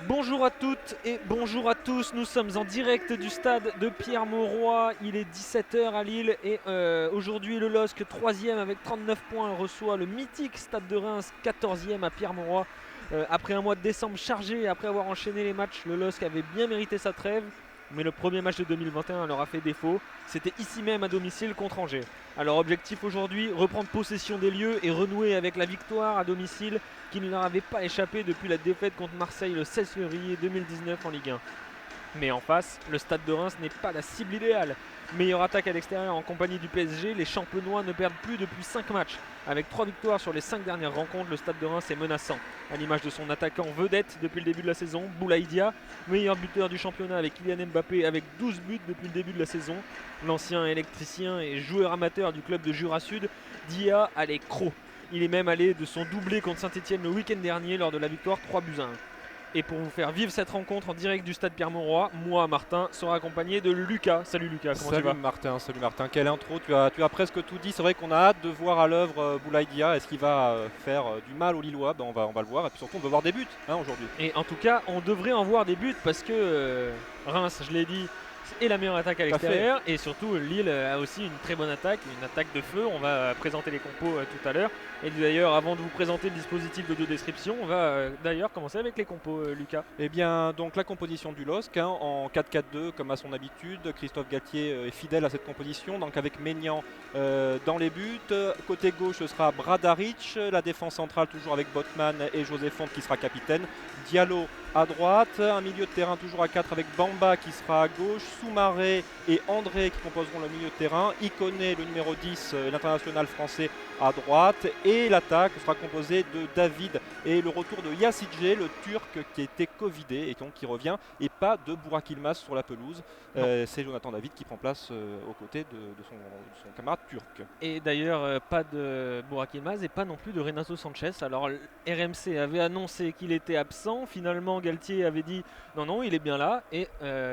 Bonjour à toutes et bonjour à tous, nous sommes en direct du stade de Pierre-Mauroy, il est 17 h à Lille et aujourd'hui le LOSC 3e avec 39 points reçoit le mythique stade de Reims 14e à Pierre-Mauroy. Après un mois de décembre chargé et après avoir enchaîné les matchs, le LOSC avait bien mérité sa trêve, mais le premier match de 2021 leur a fait défaut, c'était ici même à domicile contre Angers. Alors objectif aujourd'hui, reprendre possession des lieux et renouer avec la victoire à domicile qui ne leur avait pas échappé depuis la défaite contre Marseille le 16 février 2019 en Ligue 1. Mais en face, le stade de Reims n'est pas la cible idéale. Meilleure attaque à l'extérieur en compagnie du PSG, les Champenois ne perdent plus depuis 5 matchs. Avec 3 victoires sur les 5 dernières rencontres, le stade de Reims est menaçant. À l'image de son attaquant vedette depuis le début de la saison, Boulaïdia, meilleur buteur du championnat avec Kylian Mbappé avec 12 buts depuis le début de la saison. L'ancien électricien et joueur amateur du club de Jura Sud, Dia a les crocs. Il est même allé de son doublé contre Saint-Etienne le week-end dernier lors de la victoire 3-1. Et pour vous faire vivre cette rencontre en direct du stade Pierre-Mauroy, moi, Martin, sera accompagné de Lucas. Salut Lucas, comment tu vas? Salut Martin, quelle intro, tu as presque tout dit, c'est vrai qu'on a hâte de voir à l'œuvre Boulaïdia, est-ce qu'il va faire du mal aux Lillois? On va le voir, et puis surtout on veut voir des buts aujourd'hui. Et en tout cas, on devrait en voir des buts parce que Reims, je l'ai dit, est la meilleure attaque à Tout à fait. l'extérieur. Et surtout, Lille a aussi une très bonne attaque, une attaque de feu. On va présenter les compos tout à l'heure. Et d'ailleurs, avant de vous présenter le dispositif de description, on va d'ailleurs commencer avec les compos, Lucas. Eh bien, donc la composition du LOSC en 4-4-2 comme à son habitude. Christophe Galtier est fidèle à cette composition, donc avec Maignan dans les buts. Côté gauche, ce sera Bradaric. La défense centrale, toujours avec Botman et José Fonte qui sera capitaine. Diallo à droite. Un milieu de terrain toujours à 4 avec Bamba qui sera à gauche. Soumaré et André qui composeront le milieu de terrain. Iconé, le numéro 10, l'international français, à droite. Et l'attaque sera composée de David et le retour de Yasidje, le Turc qui était covidé et donc qui revient, et pas de Burak Yılmaz sur la pelouse. C'est Jonathan David qui prend place aux côtés de son camarade turc. Et d'ailleurs, pas de Burak Yılmaz et pas non plus de Renato Sanchez. Alors, RMC avait annoncé qu'il était absent. Finalement, Galtier avait dit non, non, il est bien là. Et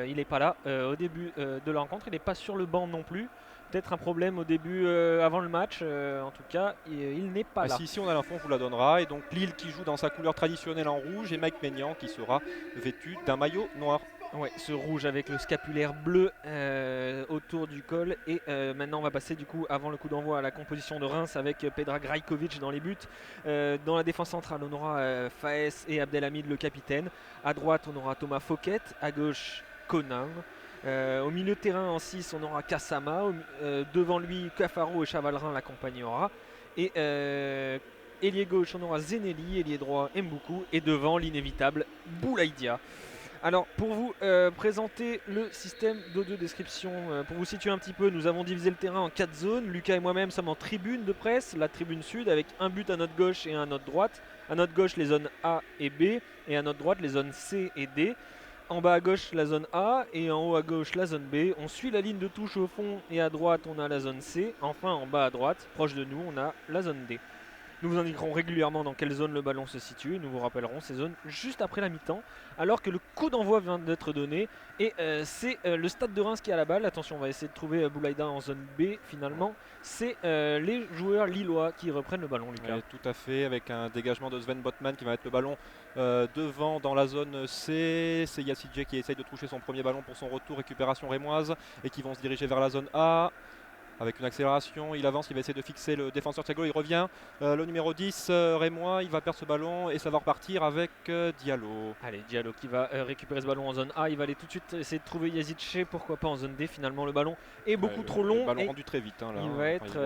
il n'est pas là au début de la rencontre. Il n'est pas sur le banc non plus. Peut-être un problème au début, avant le match. En tout cas, il n'est pas là. Si on a l'info, on vous la donnera. Et donc Lille qui joue dans sa couleur traditionnelle en rouge et Mike Maignan qui sera vêtu d'un maillot noir. Ouais, ce rouge avec le scapulaire bleu autour du col. Et maintenant, on va passer du coup, avant le coup d'envoi, à la composition de Reims avec Pedrag Rajkovic dans les buts. Dans la défense centrale, on aura Faes et Abdelhamid, le capitaine. À droite, on aura Thomas Fouquet. À gauche, Conan. Au milieu de terrain, en 6, on aura Kassama. Devant lui, Cafaro et Chavalrin l'accompagnera. Et ailier gauche, on aura Zenelli. Ailier droit, Mboukou. Et devant, l'inévitable Boulaïdia. Alors, pour vous présenter le système d'audio description, pour vous situer un petit peu, nous avons divisé le terrain en 4 zones. Lucas et moi-même sommes en tribune de presse, la tribune sud, avec un but à notre gauche et un à notre droite. À notre gauche, les zones A et B, et à notre droite, les zones C et D. En bas à gauche, la zone A, et en haut à gauche, la zone B. On suit la ligne de touche au fond, et à droite, on a la zone C. Enfin, en bas à droite, proche de nous, on a la zone D. Nous vous indiquerons régulièrement dans quelle zone le ballon se situe et nous vous rappellerons ces zones juste après la mi-temps, alors que le coup d'envoi vient d'être donné. Et c'est le stade de Reims qui a la balle. Attention, on va essayer de trouver Boulaïda en zone B finalement. C'est les joueurs lillois qui reprennent le ballon, Lucas. Ouais, tout à fait, avec un dégagement de Sven Botman qui va mettre le ballon devant dans la zone C. C'est Yasidje qui essaye de toucher son premier ballon pour son retour, récupération rémoise, et qui vont se diriger vers la zone A. Avec une accélération, il avance, il va essayer de fixer le défenseur Thiago, il revient. Le numéro 10, Rémois, il va perdre ce ballon et ça va repartir avec Diallo. Allez, Diallo qui va récupérer ce ballon en zone A. Il va aller tout de suite essayer de trouver Yazice, pourquoi pas en zone D. Finalement, le ballon est beaucoup trop long. Le ballon Et rendu très vite. Là, il va être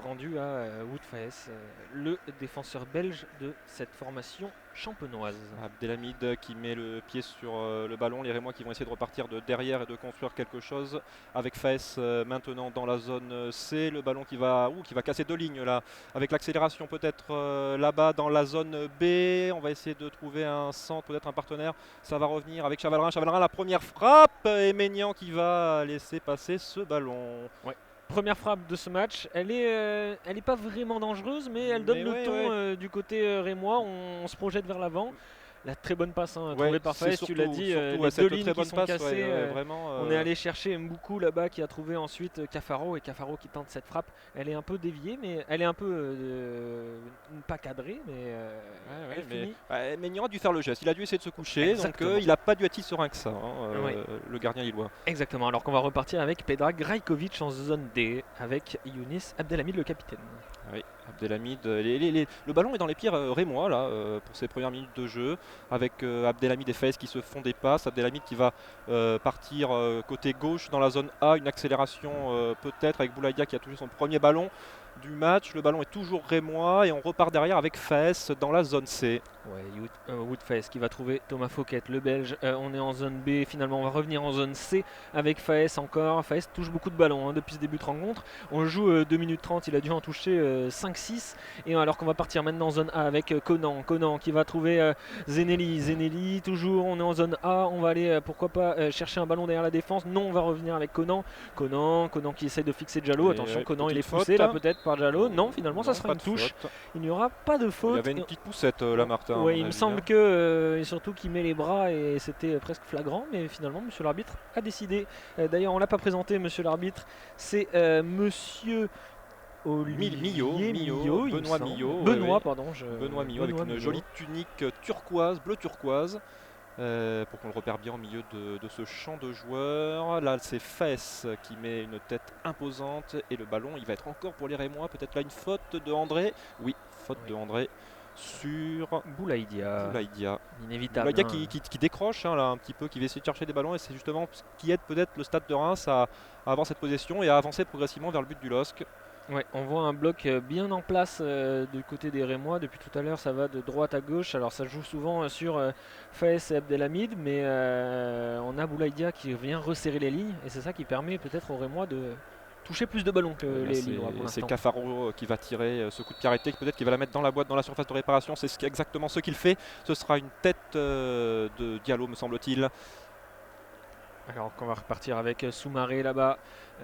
rendu à Wout Faes, le défenseur belge de cette formation champenoise. Abdelhamid qui met le pied sur le ballon. Les Rémois qui vont essayer de repartir de derrière et de construire quelque chose. Avec Faes maintenant dans la zone C. Le ballon qui va casser deux lignes là. Avec l'accélération peut-être là-bas dans la zone B. On va essayer de trouver un centre, peut-être un partenaire. Ça va revenir avec Chavalrin. Chavalrin, la première frappe. Et Maignan qui va laisser passer ce ballon. Ouais. Première frappe de ce match, elle est pas vraiment dangereuse, mais elle donne le ton du côté rémois. On se projette vers l'avant. La très bonne passe Ouais, trouvée par c'est Faes, tu l'as surtout, dit, surtout, les ouais, deux cette lignes très qui bonne sont passe, cassées. vraiment. On est allé chercher Mboukou là-bas qui a trouvé ensuite Cafaro, et Cafaro qui tente cette frappe. Elle est un peu déviée, mais elle est un peu pas cadrée, mais Ouais, elle ouais, mais finit. Maignan a dû faire le geste. Il a dû essayer de se coucher, donc Exactement. il n'a pas dû être si serein que ça, Oui. le gardien lillois. Exactement, alors qu'on va repartir avec Pedrag Rajkovic en zone D, avec Younis Abdelhamid le capitaine. Oui, Abdelhamid, le ballon est dans les pieds rémois là pour ses premières minutes de jeu, avec Abdelhamid et Faes qui se font des passes. Abdelhamid qui va partir côté gauche dans la zone A, une accélération peut-être avec Boulaïdia qui a touché son premier ballon du match. Le ballon est toujours rémois et on repart derrière avec Faes dans la zone C. Ouais, Woodface qui va trouver Thomas Fouquet, le belge. On est en zone B, finalement on va revenir en zone C avec Faes encore. Faes touche beaucoup de ballons depuis ce début de rencontre. On joue 2 minutes 30, il a dû en toucher 5-6. Et alors qu'on va partir maintenant en zone A avec Conan. Conan qui va trouver Zeneli. Zeneli, toujours on est en zone A. On va aller, pourquoi pas, chercher un ballon derrière la défense. Non, on va revenir avec Conan. Conan qui essaie de fixer Diallo. Attention, Conan il est poussé là peut-être par Diallo. Non, finalement ça sera une touche. Il n'y aura pas de faute. Il y avait une petite poussette là, Martin. Oui, il me semble que surtout qu'il met les bras et c'était presque flagrant, mais finalement monsieur l'arbitre a décidé. D'ailleurs on l'a pas présenté monsieur l'arbitre, c'est monsieur Olivier Millot, Benoît Millot. Benoît, pardon. Benoît Millot avec une jolie tunique turquoise, bleu turquoise. Pour qu'on le repère bien au milieu de ce champ de joueurs. Là, c'est Faes qui met une tête imposante et le ballon, il va être encore pour les Rémois. Peut-être là une faute de André. Oui, faute de André sur Boulaïdia. Inévitable. Boulaïdia qui décroche là un petit peu, qui va essayer de chercher des ballons et c'est justement ce qui aide peut-être le Stade de Reims à avoir cette possession et à avancer progressivement vers le but du LOSC. Ouais, on voit un bloc bien en place du côté des Rémois. Depuis tout à l'heure, ça va de droite à gauche. Alors ça joue souvent sur Faes et Abdelhamid, mais on a Boulaïdia qui vient resserrer les lignes et c'est ça qui permet peut-être aux Rémois de toucher plus de ballons que les Lillois pour l'instant. C'est Cafaro qui va tirer ce coup de pied arrêté, peut-être qu'il va la mettre dans la boîte, dans la surface de réparation. C'est exactement ce qu'il fait. Ce sera une tête de Diallo, me semble-t-il. Alors qu'on va repartir avec Soumaré là-bas,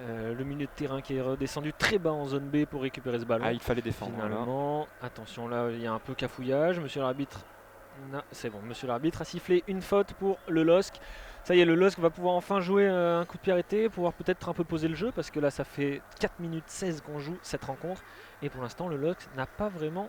le milieu de terrain qui est redescendu très bas en zone B pour récupérer ce ballon. Ah, il fallait défendre. Finalement, attention là, il y a un peu cafouillage. Monsieur l'arbitre, c'est bon, monsieur l'arbitre a sifflé une faute pour le LOSC. Ça y est, le LOSC va pouvoir enfin jouer un coup de pied arrêté, pouvoir peut-être un peu poser le jeu, parce que là ça fait 4 minutes 16 qu'on joue cette rencontre. Et pour l'instant, le LOSC n'a pas vraiment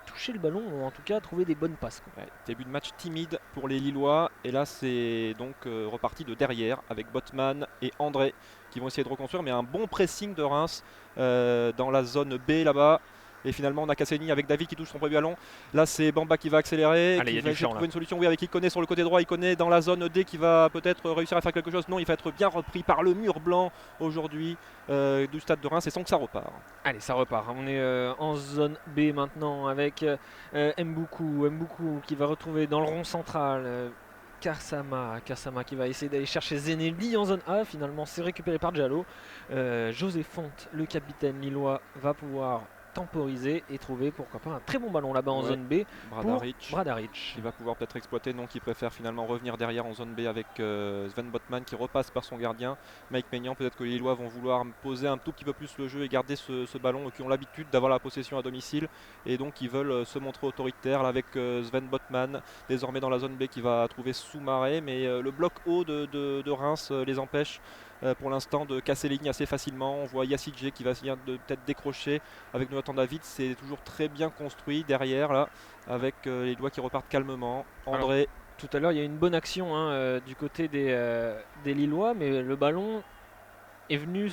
touché le ballon, ou en tout cas trouvé des bonnes passes. Ouais, début de match timide pour les Lillois. Et là, c'est donc reparti de derrière avec Botman et André qui vont essayer de reconstruire. Mais un bon pressing de Reims dans la zone B là-bas. Et finalement, on a Cassini avec David qui touche son premier ballon. Là, c'est Bamba qui va accélérer. Allez, qui va essayer de trouver une solution. Oui, avec Ikoné sur le côté droit. Ikoné dans la zone D qui va peut-être réussir à faire quelque chose. Non, il va être bien repris par le mur blanc aujourd'hui du Stade de Reims. Et sans que ça repart. Allez, ça repart. On est en zone B maintenant avec Mboukou qui va retrouver dans le rond central. Karsama qui va essayer d'aller chercher Zeneli en zone A. Finalement, c'est récupéré par Diallo. José Fonte, le capitaine lillois, va pouvoir temporiser et trouver pourquoi pas un très bon ballon là-bas en zone B pour Bradaric. Il va pouvoir peut-être exploiter, non, qui préfère finalement revenir derrière en zone B avec Sven Botman qui repasse par son gardien. Mike Maignan, peut-être que les Lillois vont vouloir poser un tout petit peu plus le jeu et garder ce ballon, qui ont l'habitude d'avoir la possession à domicile et donc ils veulent se montrer autoritaires là, avec Sven Botman désormais dans la zone B qui va trouver Soumaré, mais le bloc haut de Reims les empêche pour l'instant de casser les lignes assez facilement. On voit Yassidje qui va venir de peut-être décrocher avec Jonathan David. C'est toujours très bien construit derrière là, avec les doigts qui repartent calmement. André. Alors, tout à l'heure il y a une bonne action du côté des Lillois, mais le ballon est venu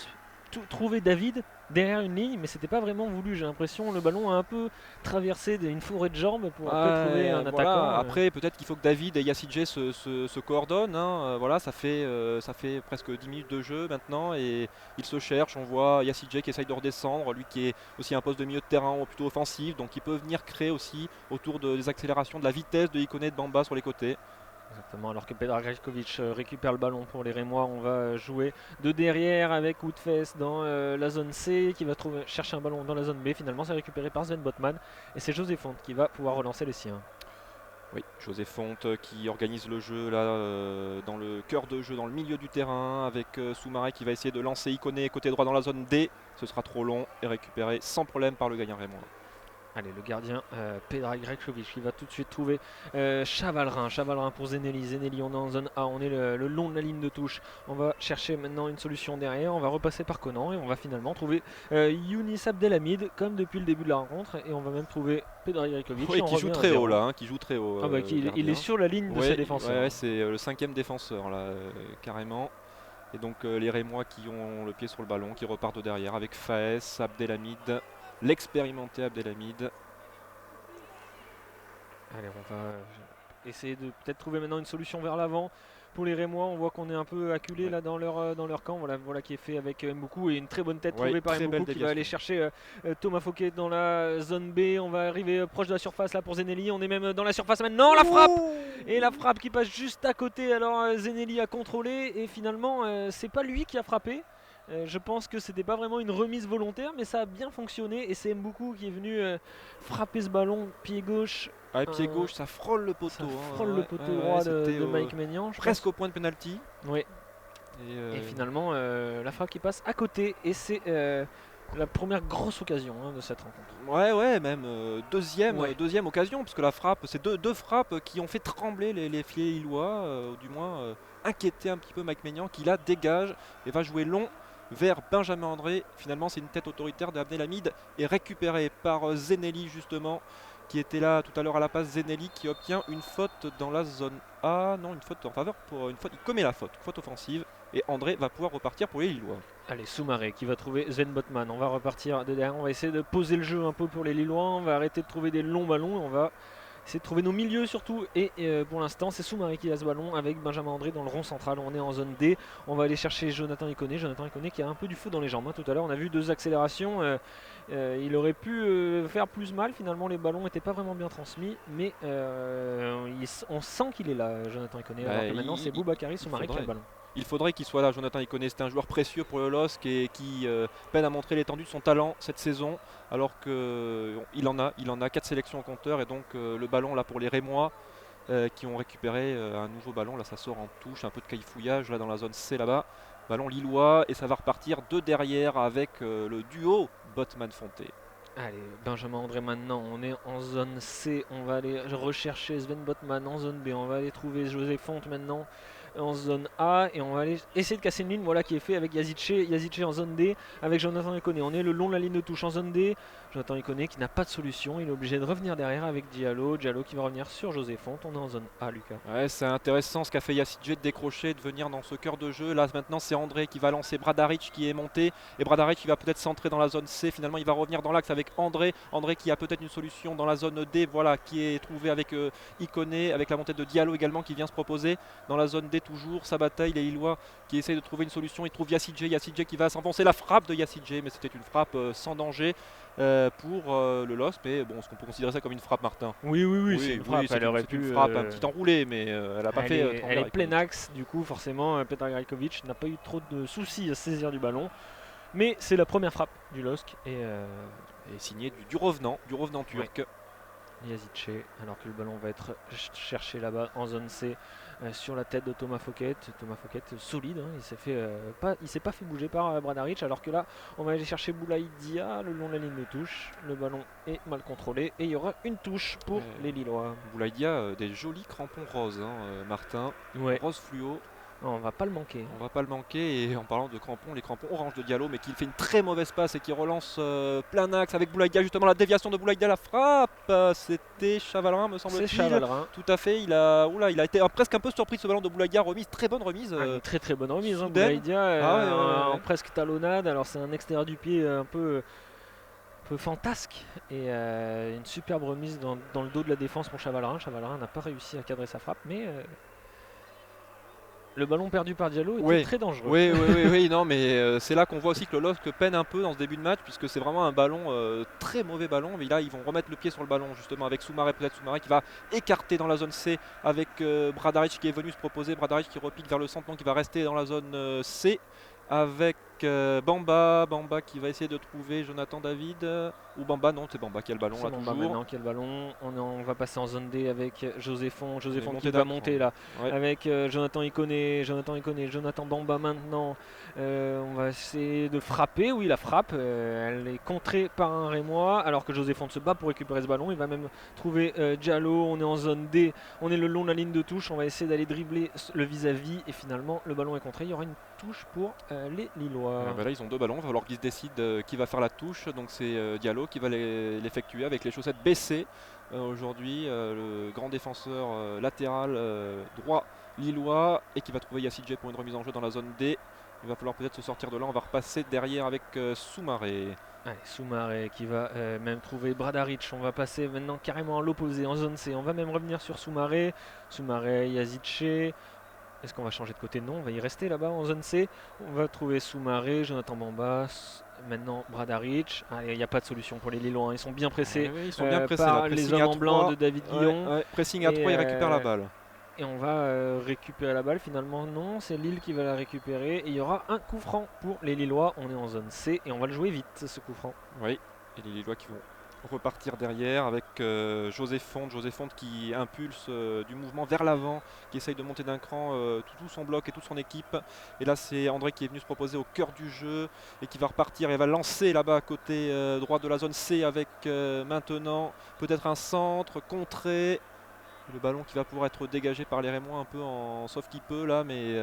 trouver David derrière une ligne, mais c'était pas vraiment voulu. J'ai l'impression le ballon a un peu traversé une forêt de jambes pour après trouver un attaquant. Après peut-être qu'il faut que David et Yassidje se coordonnent. Voilà, ça fait presque 10 minutes de jeu maintenant et ils se cherchent. On voit Yassidje qui essaye de redescendre, lui qui est aussi un poste de milieu de terrain plutôt offensif, donc il peut venir créer aussi autour des accélérations, de la vitesse de Ikoné, de Bamba sur les côtés. Exactement, alors que Pedrag Rajkovic récupère le ballon pour les Rémois. On va jouer de derrière avec Woodface dans la zone C qui va chercher un ballon dans la zone B. Finalement c'est récupéré par Sven Botman et c'est José Fonte qui va pouvoir relancer les siens. Oui, José Fonte qui organise le jeu là dans le cœur de jeu, dans le milieu du terrain avec Soumaré qui va essayer de lancer Ikoné côté droit dans la zone D. Ce sera trop long et récupéré sans problème par le gagnant Rémois. Allez, le gardien Pedrag Grajkovic qui va tout de suite trouver Chavalrin. Chavalrin pour Zeneli. Zeneli, on est en zone A, on est le long de la ligne de touche. On va chercher maintenant une solution derrière. On va repasser par Conan et on va finalement trouver Younis Abdelhamid comme depuis le début de la rencontre. Et on va même trouver Pedrag Grajkovic. Oui, qui joue très haut là, qui joue très haut. Ah bah, il est sur la ligne de ses défenseurs. Ouais, c'est le 5e défenseur là, carrément. Et donc les Rémois qui ont le pied sur le ballon, qui repartent de derrière avec Faes, Abdelhamid, l'expérimenté Abdelhamid. Allez, on va essayer de peut-être trouver maintenant une solution vers l'avant. Pour les Rémois, on voit qu'on est un peu acculé là dans leur camp. Voilà qui est fait avec Mboukou et une très bonne tête trouvée par Mboukou qui va aller chercher Thomas Fouquet dans la zone B. On va arriver proche de la surface là pour Zeneli. On est même dans la surface maintenant. La frappe et la frappe qui passe juste à côté. Alors Zeneli a contrôlé et finalement c'est pas lui qui a frappé. Je pense que c'était pas vraiment une remise volontaire, mais ça a bien fonctionné et c'est Mboukou qui est venu frapper ce ballon pied gauche. Pied gauche, ça frôle le poteau. Ça frôle le poteau droit de Mike Maignan. Presque au point de penalty. Oui. Et finalement, la frappe qui passe à côté et c'est la première grosse occasion de cette rencontre. Ouais, même deuxième occasion, parce que la frappe, c'est deux frappes qui ont fait trembler les filets illois, ou du moins inquiéter un petit peu Mike Maignan, qui la dégage et va jouer long vers Benjamin André. Finalement, c'est une tête autoritaire de Abdelhamid et récupérée par Zeneli justement, qui était là tout à l'heure à la passe. Zeneli qui obtient une faute dans la zone A. Non, une faute en faveur pour une faute. Il commet la faute offensive. Et André va pouvoir repartir pour les Lillois. Allez, Soumaré qui va trouver Sven Botman. On va repartir de derrière. On va essayer de poser le jeu un peu pour les Lillois. On va arrêter de trouver des longs ballons. On va essayer de trouver nos milieux surtout. Et pour l'instant, c'est Soumaré qui a ce ballon avec Benjamin André dans le rond central. On est en zone D. On va aller chercher Jonathan Iconé. Jonathan Iconé qui a un peu du feu dans les jambes. Tout à l'heure, on a vu 2 accélérations. Il aurait pu faire plus mal. Finalement, les ballons n'étaient pas vraiment bien transmis. Mais on sent qu'il est là, Jonathan Iconé. Alors que maintenant, c'est Boubakary Soumaré qui a le ballon. Il faudrait qu'il soit là, Jonathan Iconé. C'est un joueur précieux pour le LOSC et qui peine à montrer l'étendue de son talent cette saison. Alors qu'il en a 4 sélections au compteur. Et donc le ballon là pour les Rémois qui ont récupéré un nouveau ballon. Là ça sort en touche, un peu de caillefouillage là dans la zone C là-bas. Ballon lillois et ça va repartir de derrière avec le duo Botman-Fonté. Allez, Benjamin André maintenant, on est en zone C, on va aller rechercher Sven Botman en zone B, on va aller trouver José Fonte maintenant en zone A et on va aller essayer de casser une ligne qui est fait avec Yazice en zone D avec Jonathan Iconé. On est le long de la ligne de touche en zone D. Jonathan Iconé qui n'a pas de solution, il est obligé de revenir derrière avec Diallo qui va revenir sur José Fonte. On est en zone A, Lucas. Ouais, c'est intéressant ce qu'a fait Yazice de décrocher, de venir dans ce cœur de jeu. Là maintenant c'est André qui va lancer Bradaric qui est monté et Bradaric qui va peut-être centrer dans la zone C. Finalement il va revenir dans l'axe avec André qui a peut-être une solution dans la zone D, qui est trouvée avec Iconé, avec la montée de Diallo également qui vient se proposer dans la zone D. Toujours sa bataille, les Lillois qui essayent de trouver une solution. Il trouve Yazice qui va s'enfoncer, la frappe de Yazice, mais c'était une frappe sans danger pour le LOSC. Mais bon, est-ce qu'on peut considérer ça comme une frappe, Martin? Oui, c'est une frappe. Elle aurait pu une frappe un petit enroulé, mais elle n'a pas fait. Elle est plein axe, du coup forcément Pedrag Grajkovic n'a pas eu trop de soucis à saisir du ballon. Mais c'est la première frappe du LOSC et signé du revenant turc. Ouais. Yazice, alors que le ballon va être cherché là-bas en zone C sur la tête de Thomas Fouquet. Thomas Fouquet solide, il s'est pas fait bouger par Bradaric, alors que là on va aller chercher Boulaïdia le long de la ligne de touche. Le ballon est mal contrôlé et il y aura une touche pour les Lillois. Boulaïdia, des jolis crampons roses, Martin, rose fluo. On va pas le manquer. On va pas le manquer. Et en parlant de crampons, les crampons orange de Diallo, mais qui fait une très mauvaise passe et qui relance plein axe avec Boulaïdia. Justement, la déviation de Boulaïdia, la frappe. C'était Chavalrin, me semble-t-il. C'est Chavalrin. Tout à fait. Il a été presque un peu surpris de ce ballon de Boulaïdia. Remise, très bonne remise. Une très bonne remise. Boulaïdia en presque talonnade. Alors, c'est un extérieur du pied un peu fantasque et une superbe remise dans le dos de la défense pour Chavalrin. Chavalrin n'a pas réussi à cadrer sa frappe, mais le ballon perdu par Diallo était très dangereux. Oui, non, mais c'est là qu'on voit aussi que le LOSC peine un peu dans ce début de match, puisque c'est vraiment un ballon, très mauvais ballon. Mais là, ils vont remettre le pied sur le ballon, justement, avec Soumaré, peut-être Soumaré qui va écarter dans la zone C, avec Bradaric qui est venu se proposer. Bradaric qui repique vers le centre, donc il va rester dans la zone C, avec Bamba. Bamba qui va essayer de trouver Jonathan David. Ou Bamba, non, c'est Bamba qui a le ballon C'est là Bamba toujours. maintenant qui a le ballon. On va passer en zone D avec José Font. José Font qui montée va d'un monter cran. là. Ouais. Avec Jonathan Iconé. Jonathan Bamba maintenant. On va essayer de frapper. Oui, la frappe. Elle est contrée par un Rémois. Alors que José Font se bat pour récupérer ce ballon. Il va même trouver Diallo. On est en zone D. On est le long de la ligne de touche. On va essayer d'aller dribbler le vis-à-vis. Et finalement, le ballon est contré. Il y aura une touche pour les Lillois. Là, ils ont 2 ballons. Il va falloir qu'ils se décident qui va faire la touche. Donc c'est Diallo qui va l'effectuer avec les chaussettes baissées. Aujourd'hui, le grand défenseur latéral droit lillois et qui va trouver Yassidje pour une remise en jeu dans la zone D. Il va falloir peut-être se sortir de là. On va repasser derrière avec Soumaré. Allez, Soumaré qui va même trouver Bradaric. On va passer maintenant carrément à l'opposé en zone C. On va même revenir sur Soumaré. Soumaré, Yazice. Est-ce qu'on va changer de côté? Non, on va y rester là-bas en zone C. On va trouver Soumaré, Jonathan Bamba. Maintenant Bradaric. Il n'y a pas de solution pour les Lillois. Ils sont bien pressés, Ils sont bien pressés par là. les Pressing hommes à en blanc 3. de David Guillon. Pressing à 3, il récupère la balle. Et on va récupérer la balle. Finalement, non, c'est Lille qui va la récupérer. Et il y aura un coup franc pour les Lillois. On est en zone C et on va le jouer vite, ce coup franc. Oui, et les Lillois qui vont repartir derrière avec José Font qui impulse du mouvement vers l'avant, qui essaye de monter d'un cran tout son bloc et toute son équipe. Et là, c'est André qui est venu se proposer au cœur du jeu et qui va repartir et va lancer là-bas à côté droit de la zone C avec maintenant peut-être un centre contré. Le ballon qui va pouvoir être dégagé par les Rémois un peu en sauf qu'il peut là, mais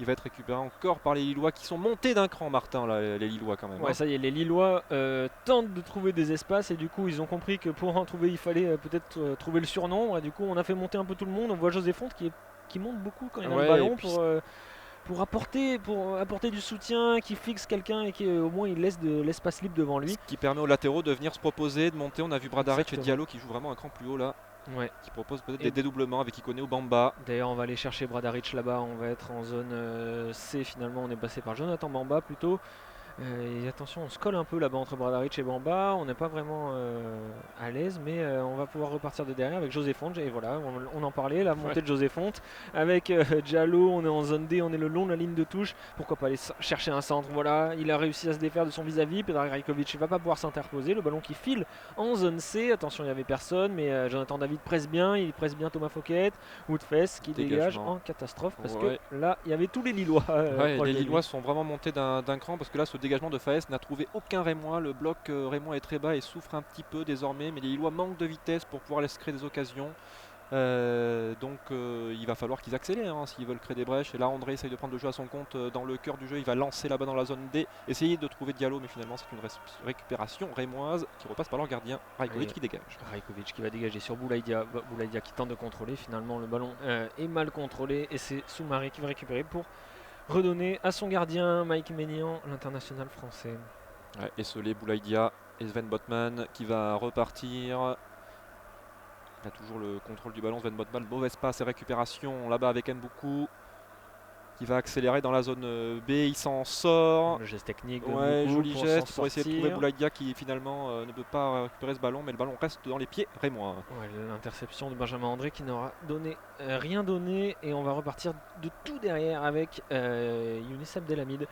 il va être récupéré encore par les Lillois qui sont montés d'un cran, Martin, là, les Lillois quand même. Ouais, ça y est, les Lillois tentent de trouver des espaces et du coup ils ont compris que pour en trouver il fallait peut-être trouver le surnom. Et du coup on a fait monter un peu tout le monde. On voit José Font qui monte beaucoup quand il a le ballon pour apporter du soutien, qui fixe quelqu'un et qui au moins il laisse de l'espace libre devant lui. Ce qui permet aux latéraux de venir se proposer, de monter. On a vu Bradaric et Exactement. Diallo qui jouent vraiment un cran plus haut là. Ouais. Qui propose peut-être des dédoublements avec Iconé ou Bamba. D'ailleurs on va aller chercher Bradaric là-bas, on va être en zone C finalement, on est passé par Jonathan Bamba plutôt. Et attention, on se colle un peu là-bas entre Bradaric et Bamba, on n'est pas vraiment à l'aise, mais on va pouvoir repartir de derrière avec José Font. Et voilà, on en parlait, la montée de José Font avec Diallo, on est en zone D, on est le long de la ligne de touche. Pourquoi pas aller chercher un centre? Voilà, il a réussi à se défaire de son vis-à-vis. Pedrag Rajkovic ne va pas pouvoir s'interposer. Le ballon qui file en zone C. Attention, il n'y avait personne, mais Jonathan David presse bien, il presse bien Thomas Fouquet. Woodfess qui dégage en catastrophe parce que là, il y avait tous les Lillois. Les Lillois sont vraiment montés d'un cran parce que là, ce dégagement de Faes n'a trouvé aucun Rémois. Le bloc Rémois est très bas et souffre un petit peu désormais, mais les Lillois manquent de vitesse pour pouvoir laisser créer des occasions. Donc il va falloir qu'ils accélèrent s'ils veulent créer des brèches. Et là, André essaye de prendre le jeu à son compte dans le cœur du jeu. Il va lancer là-bas dans la zone D, essayer de trouver Diallo, mais finalement c'est une récupération rémoise qui repasse par leur gardien Rajkovic qui dégage. Rajkovic qui va dégager sur Boulaïdia. Boulaïdia qui tente de contrôler. Finalement, le ballon est mal contrôlé et c'est Soumaré qui va récupérer pour redonner à son gardien Mike Maignan, l'international français. Esselé, Boulaïdia et Sven Botman qui va repartir. Il a toujours le contrôle du ballon, Sven Botman, mauvaise passe et récupération là-bas avec Mboukou qui va accélérer dans la zone B, il s'en sort. Le geste technique de Mboukou, joli pour geste pour essayer de trouver sortir. Boulaïdia qui finalement ne peut pas récupérer ce ballon, mais le ballon reste dans les pieds rémois. L'interception de Benjamin André qui n'aura rien donné et on va repartir de tout derrière avec Younis Abdelhamid.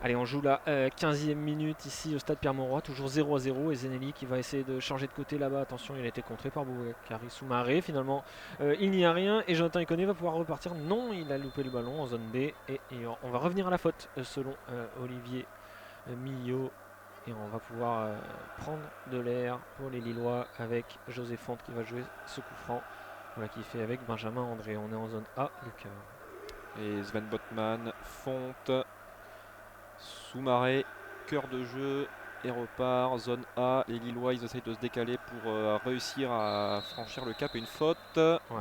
Allez, on joue la 15e minute ici au stade Pierre-Mauroy, toujours 0-0 et Zenelli qui va essayer de changer de côté là-bas. Attention, il a été contré par Boukari Soumaré. Finalement, il n'y a rien et Jonathan Iconé va pouvoir repartir. Non, il a loupé le ballon en zone B et on va revenir à la faute selon Olivier Millot. Et on va pouvoir prendre de l'air pour les Lillois avec José Font qui va jouer ce coup franc. Voilà qui fait avec Benjamin André. On est en zone A, Lucas. Et Sven Botman, Font, Soumaré, cœur de jeu et repart, zone A. Les Lillois ils essayent de se décaler pour réussir à franchir le cap et une faute.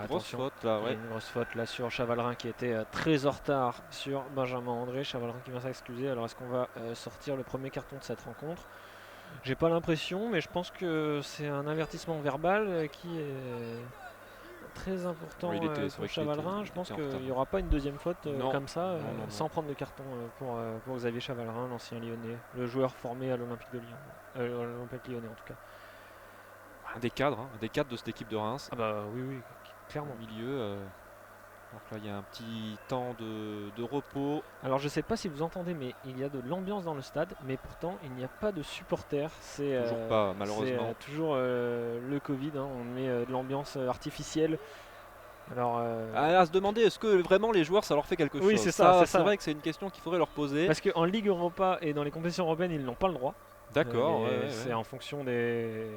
Grosse faute là, une grosse faute là sur Chavalrin qui était très en retard sur Benjamin André. Chavalrin qui vient s'excuser. Alors est-ce qu'on va sortir le premier carton de cette rencontre? J'ai pas l'impression, mais je pense que c'est un avertissement verbal qui est très important pour Chavalrin. Je pense qu'il n'y aura pas une deuxième faute comme ça, sans prendre de carton pour Xavier Chavalrin, l'ancien Lyonnais, le joueur formé à l'Olympique de Lyon, l'Olympique Lyonnais en tout cas. Un des cadres de cette équipe de Reims. Ah bah oui, clairement. Au milieu, Donc là, il y a un petit temps de repos. Alors je sais pas si vous entendez, mais il y a de l'ambiance dans le stade, mais pourtant il n'y a pas de supporters. Toujours pas, malheureusement. toujours le Covid, hein, on met de l'ambiance artificielle. Alors À se demander, est-ce que vraiment les joueurs, ça leur fait quelque oui, chose? c'est ça, c'est C'est ça. vrai que c'est une question qu'il faudrait leur poser. Parce qu'en Ligue Europa et dans les compétitions européennes, ils n'ont pas le droit. D'accord, Mais ouais. c'est en fonction des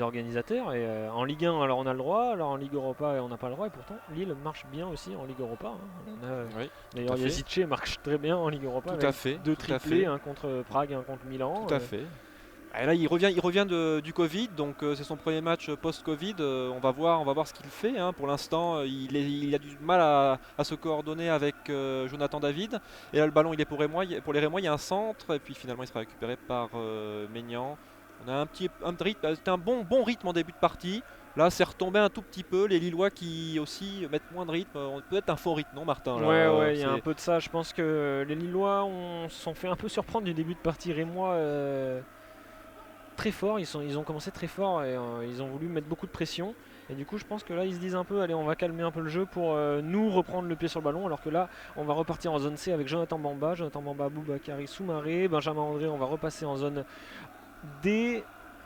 organisateurs. Et en Ligue 1, alors on a le droit, alors en Ligue Europa, on n'a pas le droit. Et pourtant, Lille marche bien aussi en Ligue Europa, hein. Oui, D'ailleurs, à fait. Yazice marche très bien en Ligue Europa. Tout avec à fait. deux tout à triplés, fait. un contre Prague, un contre Milan. Tout à fait. Et là, il revient du Covid, donc c'est son premier match post-Covid. On va voir ce qu'il fait, hein. Pour l'instant, il a du mal à se coordonner avec Jonathan David. Et là, le ballon, il est pour les Rémois. Il y a un centre, et puis finalement, il sera récupéré par Maignan. On a un rythme, c'était un bon rythme en début de partie. Là, c'est retombé un tout petit peu. Les Lillois qui aussi mettent moins de rythme. Peut-être un faux rythme, non, Martin là, Ouais, il y a un peu de ça. Je pense que les Lillois se sont fait un peu surprendre du début de partie rémois. Très fort, ils ont commencé très fort et ils ont voulu mettre beaucoup de pression. Et du coup, je pense que là, ils se disent un peu, allez, on va calmer un peu le jeu pour nous reprendre le pied sur le ballon. Alors que là, on va repartir en zone C avec Jonathan Bamba, Boubakary, Soumaré, Benjamin André, on va repasser en zone D.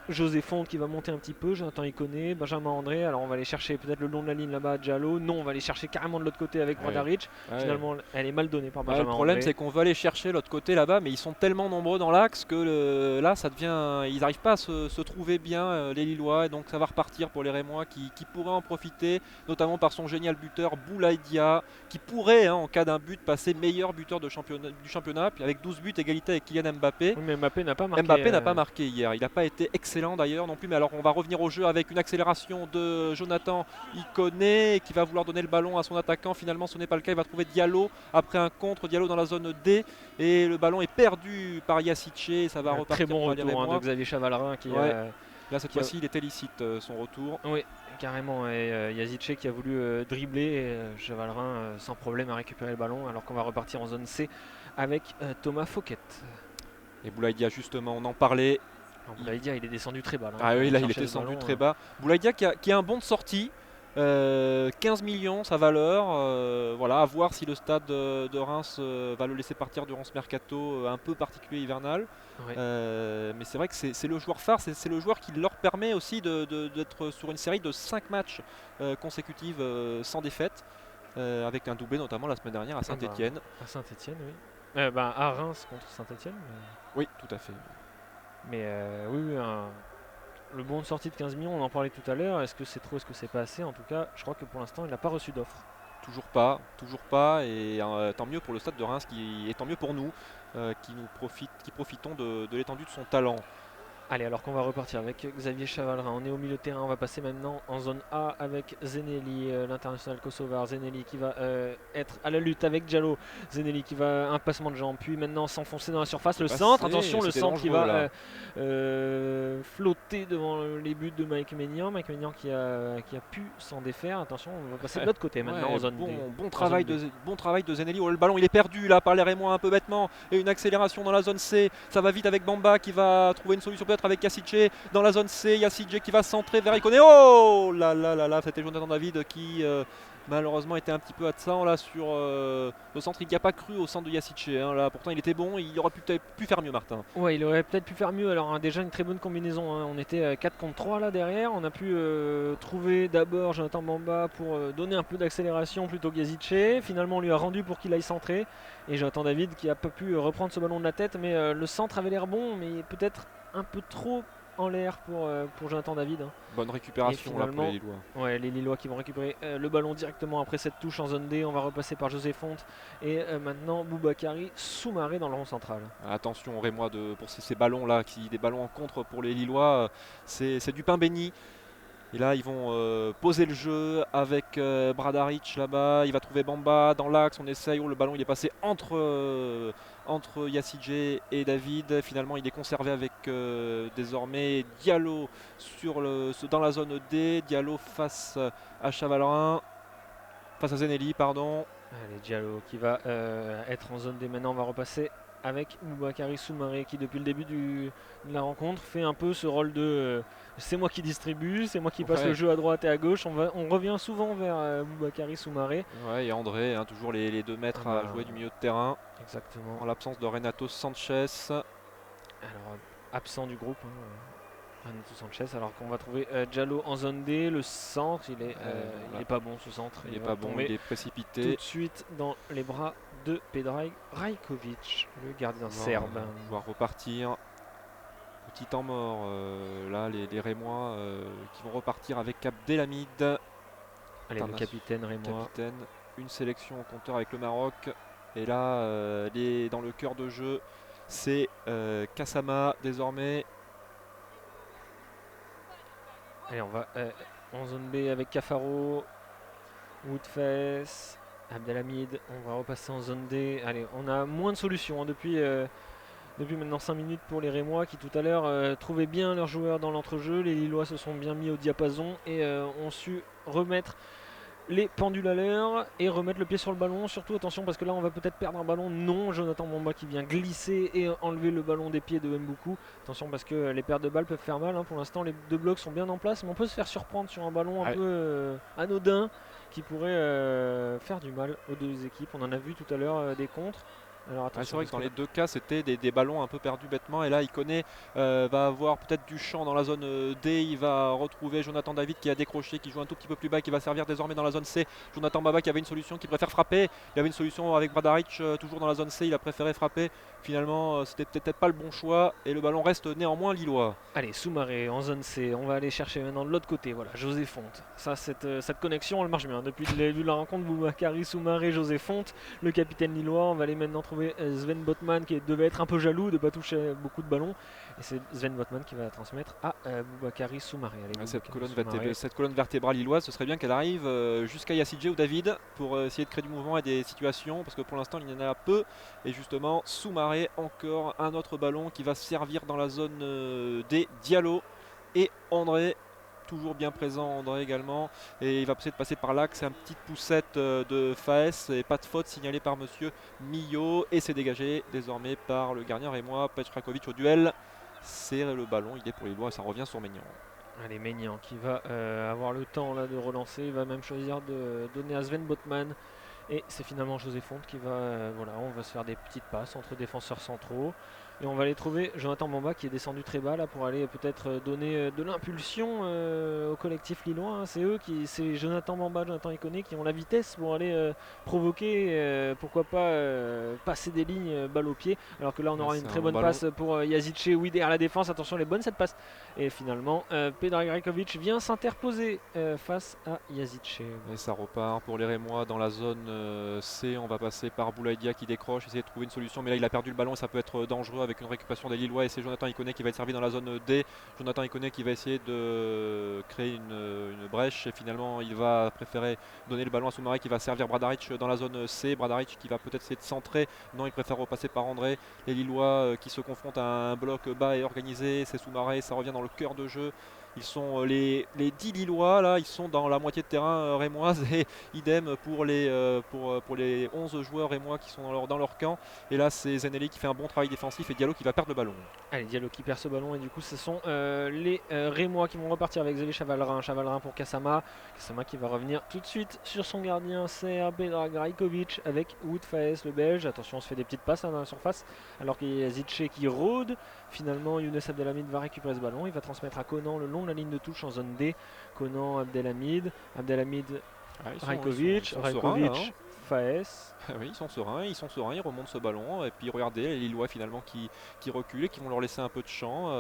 José Fonte qui va monter un petit peu, Jonathan Iconé, Benjamin André. Alors on va aller chercher peut-être le long de la ligne là-bas, Diallo. Non, on va aller chercher carrément de l'autre côté avec Bradaric. Ouais. Finalement, elle est mal donnée par Ouais, Benjamin le problème, André. c'est qu'on veut aller chercher l'autre côté là-bas, mais ils sont tellement nombreux dans l'axe que là, ça devient. Ils n'arrivent pas à se trouver bien, les Lillois, et donc ça va repartir pour les Rémois qui pourraient en profiter, notamment par son génial buteur Boulaïdia, qui pourrait, hein, en cas d'un but, passer meilleur buteur du championnat, puis avec 12 buts, égalité avec Kylian Mbappé. Oui, mais Mbappé n'a pas marqué. Mbappé n'a pas marqué hier, il n'a pas été excellent d'ailleurs non plus, mais alors on va revenir au jeu avec une accélération de Jonathan Iconé qui va vouloir donner le ballon à son attaquant. Finalement, ce n'est pas le cas, il va trouver Diallo après un contre, Diallo dans la zone D, et le ballon est perdu par Yacice. Ça va Un repartir très bon pour les retour, hein, Rémois. de Xavier Chavalrin qui Ouais. a. Là, cette fois-ci, il est illicite son retour. Oui, carrément. Et Yazice qui a voulu dribbler et Chavalrin sans problème a récupéré le ballon alors qu'on va repartir en zone C avec Thomas Fouquet. Et Boulaïdia, justement, on en parlait. Boulaïdia, il est descendu très bas. Là, Ah oui, là, il chercher était le descendu ballon, très bas. Boulaïdia qui a un bon de sortie. 15 millions sa valeur, voilà, à voir si le stade de Reims va le laisser partir durant ce mercato un peu particulier hivernal. Ouais. Mais c'est vrai que c'est le joueur phare, c'est le joueur qui leur permet aussi d'être sur une série de 5 matchs consécutifs sans défaite, avec un doublé notamment la semaine dernière à Saint-Etienne. À Saint-Etienne, oui. À Reims contre Saint-Etienne. Oui, tout à fait. Mais oui, le bon de sortie de 15 millions, on en parlait tout à l'heure. Est-ce que c'est trop, est-ce que c'est pas assez? En tout cas, je crois que pour l'instant, il n'a pas reçu d'offre. Toujours pas, et tant mieux pour le stade de Reims et tant mieux pour nous qui profitons de l'étendue de son talent. Allez, alors qu'on va repartir avec Xavier Chavalrin, on est au milieu de terrain, on va passer maintenant en zone A avec Zeneli, l'international kosovar. Zeneli qui va être à la lutte avec Diallo. Zeneli qui va un passement de jambes, puis maintenant s'enfoncer dans la surface. Le centre, attention, le centre qui va flotter devant les buts de Mike Maignan. Mike Maignan qui a pu s'en défaire. Attention, on va passer de l'autre côté maintenant en zone D. Bon travail de Zeneli. Oh, le ballon il est perdu là par les Rémois un peu bêtement, et une accélération dans la zone C. Ça va vite avec Bamba qui va trouver une solution peut-être avec Yacice dans la zone C. Yacice qui va centrer vers Iconé. Oh là, c'était Jonathan David qui malheureusement était un petit peu absent là sur le centre. Il n'y a pas cru au centre de Yacice, hein, là pourtant il était bon, il aurait peut-être pu faire mieux, Martin. Ouais, il aurait peut-être pu faire mieux. Alors déjà une très bonne combinaison, hein. On était 4 contre 3 là derrière. On a pu trouver d'abord Jonathan Bamba pour donner un peu d'accélération plutôt que Yazice. Finalement on lui a rendu pour qu'il aille centrer. Et Jonathan David qui a pas pu reprendre ce ballon de la tête. Mais le centre avait l'air bon, mais peut-être un peu trop en l'air pour Jonathan David, hein. Bonne récupération là pour les Lillois. Ouais, les Lillois qui vont récupérer le ballon directement après cette touche en zone D. On va repasser par José Fonte et maintenant Boubakary Soumaré dans le rond central. Attention aux Rémois pour ces ballons là, des ballons en contre pour les Lillois, c'est du pain béni. Et là ils vont poser le jeu avec Bradaric là-bas, il va trouver Bamba dans l'axe, on essaye, le ballon il est passé entre Yacice et David. Finalement il est conservé avec désormais Diallo dans la zone D, Diallo face à Chavalrin, face à Zeneli pardon. Allez, Diallo qui va être en zone D maintenant, on va repasser avec Boubakary Soumaré qui depuis le début de la rencontre fait un peu ce rôle de c'est moi qui distribue, c'est moi qui passe le Ouais. jeu à droite et à gauche. On revient souvent vers Boubakary Soumaré. Ouais, et André, hein, toujours les 2 mètres Ah à bah, jouer du milieu de terrain, exactement. en l'absence de Renato Sanchez. Alors absent du groupe, Renato Sanchez, alors qu'on va trouver Diallo en zone D, le centre, il est pas bon ce centre, Il il n'est va pas bon, tomber il est tout précipité. de suite dans les bras de Predrag Rajkovic, le gardien serbe. Pouvoir repartir. Petit temps mort, là les Rémois qui vont repartir avec Abdelhamid, Allez, le capitaine rémois. capitaine. Une sélection au compteur avec le Maroc. Et là, dans le cœur de jeu, c'est Kassama désormais. Allez, on va en zone B avec Cafaro, Woodface, Abdelhamid. On va repasser en zone D. Allez, on a moins de solutions depuis maintenant 5 minutes pour les Rémois qui tout à l'heure trouvaient bien leurs joueurs dans l'entrejeu. Les Lillois se sont bien mis au diapason et ont su remettre les pendules à l'heure et remettre le pied sur le ballon. Surtout attention parce que là on va peut-être perdre un ballon. Non, Jonathan Bamba qui vient glisser et enlever le ballon des pieds de Mboukou. Attention parce que les pertes de balles peuvent faire mal. Pour l'instant les deux blocs sont bien en place, mais on peut se faire surprendre sur un ballon un peu anodin qui pourrait faire du mal aux deux équipes. On en a vu tout à l'heure des contres. C'est vrai que dans les deux cas, c'était des ballons un peu perdus bêtement. Et là, Iconé va avoir peut-être du champ dans la zone D. Il va retrouver Jonathan David qui a décroché, qui joue un tout petit peu plus bas, qui va servir désormais dans la zone C. Jonathan Baba qui avait une solution, qui préfère frapper. Il avait une solution avec Bradaric toujours dans la zone C. Il a préféré frapper. Finalement, c'était peut-être pas le bon choix. Et le ballon reste néanmoins lillois. Allez, Soumaré en zone C, on va aller chercher maintenant de l'autre côté. Voilà, José Fonte. Ça, cette connexion, elle marche bien. Depuis le début de la rencontre, Boubakary Soumaré, José Fonte, le capitaine lillois. On va aller maintenant trouver Sven Botman qui devait être un peu jaloux de ne pas toucher beaucoup de ballons. Et c'est Sven Botman qui va la transmettre à Boubakary Soumaré. Allez, Cette Soumaré. colonne vertébrale lilloise, ce serait bien qu'elle arrive jusqu'à Yassidje ou David pour essayer de créer du mouvement et des situations parce que pour l'instant il y en a peu. Et justement, Soumaré, encore un autre ballon qui va servir dans la zone des Diallo et André. Toujours bien présent André également et il va peut-être passer par l'axe, c'est une petite poussette de Faes et pas de faute signalée par monsieur Millot et c'est dégagé désormais par le gardien rémois Petrakovic au duel. C'est le ballon, il est pour les Lois et ça revient sur Maignan. Allez, Maignan qui va avoir le temps là, de relancer. Il va même choisir de donner à Sven Botman. Et c'est finalement José Fonte qui va, voilà, on va se faire des petites passes entre défenseurs centraux. Et on va aller trouver Jonathan Bamba qui est descendu très bas là pour aller peut-être donner de l'impulsion au collectif lillois. C'est Jonathan Bamba, Jonathan Iconé qui ont la vitesse pour aller provoquer, pourquoi pas passer des lignes balle au pied. Alors que là on aura une très bonne passe pour Yazice, oui derrière la défense. Attention, elle est bonne cette passe. Et finalement, Predrag Rajkovic vient s'interposer face à Yazice. Et ça repart pour les Rémois dans la zone C. On va passer par Boulaïdia qui décroche, essayer de trouver une solution. Mais là, il a perdu le ballon et ça peut être dangereux avec une récupération des Lillois. Et c'est Jonathan Iconé qui va être servi dans la zone D. Jonathan Iconé qui va essayer de créer une brèche. Et finalement, il va préférer donner le ballon à Soumaré qui va servir Bradaric dans la zone C. Bradaric qui va peut-être essayer de centrer. Non, il préfère repasser par André. Les Lillois qui se confrontent à un bloc bas et organisé. C'est Soumaré, ça revient dans le cœur de jeu. Ils sont les 10 Lillois, là, ils sont dans la moitié de terrain rémoise et idem pour les 11 joueurs rémois qui sont dans leur camp. Et là, c'est Zenelli qui fait un bon travail défensif et Diallo qui va perdre le ballon. Allez, Diallo qui perd ce ballon et du coup ce sont les Rémois qui vont repartir avec Zévé Chavalrin. Chavalrin pour Kassama. Kassama qui va revenir tout de suite sur son gardien serbe Predrag Rajkovic avec Wout Faes le belge. Attention, on se fait des petites passes dans la surface alors qu'il y a Ziche qui rôde. Finalement, Younes Abdelhamid va récupérer ce ballon. Il va transmettre à Conan le long de la ligne de touche en zone D. Conan, Abdelhamid. Abdelhamid, Rajkovic. Rajkovic, Faes. Oui, ils sont sereins, ils remontent ce ballon et puis regardez les Lillois finalement qui reculent et qui vont leur laisser un peu de champ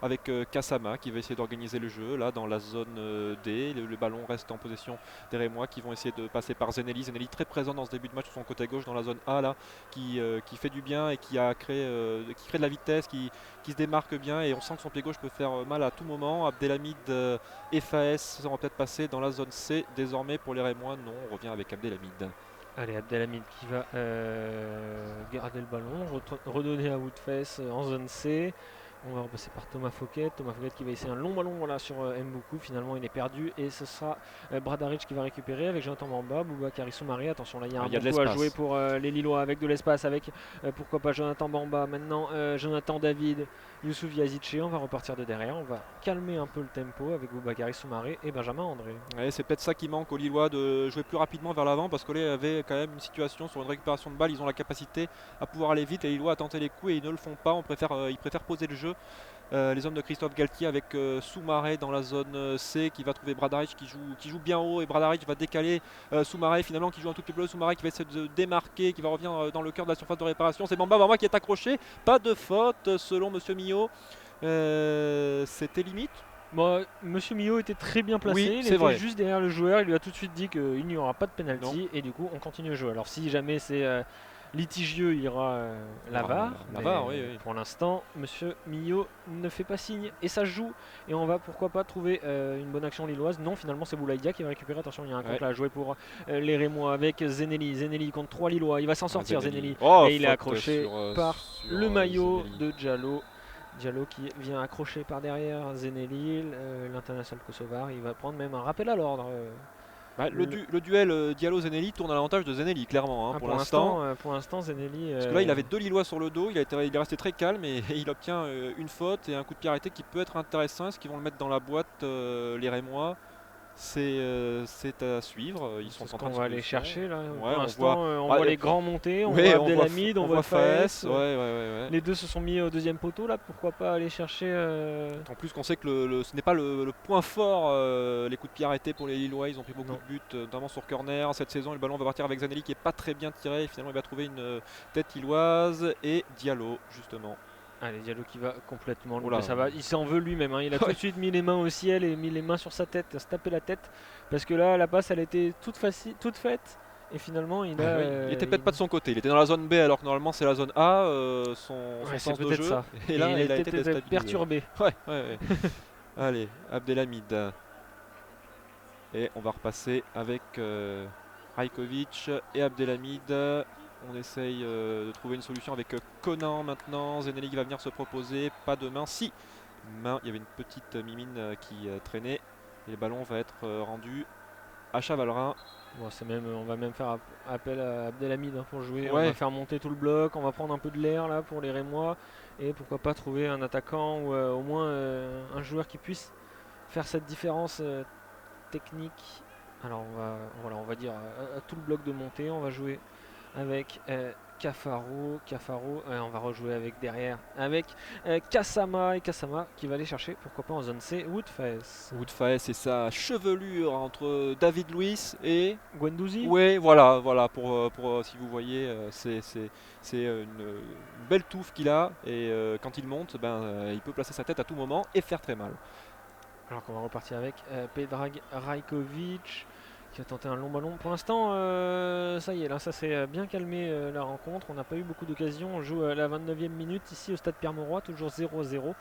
avec Kassama qui va essayer d'organiser le jeu là dans la zone D. Le ballon reste en possession des Rémois qui vont essayer de passer par Zenelli. Zenelli très présent dans ce début de match sur son côté gauche dans la zone A là qui fait du bien et qui crée de la vitesse, qui se démarque bien et on sent que son pied gauche peut faire mal à tout moment. Abdelhamid et Faes vont peut-être passer dans la zone C désormais pour les Rémois. Non, on revient avec Abdelhamid. Allez, Abdelhamid qui va garder le ballon, redonner à Woodface en zone C. On va repasser par Thomas Fouquet. Thomas Fouquet qui va essayer un long ballon voilà, sur Mboukou. Finalement, il est perdu. Et ce sera Bradaric qui va récupérer avec Jonathan Bamba. Boubacar Soumaré. Attention, là, il y a un Il y a bon de coup à jouer l'espace. pour les Lillois avec de l'espace. Avec pourquoi pas Jonathan Bamba. Maintenant, Jonathan David, Youssouf Yazici. On va repartir de derrière. On va calmer un peu le tempo avec Boubacar Soumaré et Benjamin André. Ouais, c'est peut-être ça qui manque aux Lillois, de jouer plus rapidement vers l'avant, parce que les avait quand même une situation sur une récupération de balle, ils ont la capacité à pouvoir aller vite, et les Lillois à tenter les coups et ils ne le font pas. Ils préfèrent poser le jeu. Les hommes de Christophe Galtier avec Soumaré dans la zone C qui va trouver Bradaric qui joue bien haut, et Bradaric va décaler Soumaré finalement qui joue un tout petit peu. Soumaré qui va essayer de se démarquer, qui va revenir dans le cœur de la surface de réparation. C'est Bamba qui est accroché, pas de faute selon Monsieur Millot. C'était limite. Bon, Monsieur Millot était très bien placé, Oui, il c'est était vrai. juste derrière le joueur, il lui a tout de suite dit qu'il n'y aura pas de Non. penalty et du coup on continue à jouer. Alors si jamais c'est litigieux, il y aura la VAR, La mais VAR, oui, oui. pour l'instant Monsieur Millot ne fait pas signe et ça se joue et on va pourquoi pas trouver une bonne action lilloise. Non, finalement c'est Boulaïdia qui va récupérer. Attention, il y a un contre là à jouer pour les Rémois avec Zenelli. Zenelli contre 3 Lillois, il va s'en sortir Zenelli. Oh, Et il est faute accroché par sur, le maillot Zenelli. de Diallo. Diallo qui vient accrocher par derrière Zenelli, l'international kosovar. Il va prendre même un rappel à l'ordre. Bah, le duel Diallo-Zenelli tourne à l'avantage de Zenelli, clairement, hein, Ah, pour l'instant. pour l'instant, Zenelli. Parce que là, il avait deux Lillois sur le dos, il est resté très calme et il obtient une faute et un coup de pied arrêté qui peut être intéressant. Est-ce qu'ils vont le mettre dans la boîte, les Rémois? C'est à suivre. Ils sont C'est en ce train qu'on de va se aller positionner. chercher là. Ouais, Pour on l'instant, voit, on ah, voit les grands monter, on ouais, voit Abdelhamid, on voit Faes. Ouais, ouais. Les deux se sont mis au deuxième poteau là. Pourquoi pas aller chercher. En plus qu'on sait que ce n'est pas le point fort, les coups de pied arrêtés pour les Lillois. Ils ont pris beaucoup Non. de buts, notamment sur corner. Cette saison, le ballon va partir avec Zanelli qui est pas très bien tiré. Finalement, il va trouver une tête lilloise et Diallo, justement. Allez, Diallo qui va complètement Oula. ça va. Il s'en veut lui-même, hein. Il a tout de suite mis les mains au ciel et mis les mains sur sa tête, se taper la tête. Parce que là, la passe, elle était toute facile, toute faite. Et finalement, il a. Oui, il était peut-être pas de son côté. Il était dans la zone B alors que normalement c'est la zone A, son Ouais, c'est sens de peut-être jeu. ça. Et là, il a été peut-être déstabilisé. perturbé. Ouais. Allez, Abdelhamid. Et on va repasser avec Rajkovic et Abdelhamid. On essaye de trouver une solution avec Conan maintenant. Zenelli qui va venir se proposer. Pas de main. Si, main. Il y avait une petite mimine qui traînait. Et le ballon va être rendu à Chavalrin. Bon, on va même faire appel à Abdelhamid hein, pour jouer. On Ouais. va faire monter tout le bloc. On va prendre un peu de l'air là pour les Rémois. Et pourquoi pas trouver un attaquant ou au moins un joueur qui puisse faire cette différence technique. Alors on va dire à tout le bloc de montée. On va jouer avec Cafaro, on va rejouer avec derrière avec Kasama et Kasama qui va aller chercher pourquoi pas en zone C Woodface. Woodface et sa chevelure entre David Luiz et Guendouzi. ouais, voilà, pour si vous voyez, c'est une belle touffe qu'il a et quand il monte, il peut placer sa tête à tout moment et faire très mal. Alors qu'on va repartir avec Predrag Rajkovic qui a tenté un long ballon. Pour l'instant, ça y est, là, ça s'est bien calmé la rencontre. On n'a pas eu beaucoup d'occasions. On joue à la 29e minute ici au stade Pierre-Mauroy, toujours 0-0.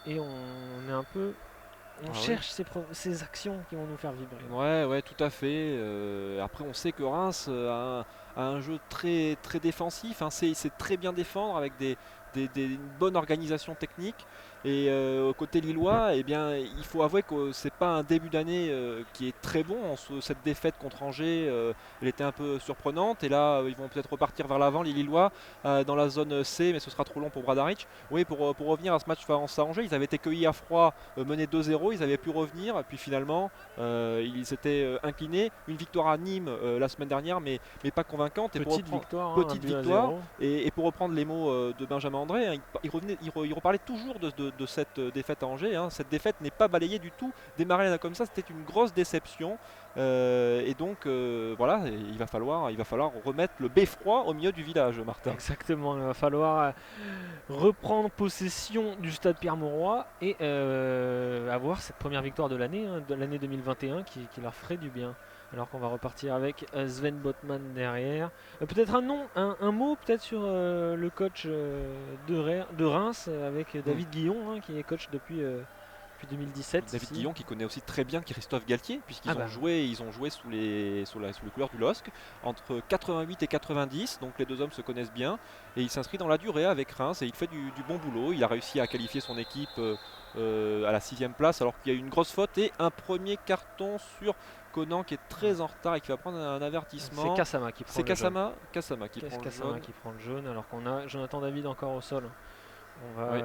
Et on est un peu. On cherche ces actions qui vont nous faire vibrer. Ouais, tout à fait. Après, on sait que Reims a un jeu très, très défensif. Hein. C'est très bien défendre avec une bonne organisation technique. Et côté lillois, eh bien, il faut avouer que c'est pas un début d'année qui est très bon. Cette défaite contre Angers, elle était un peu surprenante. Et là, ils vont peut-être repartir vers l'avant, les Lillois, dans la zone C, mais ce sera trop long pour Bradaric. Oui, pour revenir à ce match face à Angers, ils avaient été cueillis à froid, menés 2-0, ils avaient pu revenir. Et puis finalement, ils s'étaient inclinés. Une victoire à Nîmes la semaine dernière, mais pas convaincante. Petite victoire. Petite victoire. Et pour reprendre les mots de Benjamin André, hein, il reparlait toujours de cette défaite à Angers. Hein. Cette défaite n'est pas balayée du tout. Démarrer là comme ça, c'était une grosse déception. Et donc voilà, il va falloir remettre le beffroi au milieu du village, Martin. Exactement, il va falloir reprendre possession du stade Pierre-Mauroy et avoir cette première victoire de l'année, hein, de l'année 2021 qui leur ferait du bien. Alors qu'on va repartir avec Sven Botman derrière. Peut-être un mot peut-être sur le coach de Reims avec David Guillon, hein, qui est coach depuis depuis 2017. David ici. Guillon qui connaît aussi très bien Christophe Galtier, puisqu'ils Ah bah. ils ont joué sous les couleurs du LOSC entre 88 et 90, donc les deux hommes se connaissent bien, et il s'inscrit dans la durée avec Reims et il fait du bon boulot. Il a réussi à qualifier son équipe à la 6ème place alors qu'il y a eu une grosse faute et un premier carton sur Conan qui est très en retard et qui va prendre un avertissement. C'est Kassama qui prend C'est le jaune. Kassama qui prend le Kassama jaune. qui prend le jaune alors qu'on a Jonathan David encore au sol. Oui.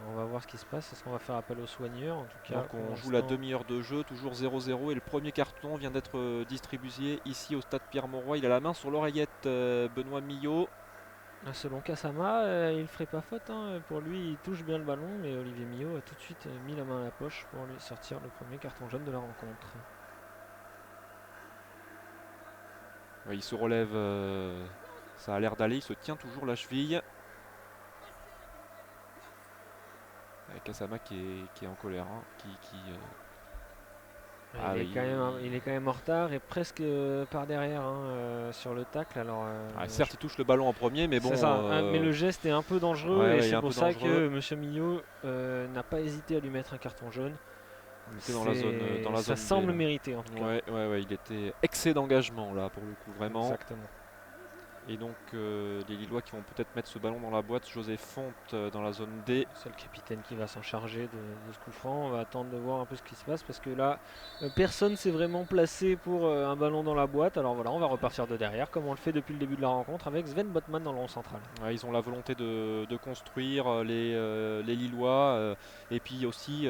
On va voir ce qui se passe. Est-ce qu'on va faire appel aux soigneurs en tout cas? Donc on joue la demi-heure de jeu, toujours 0-0 et le premier carton vient d'être distribué ici au stade Pierre-Mauroy. Il a la main sur l'oreillette, Benoît Millot. Selon Kassama, il ne ferait pas faute. Pour lui, il touche bien le ballon, mais Olivier Millot a tout de suite mis la main à la poche pour lui sortir le premier carton jaune de la rencontre. Ouais, il se relève, ça a l'air d'aller, il se tient toujours la cheville. Avec Kassama qui est en colère, Il est quand même en retard et presque par derrière sur le tacle. Alors, certes, il touche le ballon en premier, mais bon. C'est ça, mais le geste est un peu dangereux Ouais, et il est c'est un pour peu ça dangereux. que M. Millot n'a pas hésité à lui mettre un carton jaune. Il était dans la zone. Ça semble mérité en tout cas. Ouais, il était excès d'engagement là pour le coup, vraiment. Exactement. Et donc les Lillois qui vont peut-être mettre ce ballon dans la boîte, José Fonte dans la zone D. C'est le capitaine qui va s'en charger de ce coup franc. On va attendre de voir un peu ce qui se passe parce que là, personne s'est vraiment placé pour un ballon dans la boîte. Alors voilà, on va repartir de derrière comme on le fait depuis le début de la rencontre avec Sven Botman dans le rond central. Ouais, ils ont la volonté de construire les Lillois et puis aussi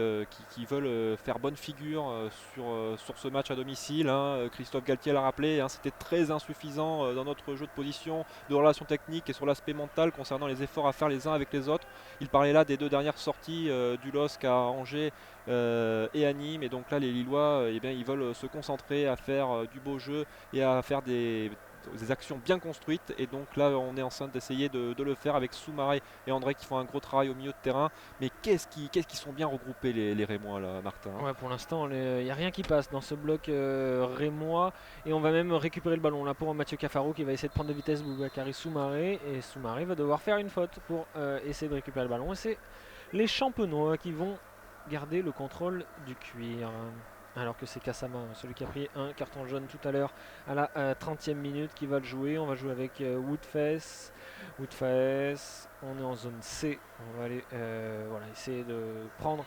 qui veulent faire bonne figure sur ce match à domicile. Christophe Galtier l'a rappelé, c'était très insuffisant dans notre jeu de position, de relations techniques et sur l'aspect mental concernant les efforts à faire les uns avec les autres. Il parlait là des 2 dernières sorties du LOSC à Angers et à Nîmes, et donc là les Lillois ils veulent se concentrer à faire du beau jeu et à faire des actions bien construites, et donc là on est en train d'essayer de le faire avec Soumaré et André qui font un gros travail au milieu de terrain. Mais qu'est-ce qu'ils sont bien regroupés les Rémois là, Martin. Ouais, pour l'instant il n'y a rien qui passe dans ce bloc rémois et on va même récupérer le ballon là pour Mathieu Cafaro qui va essayer de prendre de vitesse Boubakary Soumaré, et Soumaré va devoir faire une faute pour essayer de récupérer le ballon, et c'est les Champenois qui vont garder le contrôle du cuir. Alors que c'est Kassama, celui qui a pris un carton jaune tout à l'heure à la 30e minute, qui va le jouer. On va jouer avec Woodface. On est en zone C. On va aller essayer de prendre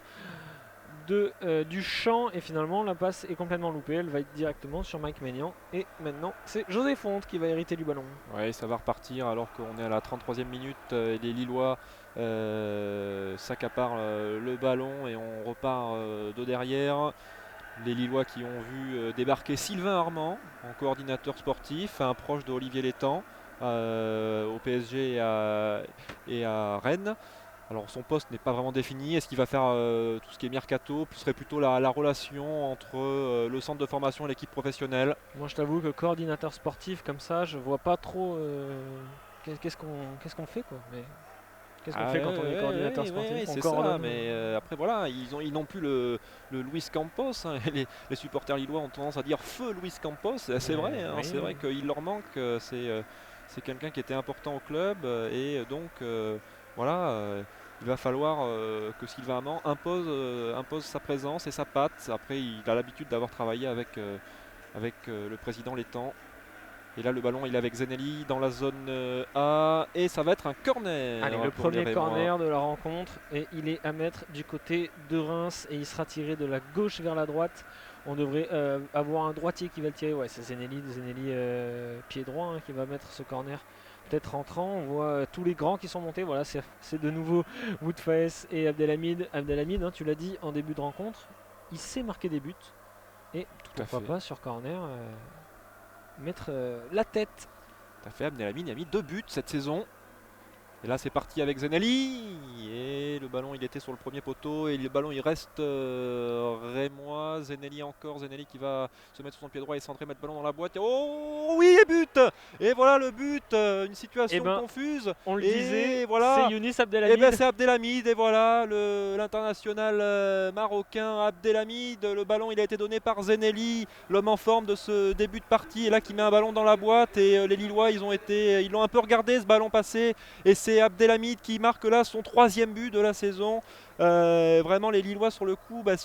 du champ. Et finalement, la passe est complètement loupée. Elle va être directement sur Mike Maignan. Et maintenant, c'est José Fonte qui va hériter du ballon. Ouais, ça va repartir alors qu'on est à la 33e minute. Et les Lillois s'accaparent le ballon et on repart de derrière. Les Lillois qui ont vu débarquer Sylvain Armand en coordinateur sportif, un proche de Olivier Létang au PSG et à Rennes. Alors son poste n'est pas vraiment défini. Est-ce qu'il va faire tout ce qui est mercato? Ce serait plutôt la relation entre le centre de formation et l'équipe professionnelle. Moi je t'avoue que coordinateur sportif comme ça, je vois pas trop qu'est-ce qu'on fait quoi. Mais qu'est-ce qu'on fait quand on est coordinateur sportif? C'est ça, mais après voilà, ils n'ont plus le Luis Campos. Les supporters lillois ont tendance à dire feu Luis Campos. C'est vrai, c'est vrai qu'il leur manque. C'est quelqu'un qui était important au club et donc voilà. Il va falloir que Sylvain Armand impose sa présence et sa patte. Après, il a l'habitude d'avoir travaillé avec le président Létang. Et là, le ballon, il est avec Zenelli dans la zone A. Et ça va être un corner. Allez, le premier corner de la rencontre. Et il est à mettre du côté de Reims. Et il sera tiré de la gauche vers la droite. On devrait avoir un droitier qui va le tirer. Ouais, c'est Zenelli pied droit qui va mettre ce corner. Peut-être rentrant. On voit tous les grands qui sont montés. Voilà, c'est de nouveau Woodface et Abdelhamid. Abdelhamid, tu l'as dit en début de rencontre. Il sait marquer des buts. Et pourquoi pas sur corner mettre la tête. Tout à fait, Abdelhamid a mis 2 buts cette saison. Et là c'est parti avec Zenelli. Et le ballon il était sur le premier poteau. Et le ballon il reste rémois. Zenelli encore. Zenelli qui va se mettre sur son pied droit et centrer, mettre le ballon dans la boîte. Oh oui, et but. Et voilà le but. Une situation confuse. On le disait, voilà. c'est Younis Abdelhamid. Et c'est Abdelhamid. Et voilà l'international marocain Abdelhamid. Le ballon il a été donné par Zenelli, l'homme en forme de ce début de partie. Et là qui met un ballon dans la boîte. Et les Lillois ils l'ont un peu regardé ce ballon passer. Et c'est c'est Abdelhamid qui marque là son 3e but de la saison. Vraiment les Lillois sur le coup, c'est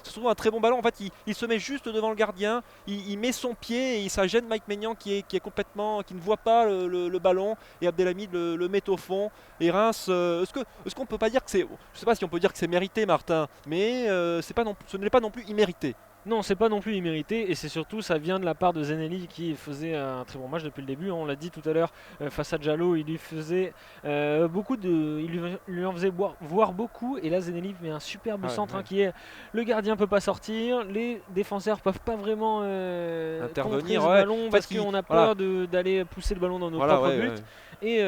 surtout un très bon ballon. En fait, il se met juste devant le gardien, il met son pied et ça gêne Mike Maignan qui est complètement, qui ne voit pas le ballon, et Abdelhamid le met au fond. Et Reims, est-ce qu'on peut pas dire que c'est, je sais pas si on peut dire que c'est mérité, Martin, mais ce n'est pas non plus immérité. Non, c'est pas non plus immérité et c'est surtout ça vient de la part de Zenelli qui faisait un très bon match depuis le début. On l'a dit tout à l'heure face à Diallo, il lui faisait il lui en faisait voir beaucoup et là Zenelli met un superbe centre qui est le gardien peut pas sortir, les défenseurs peuvent pas vraiment intervenir contrer ce ballon parce qu'on a peur d'aller pousser le ballon dans nos propres buts. Et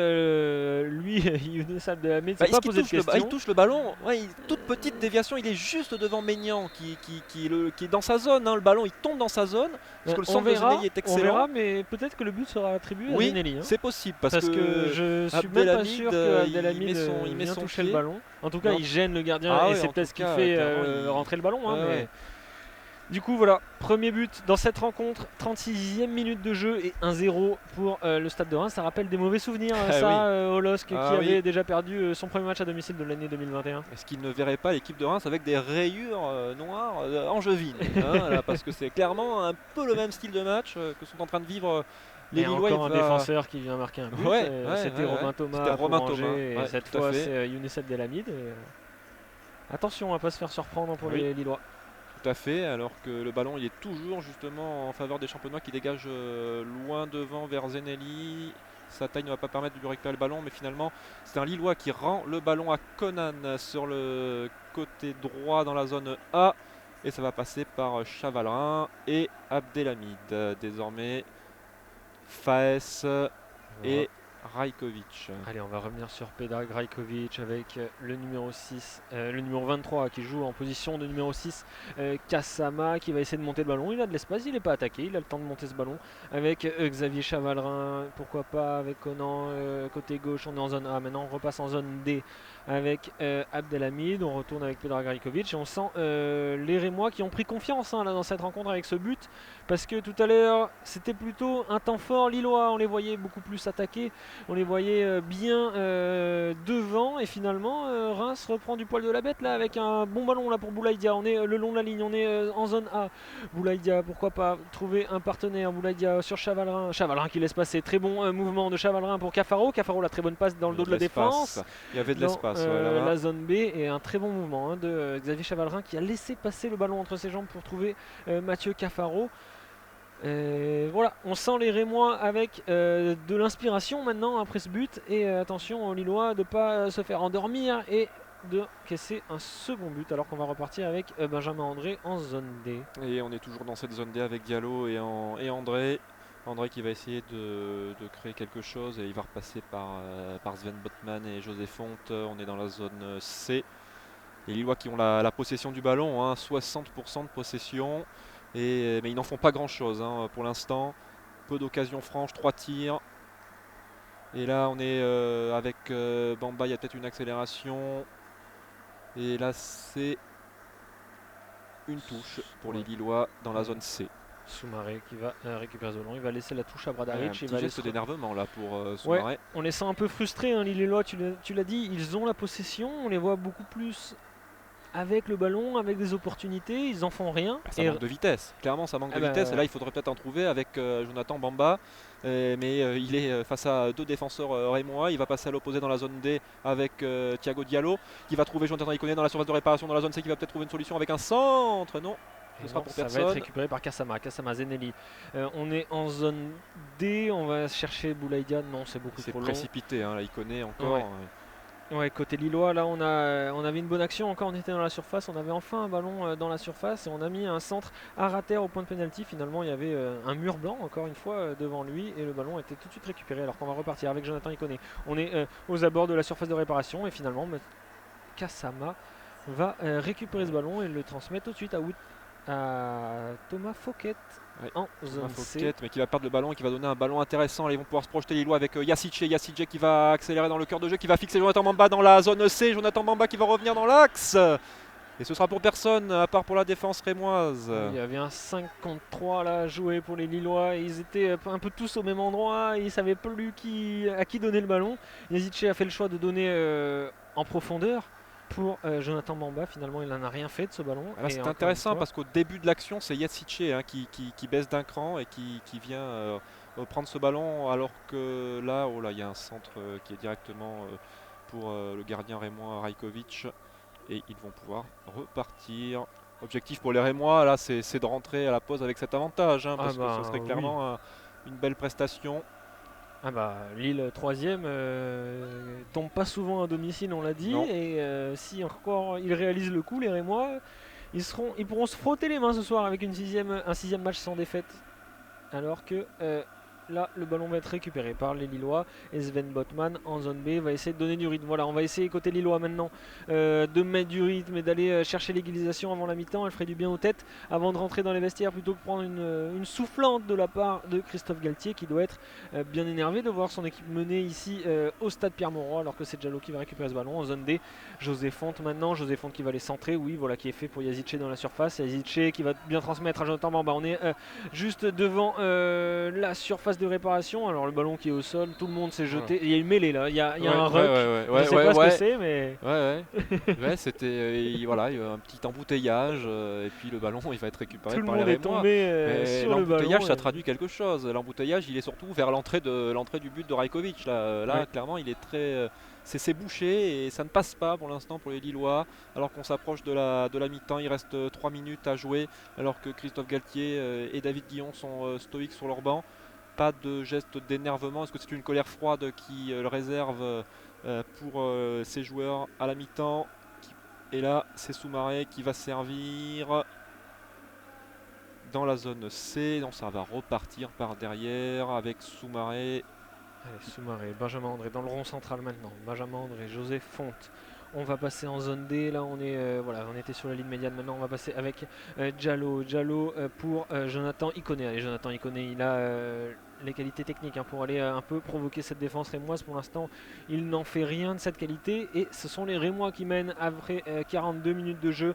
lui, Younes Abdelhamid, c'est pas posé de question. Il touche le ballon, toute petite déviation, il est juste devant Maignan qui est dans sa zone. Le ballon, il tombe dans sa zone. Parce que le centre de Zenelli est excellent. On verra, mais peut-être que le but sera attribué à Zenelli. C'est possible parce que je suis même pas sûr que Abdelhamid vient toucher le ballon. En tout cas, il gêne le gardien et c'est peut-être ce qui fait rentrer le ballon. Mais... Du coup voilà, premier but dans cette rencontre, 36e minute de jeu et 1-0 pour le Stade de Reims. Ça rappelle des mauvais souvenirs au LOSC qui avait déjà perdu son premier match à domicile de l'année 2021. Est-ce qu'il ne verrait pas l'équipe de Reims avec des rayures noires angevines parce que c'est clairement un peu le même style de match que sont en train de vivre les Lillois. Encore un défenseur qui vient marquer un but, c'était Romain Thomas pour Angers, et cette fois c'est Younes Abdelhamid. Attention à ne pas se faire surprendre pour les Lillois. Tout à fait, alors que le ballon il est toujours justement en faveur des Champenois qui dégagent loin devant vers Zenelli. Sa taille ne va pas permettre de lui récupérer le ballon, mais finalement c'est un Lillois qui rend le ballon à Conan sur le côté droit dans la zone A. Et ça va passer par Chavalrin et Abdelhamid. Désormais Faes et Rajkovic. Allez, on va revenir sur Pedrag Rajkovic avec le numéro 6, le numéro 23 qui joue en position de numéro 6, Kassama qui va essayer de monter le ballon. Il a de l'espace, il n'est pas attaqué, il a le temps de monter ce ballon avec Xavier Chavalrin, pourquoi pas avec Conan côté gauche. On est en zone A, maintenant on repasse en zone D avec Abdelhamid, on retourne avec Pedrag Rajkovic et on sent les Rémois qui ont pris confiance là, dans cette rencontre avec ce but, parce que tout à l'heure c'était plutôt un temps fort lillois, on les voyait beaucoup plus attaquer. On les voyait bien devant et finalement Reims reprend du poil de la bête là avec un bon ballon là pour Boulaïdia. On est le long de la ligne, on est en zone A. Boulaïdia, pourquoi pas trouver un partenaire. Boulaïdia sur Chavalrin. Chavalrin qui laisse passer. Très bon mouvement de Chavalrin pour Cafaro. Cafaro la très bonne passe dans le dos de la défense. Il y avait de l'espace. La zone B et un très bon mouvement de Xavier Chavalrin qui a laissé passer le ballon entre ses jambes pour trouver Mathieu Cafaro. Voilà, on sent les Rémois avec de l'inspiration maintenant après ce but et attention aux Lillois de ne pas se faire endormir et de casser un second but alors qu'on va repartir avec Benjamin André en zone D. Et on est toujours dans cette zone D avec Diallo et André. André qui va essayer de créer quelque chose et il va repasser par Sven Botman et José Fonte. On est dans la zone C. Les Lillois qui ont la possession du ballon, 60% de possession. Mais ils n'en font pas grand chose pour l'instant. Peu d'occasions franches, 3 tirs. Et là on est avec Bamba, il y a peut-être une accélération. Et là c'est une touche pour les Lillois dans la zone C. Soumaré qui va récupérer ce ballon, il va laisser la touche à Bradaric. Un petit geste d'énervement là pour Soumaré. Ouais, on les sent un peu frustrés, les Lillois, tu l'as dit, ils ont la possession, on les voit beaucoup plus avec le ballon, avec des opportunités, ils en font rien. Ça manque de vitesse, clairement ça manque de vitesse. Et là il faudrait peut-être en trouver avec Jonathan Bamba. Mais il est face à 2 défenseurs rémois. Il va passer à l'opposé dans la zone D avec Thiago Diallo qui va trouver Jonathan Iconé dans la surface de réparation dans la zone C, qui va peut-être trouver une solution avec un centre. Non, ce sera pour personne. Ça va être récupéré par Kassama Zenelli. On est en zone D, on va chercher Boulaïdia. Non, c'est beaucoup trop long. C'est précipité, là Iconé encore. Ouais, côté lillois, là on avait une bonne action encore, on était dans la surface, on avait enfin un ballon dans la surface et on a mis un centre à rater au point de pénalty. Finalement il y avait un mur blanc encore une fois devant lui et le ballon était tout de suite récupéré alors qu'on va repartir avec Jonathan Iconé. On est aux abords de la surface de réparation et finalement Kassama va récupérer ce ballon et le transmettre tout de suite à Thomas Fouquet. En zone C. Mais qui va perdre le ballon et qui va donner un ballon intéressant. Là, ils vont pouvoir se projeter les Lillois avec Yacice qui va accélérer dans le cœur de jeu, qui va fixer Jonathan Bamba dans la zone C. Jonathan Bamba qui va revenir dans l'axe. Et ce sera pour personne, à part pour la défense rémoise. Il y avait un 5 contre 3 là joué pour les Lillois. Ils étaient un peu tous au même endroit. Ils ne savaient plus à qui donner le ballon. Yazice a fait le choix de donner en profondeur pour Jonathan Bamba. Finalement, il n'en a rien fait de ce ballon. Là, Et c'est encore intéressant une fois, parce qu'au début de l'action, c'est Yazice qui baisse d'un cran et qui vient prendre ce ballon, alors que là, oh là, il y a un centre qui est directement pour le gardien rémois Rajkovic. Et ils vont pouvoir repartir. Objectif pour les Rémois, là, c'est de rentrer à la pause avec cet avantage, hein, parce que ce serait oui. clairement une belle prestation. Ah bah Lille 3ème tombe pas souvent à domicile, on l'a dit. Non. Et si encore ils réalisent le coup, les Rémois, ils pourront se frotter les mains ce soir avec un 6ème match sans défaite. Alors que là, le ballon va être récupéré par les Lillois. Et Sven Botman en zone B va essayer de donner du rythme. Voilà, on va essayer côté Lillois maintenant de mettre du rythme et d'aller chercher l'égalisation avant la mi-temps. Elle ferait du bien aux têtes avant de rentrer dans les vestiaires plutôt que de prendre une soufflante de la part de Christophe Galtier qui doit être bien énervé de voir son équipe menée ici au stade Pierre-Mauroy alors que c'est Diallo qui va récupérer ce ballon en zone D. José Fonte maintenant, José Fonte qui va les centrer, oui, voilà, qui est fait pour Yazice dans la surface. Yazice qui va bien transmettre à Jonathan Bamba. On est juste devant la surface de réparation. Alors le ballon qui est au sol, tout le monde s'est jeté. Il y a une mêlée là, il y a un ruck. Je ne sais pas ce que c'est, mais. Ouais, c'était voilà, il y a un petit embouteillage et puis le ballon il va être récupéré Tout le par les monde est Rémois. tombé sur le ballon. L'embouteillage ça traduit quelque chose. L'embouteillage il est surtout vers l'entrée du but de Rajkovic. Là clairement il est très. C'est bouché et ça ne passe pas pour l'instant pour les Lillois. Alors qu'on s'approche de la mi-temps, il reste 3 minutes à jouer. Alors que Christophe Galtier et David Guillon sont stoïques sur leur banc. Pas de geste d'énervement. Est-ce que c'est une colère froide qui le réserve pour ses joueurs à la mi-temps? Et là, c'est Soumaré qui va servir dans la zone C. Donc ça va repartir par derrière avec Soumaré. Allez, Soumaré, Benjamin André dans le rond central maintenant. Benjamin André, José Fonte. On va passer en zone D. Là, on était sur la ligne médiane. Maintenant, on va passer avec Diallo. Diallo pour Jonathan Iconé. Allez, Jonathan Iconé, il a les qualités techniques pour aller un peu provoquer cette défense rémoise. Pour l'instant, il n'en fait rien de cette qualité. Et ce sont les Rémois qui mènent après 42 minutes de jeu.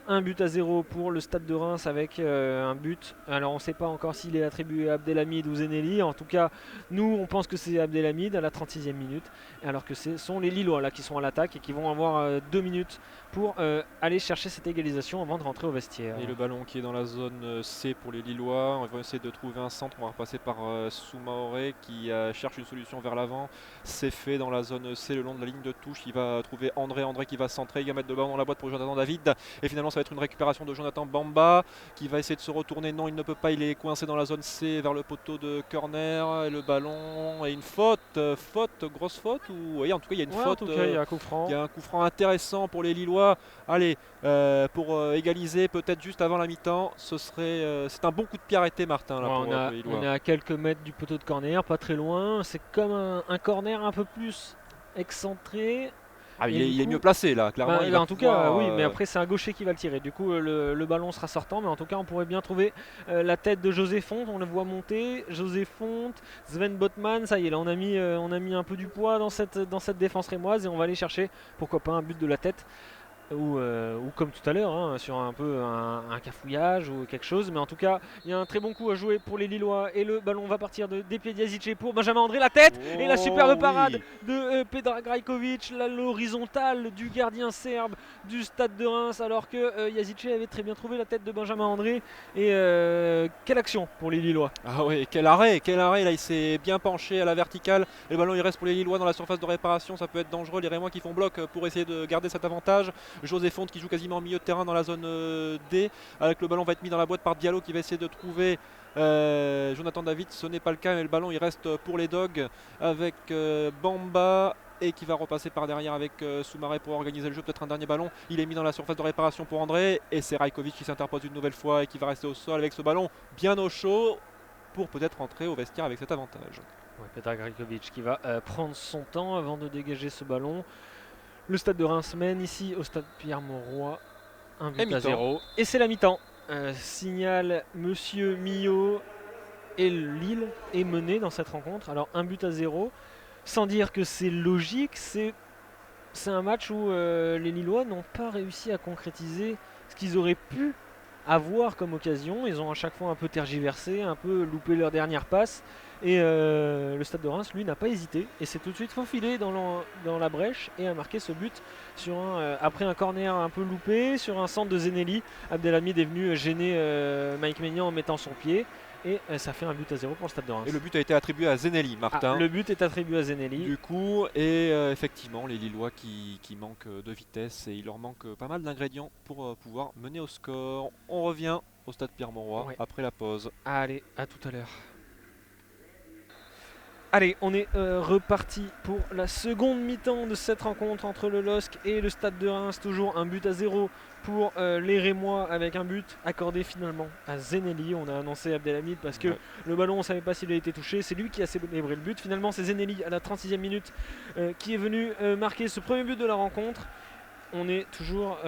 1-0 pour le Stade de Reims avec un but. Alors, on ne sait pas encore s'il est attribué à Abdelhamid ou Zeneli. En tout cas, nous, on pense que c'est Abdelhamid à la 36e minute. Alors que ce sont les Lillois là qui sont à l'attaque et qui vont avoir 2 minutes pour aller chercher cette égalisation avant de rentrer au vestiaire. Et le ballon qui est dans la zone C pour les Lillois. On va essayer de trouver un centre. On va repasser par Soumaré qui cherche une solution vers l'avant. C'est fait dans la zone C le long de la ligne de touche. Il va trouver André qui va centrer. Il va mettre le ballon dans la boîte pour Jonathan David. Et finalement, ça va être une récupération de Jonathan Bamba qui va essayer de se retourner. Non, il ne peut pas. Il est coincé dans la zone C vers le poteau de corner. Et le ballon et une faute. Grosse faute ou... Oui, en tout cas, il y a une faute. En tout cas, il y a un coup franc. Il y a un coup franc intéressant pour les Lillois. Allez, pour égaliser peut-être juste avant la mi-temps, c'est un bon coup de pied arrêté, Martin. Là, pour les Lillois. On est à quelques mètres du poteau de corner, pas très loin. C'est comme un corner un peu plus excentré. Il est mieux placé là, clairement. En tout cas, oui, mais après c'est un gaucher qui va le tirer. Du coup, le ballon sera sortant, mais en tout cas, on pourrait bien trouver la tête de José Fonte. On le voit monter. José Fonte, Sven Botman, ça y est, là, on a mis un peu du poids dans cette défense rémoise et on va aller chercher, pourquoi pas, un but de la tête. Ou comme tout à l'heure, sur un peu un cafouillage ou quelque chose. Mais en tout cas, il y a un très bon coup à jouer pour les Lillois. Et le ballon va partir des pieds d'Yazice pour Benjamin André. La tête et la superbe parade de Predrag Rajkovic. L'horizontale du gardien serbe du Stade de Reims. Alors que Yazice avait très bien trouvé la tête de Benjamin André. Et quelle action pour les Lillois. Ah oui, quel arrêt. Là, il s'est bien penché à la verticale. Et le ballon, il reste pour les Lillois dans la surface de réparation. Ça peut être dangereux. Les Rémois qui font bloc pour essayer de garder cet avantage. José Fonte qui joue quasiment au milieu de terrain dans la zone D, avec le ballon va être mis dans la boîte par Diallo qui va essayer de trouver Jonathan David. Ce n'est pas le cas, mais le ballon il reste pour les Dogs avec Bamba et qui va repasser par derrière avec Soumaré pour organiser le jeu. Peut-être un dernier ballon, il est mis dans la surface de réparation pour André et c'est Rajkovic qui s'interpose une nouvelle fois et qui va rester au sol avec ce ballon bien au chaud pour peut-être rentrer au vestiaire avec cet avantage. Predrag Rajkovic qui va prendre son temps avant de dégager ce ballon. Le Stade de Reims mène ici au Stade Pierre-Mauroy 1-0. Et c'est la mi-temps. Signal Monsieur Millot et Lille est mené dans cette rencontre. Alors 1-0. Sans dire que c'est logique, c'est c'est un match où les Lillois n'ont pas réussi à concrétiser ce qu'ils auraient pu avoir comme occasion. Ils ont à chaque fois un peu tergiversé, un peu loupé leur dernière passe. Et le Stade de Reims, lui, n'a pas hésité et s'est tout de suite faufilé dans la brèche et a marqué ce but après un corner un peu loupé, sur un centre de Zenelli. Abdelhamid est venu gêner Mike Maignan en mettant son pied. Et ça fait 1-0 pour le Stade de Reims. Et le but a été attribué à Zenelli, Martin. Le but est attribué à Zenelli. Du coup, et effectivement, les Lillois qui manquent de vitesse et il leur manque pas mal d'ingrédients pour pouvoir mener au score. On revient au Stade Pierre-Mauroy après la pause. Allez, à tout à l'heure. Allez, on est reparti pour la seconde mi-temps de cette rencontre entre le LOSC et le Stade de Reims. Toujours 1-0 pour les Rémois, avec un but accordé finalement à Zenelli. On a annoncé Abdelhamid parce que le ballon, on ne savait pas s'il a été touché. C'est lui qui a célébré le but. Finalement, c'est Zenelli à la 36e minute qui est venu marquer ce premier but de la rencontre. On est toujours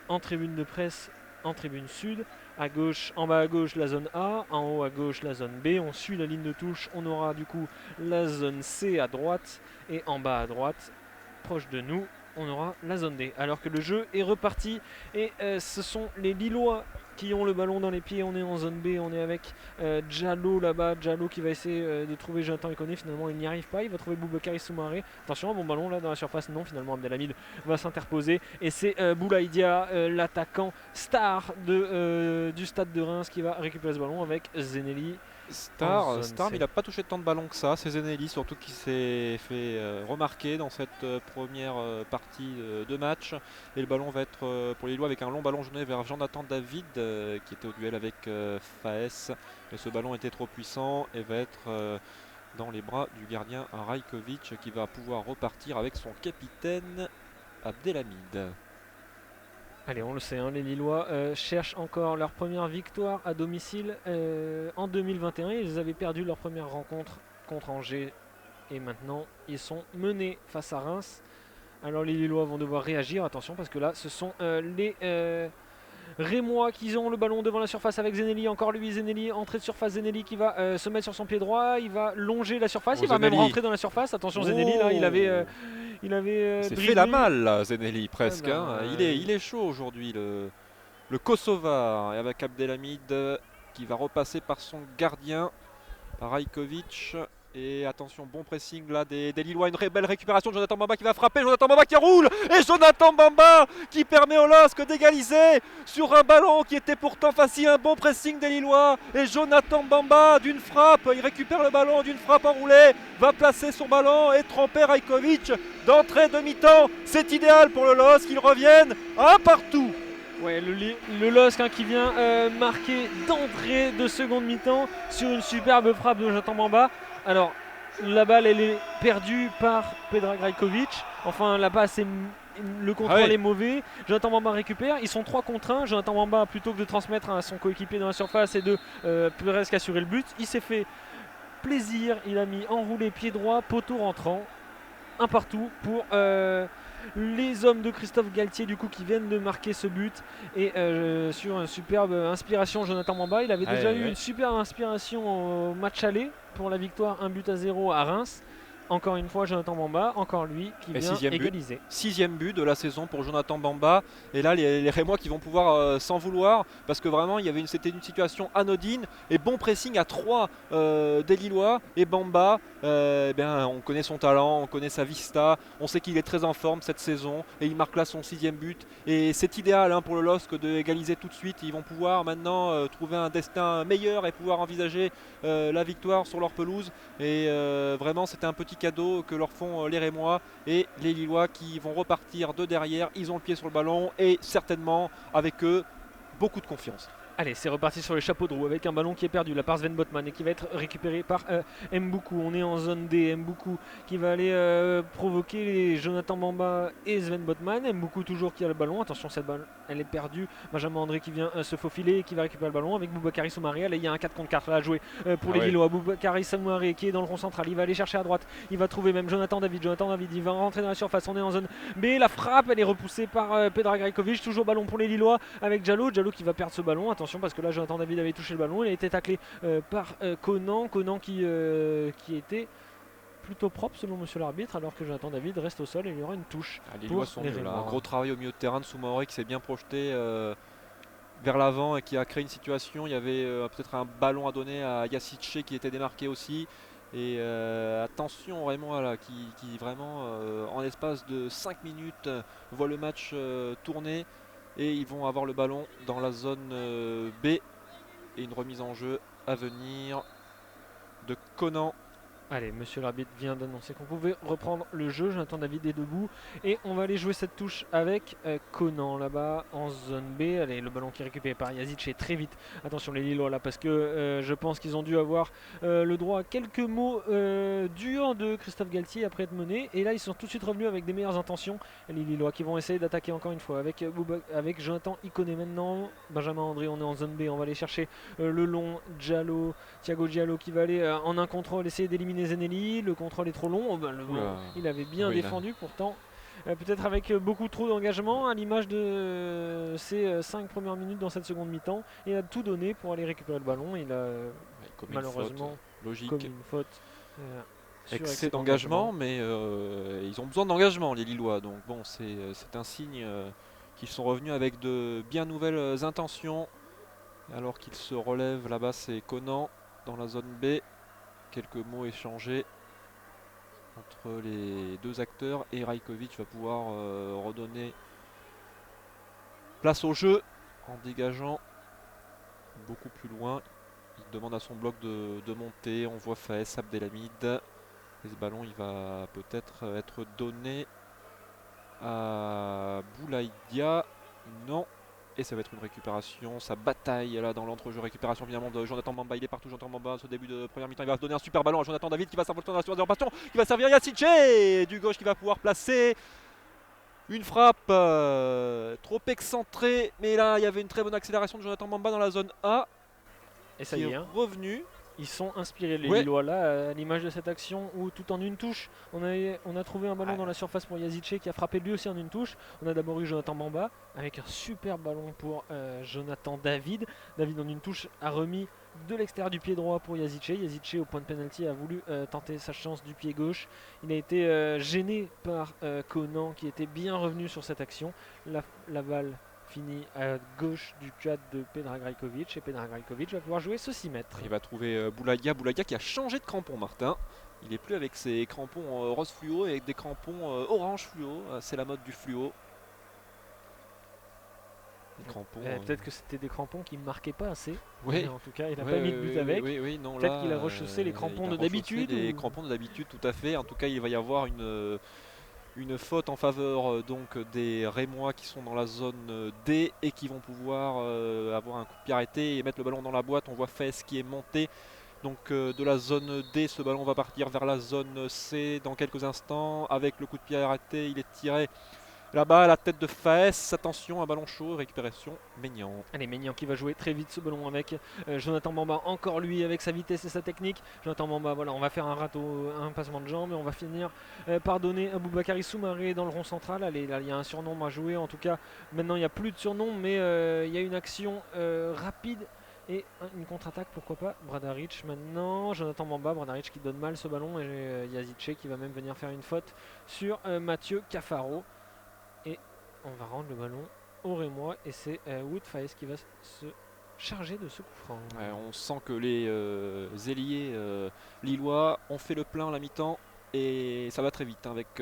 en tribune de presse, en tribune sud. À gauche, en bas à gauche, la zone A, en haut à gauche, la zone B. On suit la ligne de touche, on aura du coup la zone C à droite, et en bas à droite, proche de nous, on aura la zone D. Alors que le jeu est reparti, et ce sont les Lillois qui ont le ballon dans les pieds. On est en zone B, on est avec Diallo là-bas. Diallo qui va essayer de trouver Jonathan Ikoné. Finalement, il n'y arrive pas. Il va trouver Boubakary Soumaré. Attention, un bon ballon là dans la surface. Non, finalement, Abdelhamid va s'interposer. Et c'est Boulaïdia, l'attaquant star du Stade de Reims, qui va récupérer ce ballon avec Zenelli. Star, mais il n'a pas touché tant de ballons que ça. C'est Zenelli surtout qui s'est fait remarquer dans cette première partie de match. Et le ballon va être pour les Lillois avec un long ballon jeté vers Jonathan David qui était au duel avec Faes. Mais ce ballon était trop puissant et va être dans les bras du gardien Rajkovic qui va pouvoir repartir avec son capitaine Abdelhamid. Allez, on le sait, hein, les Lillois cherchent encore leur première victoire à domicile en 2021. Ils avaient perdu leur première rencontre contre Angers et maintenant ils sont menés face à Reims. Alors les Lillois vont devoir réagir, attention, parce que là ce sont les Rémois qui ont le ballon devant la surface avec Zenelli. Encore lui, Zenelli, entrée de surface, Zenelli qui va se mettre sur son pied droit. Il va longer la surface, il va même rentrer dans la surface. Attention, Zenelli, là il avait c'est fait la malle là, Zenelli presque. Il est chaud aujourd'hui le Kosovar, et avec Abdelhamid qui va repasser par son gardien Rajkovic. Et attention, bon pressing là des Lillois, une belle récupération de Jonathan Bamba qui va frapper, Jonathan Bamba qui roule, et Jonathan Bamba qui permet au LOSC d'égaliser sur un ballon qui était pourtant facile. Un bon pressing des Lillois, et Jonathan Bamba d'une frappe, il récupère le ballon d'une frappe enroulée, va placer son ballon et tromper Rajkovic d'entrée de mi-temps. C'est idéal pour le LOSC, qu'ils reviennent un partout. Ouais, le LOSC qui vient marquer d'entrée de seconde mi-temps sur une superbe frappe de Jonathan Bamba. Alors, la balle, elle est perdue par Predrag Rajkovic. Enfin, la passe, le contrôle est mauvais. Jonathan Bamba récupère. Ils sont 3 contre 1. Jonathan Bamba, plutôt que de transmettre à son coéquipier dans la surface et de presque assurer le but, il s'est fait plaisir. Il a mis enroulé pied droit, poteau rentrant. Un partout pour les hommes de Christophe Galtier, du coup, qui viennent de marquer ce but. Et sur une superbe inspiration, Jonathan Bamba, il avait déjà eu une superbe inspiration au match aller pour la victoire 1-0 à Reims. Encore une fois, Jonathan Bamba, encore lui qui vient égaliser. 6e but de la saison pour Jonathan Bamba. Et là, les Rémois qui vont pouvoir s'en vouloir, parce que vraiment, c'était une situation anodine. Et bon pressing à 3 des Lillois. Et Bamba, on connaît son talent, on connaît sa vista. On sait qu'il est très en forme cette saison. Et il marque là son 6e but. Et c'est idéal pour le LOSC d'égaliser tout de suite. Ils vont pouvoir maintenant trouver un destin meilleur et pouvoir envisager la victoire sur leur pelouse. Et vraiment, c'était un petit cadeau que leur font les Rémois, et les Lillois qui vont repartir de derrière. Ils ont le pied sur le ballon et certainement avec eux beaucoup de confiance. Allez, c'est reparti sur les chapeaux de roue avec un ballon qui est perdu là par Sven Botman et qui va être récupéré par Mboukou. On est en zone D. Mboukou qui va aller provoquer les Jonathan Bamba et Sven Botman. Mboukou toujours qui a le ballon. Attention, cette balle, elle est perdue. Benjamin André qui vient se faufiler et qui va récupérer le ballon avec Boubakary Soumaré. Là, il y a un 4 contre 4 là, à jouer pour les Lillois. Boubakary Soumaré qui est dans le rond central. Il va aller chercher à droite. Il va trouver même Jonathan David. Il va rentrer dans la surface. On est en zone B. La frappe, elle est repoussée par Predrag Rajkovic. Toujours ballon pour les Lillois avec Diallo. Diallo qui va perdre ce ballon. Attention, parce que là Jonathan David avait touché le ballon, il a été taclé par Conan qui était plutôt propre selon monsieur l'arbitre, alors que Jonathan David reste au sol et il y aura une touche. Les pour Lillois sont les mieux là. Un Rémois. gros travail au milieu de terrain de Soumaoré qui s'est bien projeté vers l'avant et qui a créé une situation. Il y avait peut-être un ballon à donner à Yacice qui était démarqué aussi. Et attention Raymond là, qui vraiment en l'espace de 5 minutes voit le match tourner et ils vont avoir le ballon dans la zone B et une remise en jeu à venir de Conan. Allez, monsieur l'arbitre vient d'annoncer qu'on pouvait reprendre le jeu. Jonathan David est debout. Et on va aller jouer cette touche avec Conan là-bas en zone B. Allez, le ballon qui est récupéré par Yazic est très vite. Attention les Lillois là, parce que je pense qu'ils ont dû avoir le droit à quelques mots durs de Christophe Galtier après être menés. Et là, ils sont tout de suite revenus avec des meilleures intentions. Les Lillois qui vont essayer d'attaquer encore une fois avec Jonathan Iconé maintenant. Benjamin André, on est en zone B. On va aller chercher le long Thiago Giallo qui va aller en un contrôle essayer d'éliminer Zenelli. Le contrôle est trop long. Oh, ben, il avait bien Oui, défendu pourtant. Peut-être avec beaucoup trop d'engagement à l'image de ses 5 premières minutes dans cette seconde mi-temps. Il a tout donné pour aller récupérer le ballon. Il a malheureusement logique. commis une faute. Excès d'engagement, mais ils ont besoin d'engagement les Lillois. Donc bon, c'est un signe qu'ils sont revenus avec de bien nouvelles intentions. Alors qu'ils se relèvent là-bas, c'est Conan dans la zone B. Quelques mots échangés entre les deux acteurs et Rajkovic va pouvoir redonner place au jeu en dégageant beaucoup plus loin. Il demande à son bloc de monter. On voit Faes Abdelhamid. Et ce ballon il va peut-être être donné à Boulaïdia. Non. Et ça va être une récupération, sa bataille là dans l'entrejeu, récupération finalement de Jonathan Bamba, il est partout Jonathan Bamba, ce début de première mi-temps, il va donner un super ballon à Jonathan David qui va s'involter dans la surface de réparation, qui va servir Yacice du gauche qui va pouvoir placer une frappe trop excentrée, mais là il y avait une très bonne accélération de Jonathan Bamba dans la zone A. Et ça y est, revenu. Ils sont inspirés les Lillois là, à l'image de cette action où tout en une touche, on a trouvé un ballon dans la surface pour Yazice qui a frappé lui aussi en une touche. On a d'abord eu Jonathan Bamba avec un super ballon pour Jonathan David. David en une touche a remis de l'extérieur du pied droit pour Yazice. Yazice au point de pénalty a voulu tenter sa chance du pied gauche. Il a été gêné par Conan qui était bien revenu sur cette action. La balle finit à gauche du cadre de Pedrag Rajkovic et Pedrag Rajkovic va pouvoir jouer ce 6 mètres. Il va trouver Boulaïdia qui a changé de crampon, Martin. Il n'est plus avec ses crampons rose fluo et avec des crampons orange fluo. C'est la mode du fluo. Peut-être que c'était des crampons qui ne marquaient pas assez. Oui. En tout cas, il n'a pas mis de but avec. Peut-être qu'il a rechaussé les crampons de d'habitude. Les crampons de d'habitude, tout à fait. En tout cas, il va y avoir une faute en faveur donc des Rémois qui sont dans la zone D et qui vont pouvoir avoir un coup de pied arrêté et mettre le ballon dans la boîte. On voit Fès qui est monté donc de la zone D, ce ballon va partir vers la zone C dans quelques instants. Avec le coup de pied arrêté, il est tiré là-bas à la tête de Faes. Attention, un ballon chaud, récupération Maignan. Allez, Maignan qui va jouer très vite ce ballon avec Jonathan Bamba, encore lui avec sa vitesse et sa technique. Jonathan Bamba, voilà, on va faire un passement de jambes et on va finir par donner à Boubakary Soumaré dans le rond central. Allez, là il y a un surnom à jouer, en tout cas maintenant il n'y a plus de surnom, mais il y a une action rapide et une contre-attaque, pourquoi pas. Bradaric maintenant, Jonathan Bamba, Bradaric qui donne mal ce ballon et Yazice qui va même venir faire une faute sur Mathieu Cafaro. Et on va rendre le ballon au Rémois et c'est Wout Faes qui va se charger de ce coup franc. On sent que les ailiers lillois ont fait le plein à la mi-temps et ça va très vite avec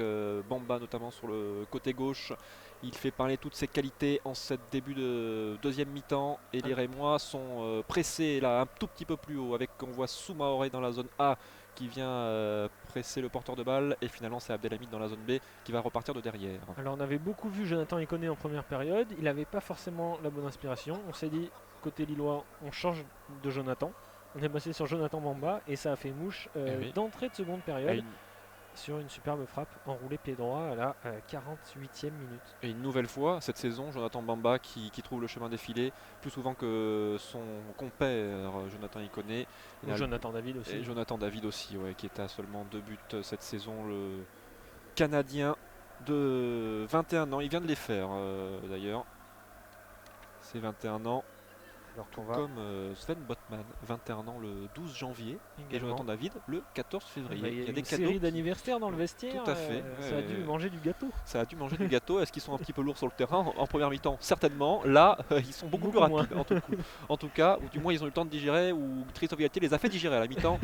Bamba notamment sur le côté gauche. Il fait parler toutes ses qualités en cette début de deuxième mi-temps et les Rémois sont pressés là un tout petit peu plus haut avec on voit Soumaoré dans la zone A qui vient presser le porteur de balle et finalement c'est Abdelhamid dans la zone B qui va repartir de derrière. Alors on avait beaucoup vu Jonathan Iconé en première période, il n'avait pas forcément la bonne inspiration, on s'est dit côté lillois on change de Jonathan, on est passé sur Jonathan Bamba et ça a fait mouche d'entrée de seconde période sur une superbe frappe enroulée pied droit à la 48e minute. Et une nouvelle fois cette saison Jonathan Bamba qui trouve le chemin défilé plus souvent que son compère Jonathan Iconé. Et Jonathan David aussi. Et Jonathan David aussi qui est à seulement 2 buts cette saison, le Canadien de 21 ans, il vient de les faire d'ailleurs. C'est 21 ans. Alors tout qu'on va comme Sven Botman, 21 ans le 12 janvier, et également. Jonathan David le 14 février. Bah, il y a des une cadeaux série d'anniversaires dans le vestiaire. Tout à fait. Ça a dû manger du gâteau. Ça a dû manger du gâteau. Est-ce qu'ils sont un petit peu lourds sur le terrain en première mi-temps? Certainement. Là, ils sont beaucoup plus Beaucoup rapides, en tout cas, ou du moins ils ont eu le temps de digérer, ou Christophe Galtier les a fait digérer à la mi-temps.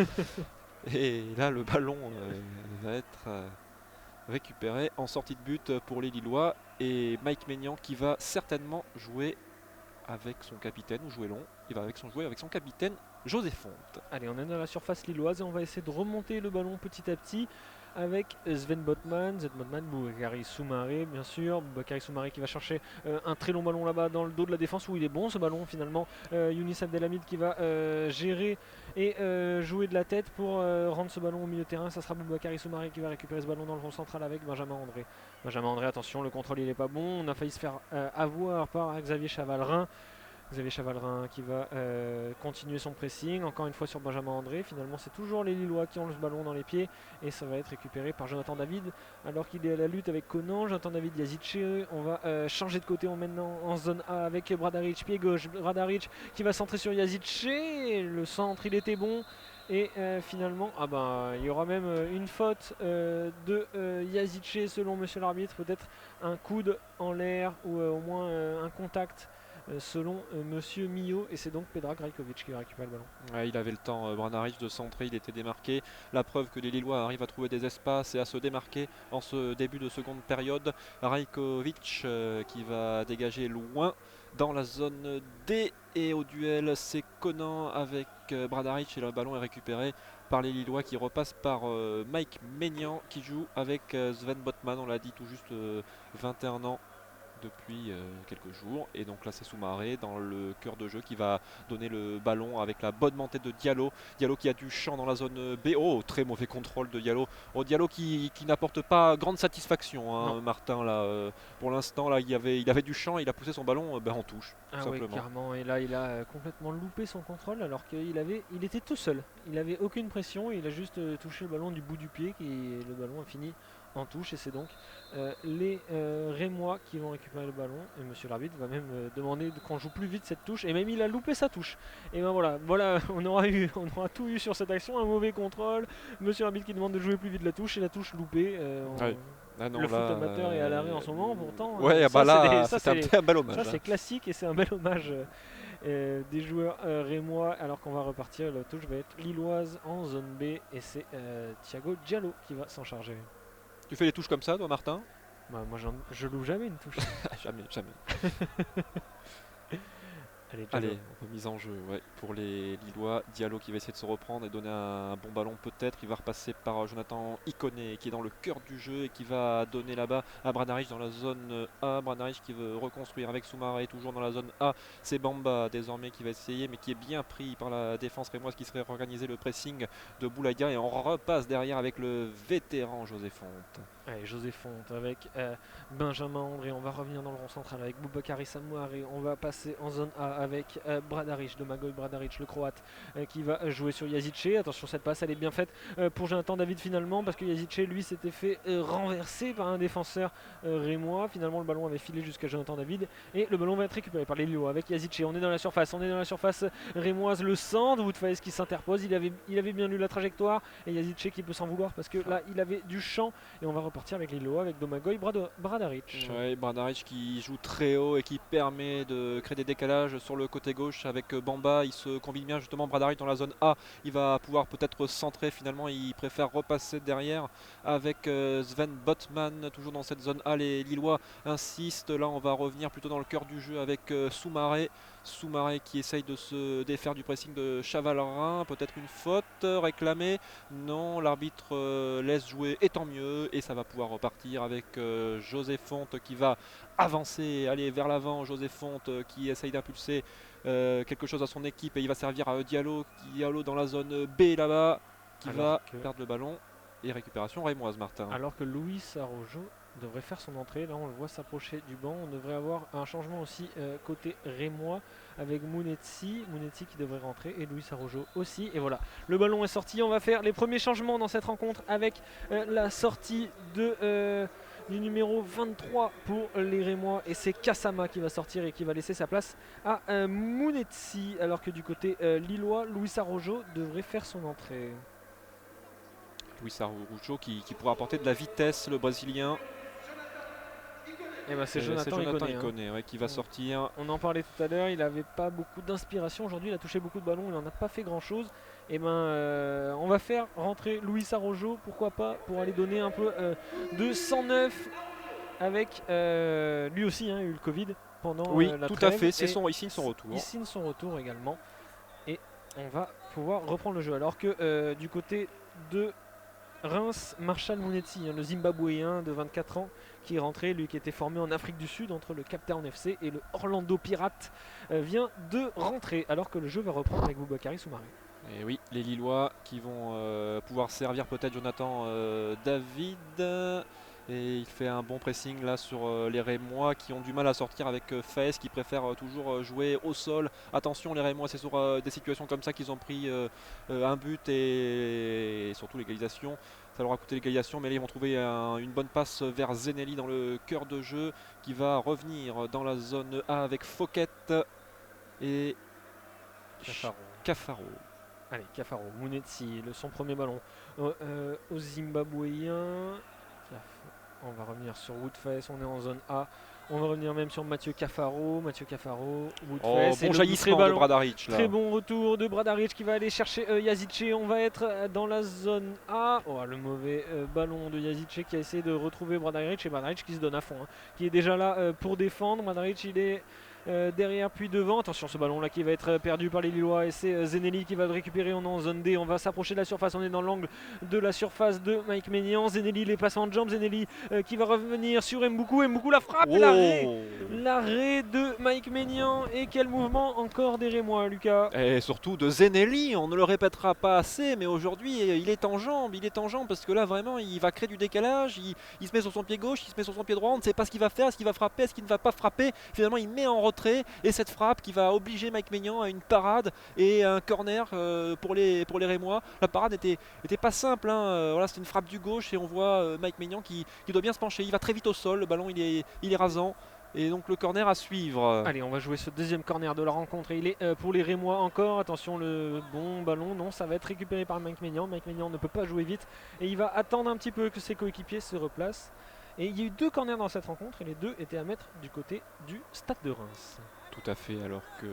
Et là, le ballon va être récupéré en sortie de but pour les Lillois. Et Mike Maignan qui va certainement jouer avec son capitaine, ou jouer long. Il va jouer avec son capitaine, José Fonte. Allez, on est dans la surface lilloise et on va essayer de remonter le ballon petit à petit avec Sven Botman, Boubakary Soumaré bien sûr, Boubakary Soumaré qui va chercher un très long ballon là-bas dans le dos de la défense où il est bon ce ballon finalement. Younis Abdelhamid qui va gérer et jouer de la tête pour rendre ce ballon au milieu de terrain. Ça sera Boubakary Soumaré qui va récupérer ce ballon dans le rond central avec Benjamin André. Benjamin André, attention, le contrôle il est pas bon, on a failli se faire avoir par Xavier Chavalrin. Xavier Chavalrin qui va continuer son pressing, encore une fois sur Benjamin André. Finalement, c'est toujours les Lillois qui ont le ballon dans les pieds et ça va être récupéré par Jonathan David alors qu'il est à la lutte avec Conan. Jonathan David, Yazice, on va changer de côté, on mène en zone A avec Bradaric, pied gauche. Bradaric qui va centrer sur Yazice, le centre il était bon. Et finalement, il y aura même une faute de Yazice selon monsieur l'arbitre, peut-être un coude en l'air ou au moins un contact. Selon Monsieur Millot, et c'est donc Pedrag Rajkovic qui va récupérer le ballon. Ouais, il avait le temps, Bradaric, de centrer, il était démarqué. La preuve que les Lillois arrivent à trouver des espaces et à se démarquer en ce début de seconde période. Rajkovic qui va dégager loin dans la zone D, et au duel c'est Conan avec Bradaric, et le ballon est récupéré par les Lillois qui repasse par Mike Maignan qui joue avec Sven Botman, on l'a dit, tout juste 21 ans depuis quelques jours, et donc là c'est Soumaré dans le cœur de jeu qui va donner le ballon avec la bonne montée de Diallo. Diallo qui a du champ dans la zone B. Oh, très mauvais contrôle de Diallo. Oh, Diallo qui n'apporte pas grande satisfaction, hein, Martin, là pour l'instant là il avait du champ, il a poussé son ballon en touche, tout simplement. Oui, carrément, et là il a complètement loupé son contrôle alors qu'il était tout seul, il avait aucune pression, il a juste touché le ballon du bout du pied et le ballon a fini en touche, et c'est donc les Rémois qui vont récupérer le ballon, et monsieur l'arbitre va même demander qu'on joue plus vite cette touche, et même il a loupé sa touche. Et ben voilà, on aura tout eu sur cette action, un mauvais contrôle, monsieur l'arbitre qui demande de jouer plus vite la touche, et la touche loupée. Ah non, le foot amateur est à l'arrêt en ce moment, pourtant. Ouais, c'est un bel hommage. Ça c'est classique et c'est un bel hommage des joueurs rémois, alors qu'on va repartir. La touche va être lilloise en zone B et c'est Thiago Diallo qui va s'en charger. Tu fais les touches comme ça, toi, Martin? Moi je loue jamais une touche. Jamais. Allez, remise en jeu pour les Lillois. Diallo qui va essayer de se reprendre et donner un bon ballon peut-être. Il va repasser par Jonathan Iconé qui est dans le cœur du jeu et qui va donner là-bas à Bradaric dans la zone A. Bradaric qui veut reconstruire avec Soumaré toujours dans la zone A. C'est Bamba désormais qui va essayer, mais qui est bien pris par la défense rémoise qui serait réorganiser le pressing de Boulaïdia, et on repasse derrière avec le vétéran José Fonte. Allez, José Fonte avec Benjamin André, on va revenir dans le rond central avec Boubakary Soumaré, on va passer en zone A avec Bradaric, Domagoj Bradaric, le croate, qui va jouer sur Yazice. Attention, cette passe elle est bien faite pour Jonathan David finalement, parce que Yazice lui s'était fait renverser par un défenseur rémois. Finalement le ballon avait filé jusqu'à Jonathan David et le ballon va être récupéré par les Lillois avec Yazice. On est dans la surface rémoise, le centre, Woutfaes qui s'interpose, il avait bien lu la trajectoire, et Yazice qui peut s'en vouloir parce que là il avait du champ, et on va repartir avec les Lillois avec Domagoj Bradaric. Ouais, Bradaric qui joue très haut et qui permet de créer des décalages sur le côté gauche avec Bamba. Il se combine bien justement, Bradaric dans la zone A. Il va pouvoir peut-être centrer, finalement il préfère repasser derrière avec Sven Botman toujours dans cette zone A. Les Lillois insistent, là on va revenir plutôt dans le cœur du jeu avec Soumaré qui essaye de se défaire du pressing de Chavalrin. Peut-être une faute réclamée, non, l'arbitre laisse jouer, et tant mieux, et ça va pouvoir repartir avec José Fonte qui va avancer, aller vers l'avant. José Fonte qui essaye d'impulser quelque chose à son équipe, et il va servir à Diallo dans la zone B là-bas, qui va perdre le ballon, et récupération rémoise, Martin. Alors que Luis Araujo devrait faire son entrée, là on le voit s'approcher du banc. On devrait avoir un changement aussi côté rémois avec Mounetzi qui devrait rentrer, et Luis Araujo aussi. Et voilà, le ballon est sorti, on va faire les premiers changements dans cette rencontre avec la sortie de du numéro 23 pour les Rémois. Et c'est Kassama qui va sortir et qui va laisser sa place à Mounetsi. Alors que du côté lillois, Luis Araujo devrait faire son entrée. Luis Araujo qui pourra apporter de la vitesse, le Brésilien. Et ben c'est Jonathan Iconé, qui va sortir. On en parlait tout à l'heure, il n'avait pas beaucoup d'inspiration aujourd'hui, il a touché beaucoup de ballons, il n'en a pas fait grand chose. Et ben on va faire rentrer Luis Araujo, pourquoi pas, pour aller donner un peu de 109 avec lui aussi eu le Covid pendant la tout trêve. à fait, il signe son retour. Il signe son retour également. Et on va pouvoir reprendre le jeu. Alors que du côté de Reims, Marshall Mounetsi, le Zimbabwéen de 24 ans, qui est rentré, lui qui était formé en Afrique du Sud entre le Cape Town FC et le Orlando Pirates, vient de rentrer alors que le jeu va reprendre avec Boubakary Soumaré. Et oui, les Lillois qui vont pouvoir servir peut-être Jonathan David. Et il fait un bon pressing là sur les Rémois qui ont du mal à sortir avec Faes qui préfère toujours jouer au sol. Attention, les Rémois, c'est sur des situations comme ça qu'ils ont pris un but et surtout l'égalisation. Ça leur a coûté l'égalisation, mais là ils vont trouver une bonne passe vers Zenelli dans le cœur de jeu qui va revenir dans la zone A avec Fouquet et Cafaro. Allez, Cafaro, Mounetsi, son premier ballon au Zimbabwéen. On va revenir sur Woodface, on est en zone A. On va revenir même sur Mathieu Cafaro, Woodface. Bon jaillissement de Bradaric là. Très bon retour de Bradaric qui va aller chercher Yazice. On va être dans la zone A. Oh, le mauvais ballon de Yazice qui a essayé de retrouver Bradaric. Et Bradaric qui se donne à fond, qui est déjà là pour défendre. Bradaric il est derrière puis devant. Attention, ce ballon là qui va être perdu par les Lillois et c'est Zenelli qui va le récupérer. On est en zone D, on va s'approcher de la surface, on est dans l'angle de la surface de Mike Maignan. Zenelli, les placements de jambes, Zenelli qui va revenir sur Mboukou. Mboukou la frappe, l'arrêt de Mike Maignan. Et quel mouvement encore des Rémois, Lucas. Et surtout de Zenelli, on ne le répétera pas assez, mais aujourd'hui il est en jambes, parce que là vraiment il va créer du décalage, il se met sur son pied gauche, il se met sur son pied droit, on ne sait pas ce qu'il va faire, est-ce qu'il va frapper, est-ce qu'il ne va pas frapper. Finalement il met en retrait et cette frappe qui va obliger Mike Maignan à une parade et un corner pour les Rémois. La parade n'était pas simple, voilà, c'était une frappe du gauche et on voit Mike Maignan qui doit bien se pencher, il va très vite au sol, le ballon il est rasant. Et donc le corner à suivre. Allez, on va jouer ce deuxième corner de la rencontre et il est pour les Rémois encore. Attention, le bon ballon, non, ça va être récupéré par Mike Maignan. Mike Maignan ne peut pas jouer vite et il va attendre un petit peu que ses coéquipiers se replacent. Et il y a eu 2 corners dans cette rencontre et les 2 étaient à mettre du côté du Stade de Reims. Tout à fait, alors que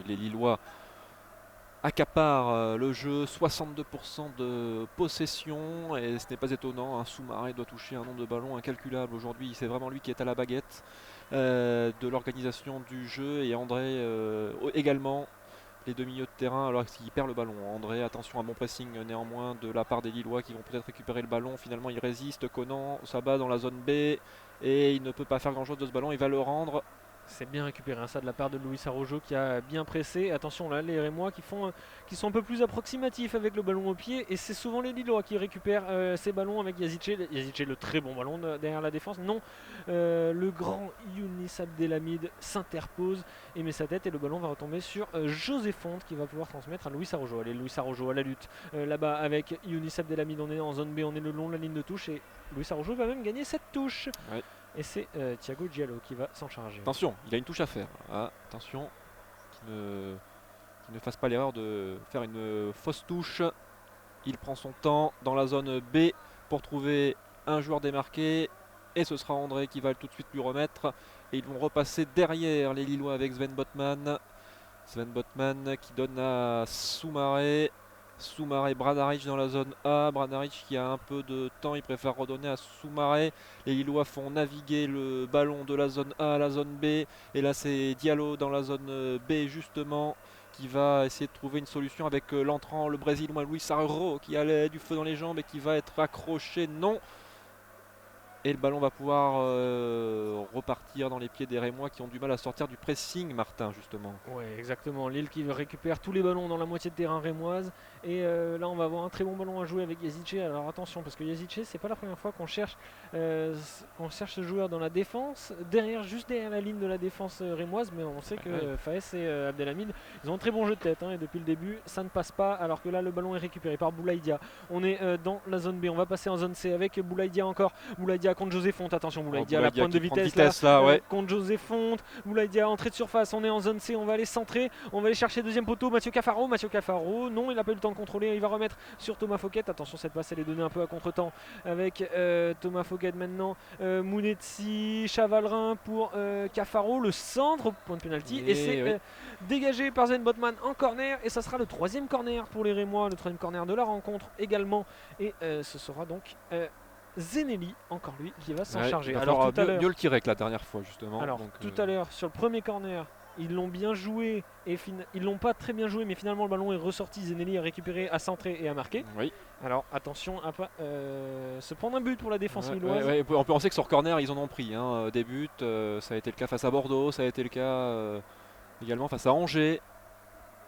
les Lillois accaparent le jeu, 62% de possession et ce n'est pas étonnant, Soumaré doit toucher un nombre de ballons incalculable aujourd'hui, c'est vraiment lui qui est à la baguette de l'organisation du jeu et André également. Les deux milieux de terrain alors qu'il perd le ballon. André, attention, un bon pressing néanmoins de la part des Lillois qui vont peut-être récupérer le ballon. Finalement il résiste, Conan s'abat dans la zone B et il ne peut pas faire grand chose de ce ballon, il va le rendre. C'est bien récupéré ça de la part de Luis Araujo qui a bien pressé. Attention là, les Rémois qui sont un peu plus approximatifs avec le ballon au pied. Et c'est souvent les Lillois qui récupèrent ces ballons avec Yazice. Yazice, le très bon ballon derrière la défense. Non, le grand Younis Abdelhamid s'interpose et met sa tête. Et le ballon va retomber sur José Fonte qui va pouvoir transmettre à Luis Araujo. Allez, Luis Araujo à la lutte là-bas avec Younis Abdelhamid. On est en zone B, on est le long de la ligne de touche. Et Luis Araujo va même gagner cette touche. Ouais. Et c'est Thiago Diallo qui va s'en charger. Attention, il a une touche à faire. Attention qu'il ne fasse pas l'erreur de faire une fausse touche. Il prend son temps dans la zone B pour trouver un joueur démarqué. Et ce sera André qui va tout de suite lui remettre. Et ils vont repasser derrière les Lillois avec Sven Botman. Sven Botman qui donne à Soumaré. Soumaré, Bradaric dans la zone A. Bradaric qui a un peu de temps, il préfère redonner à Soumaré. Les Lillois font naviguer le ballon de la zone A à la zone B. Et là c'est Diallo dans la zone B justement qui va essayer de trouver une solution avec l'entrant, le Brésilien Luis Araujo qui a du feu dans les jambes et qui va être accroché. Non. Et le ballon va pouvoir repartir dans les pieds des Rémois qui ont du mal à sortir du pressing, Martin, justement. Oui, exactement. Lille qui récupère tous les ballons dans la moitié de terrain rémoise. Et là, on va avoir un très bon ballon à jouer avec Yazice. Alors attention, parce que Yazice, c'est pas la première fois qu'on cherche ce joueur dans la défense, juste derrière la ligne de la défense rémoise. Mais on sait que Faes et Abdelhamid, ils ont un très bon jeu de tête. Et depuis le début, ça ne passe pas. Alors que là, le ballon est récupéré par Boulaïdia. On est dans la zone B. On va passer en zone C avec Boulaïdia encore. Boulaïdia Boulaïdia contre José Fonte. Attention, Boulaïdia, la Boulaïdia pointe de qui prend de vitesse, là, ouais. contre José Fonte. Boulaïdia, entrée de surface, on est en zone C, on va aller centrer. On va aller chercher deuxième poteau, Mathieu Cafaro. Mathieu Cafaro, non, il n'a pas eu le temps de contrôler. Il va remettre sur Thomas Fouquet. Attention, cette passe, elle est donnée un peu à contre-temps avec Thomas Fouquet maintenant. Mounetzi, Chavalrin pour Cafaro. Le centre, point de pénalty. Et c'est dégagé par Sven Botman en corner. Et ça sera le troisième corner pour les Rémois. Le troisième corner de la rencontre également. Et ce sera donc Zenelli, encore lui, qui va s'en charger. Alors tout à l'heure, mieux le tirer que la dernière fois justement. Alors tout à l'heure sur le premier corner, ils l'ont bien joué et ils l'ont pas très bien joué, mais finalement le ballon est ressorti. Zenelli a récupéré, a centré et a marqué. Oui. Alors attention à pas se prendre un but pour la défense lilloise. On peut penser que sur corner ils en ont pris des buts. Ça a été le cas face à Bordeaux, ça a été le cas également face à Angers.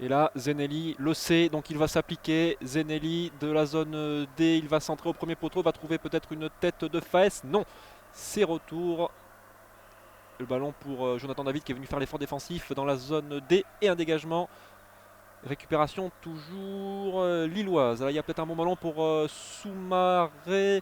Et là, Zenelli le sait, donc il va s'appliquer. Zenelli de la zone D, il va centrer au premier poteau, va trouver peut-être une tête de Faes. Non, c'est retour. Le ballon pour Jonathan David qui est venu faire l'effort défensif dans la zone D et un dégagement. Récupération toujours lilloise. Là, il y a peut-être un bon ballon pour Soumaré.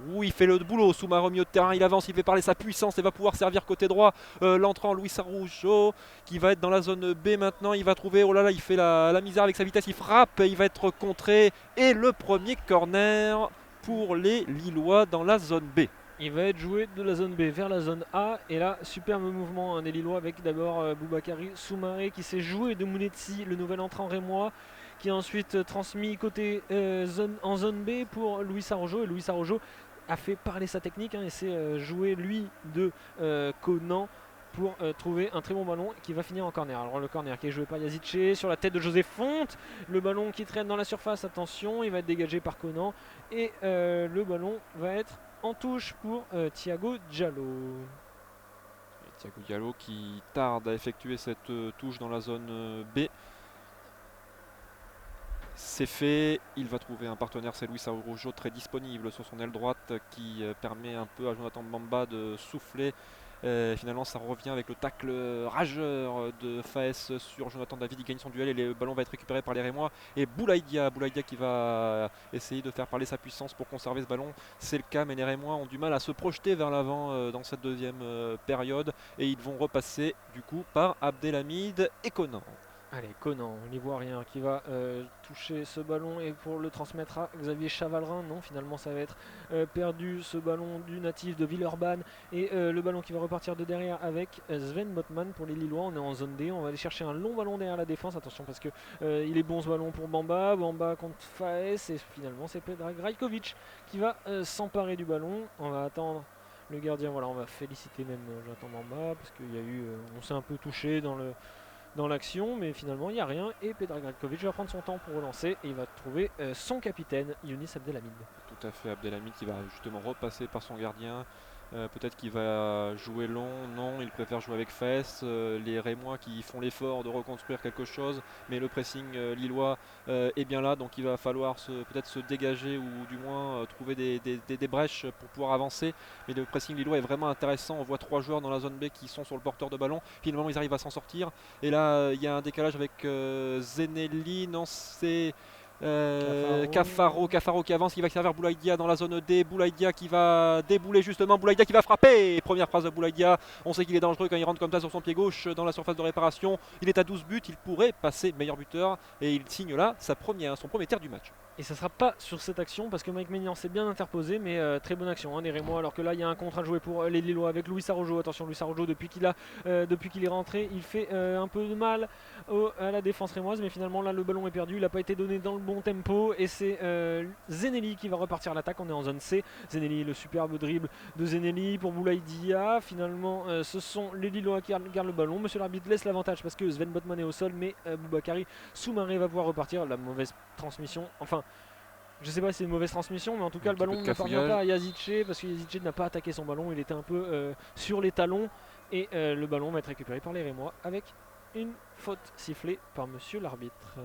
Oui, il fait le boulot. Soumaré au milieu de terrain, il avance, il fait parler sa puissance et va pouvoir servir côté droit. L'entrant Luis Araujo qui va être dans la zone B maintenant. Il va trouver, oh là là, il fait la misère avec sa vitesse, il frappe, il va être contré. Et le premier corner pour les Lillois dans la zone B. Il va être joué de la zone B vers la zone A. Et là, superbe mouvement des Lillois avec d'abord Boubakary Soumaré qui s'est joué de Mounetzi, le nouvel entrant rémois, qui a ensuite transmis côté en zone B pour Luis Araujo. Et Luis Araujo a fait parler sa technique et s'est joué lui de Conan pour trouver un très bon ballon qui va finir en corner. Alors le corner qui est joué par Yazice sur la tête de José Fonte. Le ballon qui traîne dans la surface, attention, il va être dégagé par Conan. Et le ballon va être en touche pour Thiago Diallo. Thiago Diallo qui tarde à effectuer cette touche dans la zone B. C'est fait, il va trouver un partenaire, c'est Luis Araujo, très disponible sur son aile droite qui permet un peu à Jonathan Bamba de souffler. Finalement ça revient avec le tacle rageur de Faes sur Jonathan David, il gagne son duel et le ballon va être récupéré par les Rémois. Et Boulaïdia qui va essayer de faire parler sa puissance pour conserver ce ballon. C'est le cas, mais les Rémois ont du mal à se projeter vers l'avant dans cette deuxième période. Et ils vont repasser du coup par Abdelhamid et Conan. Allez, Conan, l'Ivoirien qui va toucher ce ballon et pour le transmettre à Xavier Chavalrin. Non, finalement ça va être perdu, ce ballon du natif de Villeurbanne. Et le ballon qui va repartir de derrière avec Sven Botman pour les Lillois. On est en zone D, on va aller chercher un long ballon derrière la défense. Attention parce que il est bon ce ballon pour Bamba. Bamba contre Faes et finalement c'est Predrag Rajkovic qui va s'emparer du ballon. On va attendre le gardien, voilà, on va féliciter même Jonathan Bamba parce qu'il y a eu, on s'est un peu touché dans l'action, mais finalement il n'y a rien et Predrag Rajkovic va prendre son temps pour relancer et il va trouver son capitaine Younis Abdelhamid. Tout à fait, Abdelhamid qui va justement repasser par son gardien. Peut-être qu'il va jouer long, non, il préfère jouer avec Faes. Les Rémois qui font l'effort de reconstruire quelque chose, mais le pressing lillois est bien là, donc il va falloir peut-être se dégager ou du moins trouver des brèches pour pouvoir avancer. Mais le pressing lillois est vraiment intéressant, on voit 3 joueurs dans la zone B qui sont sur le porteur de ballon, finalement ils arrivent à s'en sortir. Et là il y a un décalage avec Zenelli, non c'est... Cafaro qui avance, qui va servir Boulaïdia dans la zone D. Boulaïdia qui va débouler justement, Boulaïdia qui va frapper. Première phrase de Boulaïdia, on sait qu'il est dangereux quand il rentre comme ça sur son pied gauche dans la surface de réparation. Il est à 12 buts, il pourrait passer meilleur buteur et il signe là son premier tir du match. Et ça sera pas sur cette action parce que Mike Maignan s'est bien interposé, mais très bonne action des Rémois. Alors que là il y a un contre à jouer pour les Lillois avec Luis Araujo. Attention, Luis Araujo depuis qu'il est rentré, il fait un peu de mal à la défense rémoise, mais finalement là le ballon est perdu, il n'a pas été donné dans le bon tempo et c'est Zenelli qui va repartir à l'attaque. On est en zone C. Zenelli, le superbe dribble de Zenelli pour Boulaïdia. Finalement ce sont les Lillois qui gardent le ballon. Monsieur l'arbitre laisse l'avantage parce que Sven Botman est au sol, mais Boubakary Soumaré va pouvoir repartir. La mauvaise transmission, enfin je sais pas si c'est une mauvaise transmission, mais en tout cas le ballon ne parvient pas à Yazice parce que Yazice n'a pas attaqué son ballon, il était un peu sur les talons et le ballon va être récupéré par les Rémois avec une faute sifflée par monsieur l'arbitre.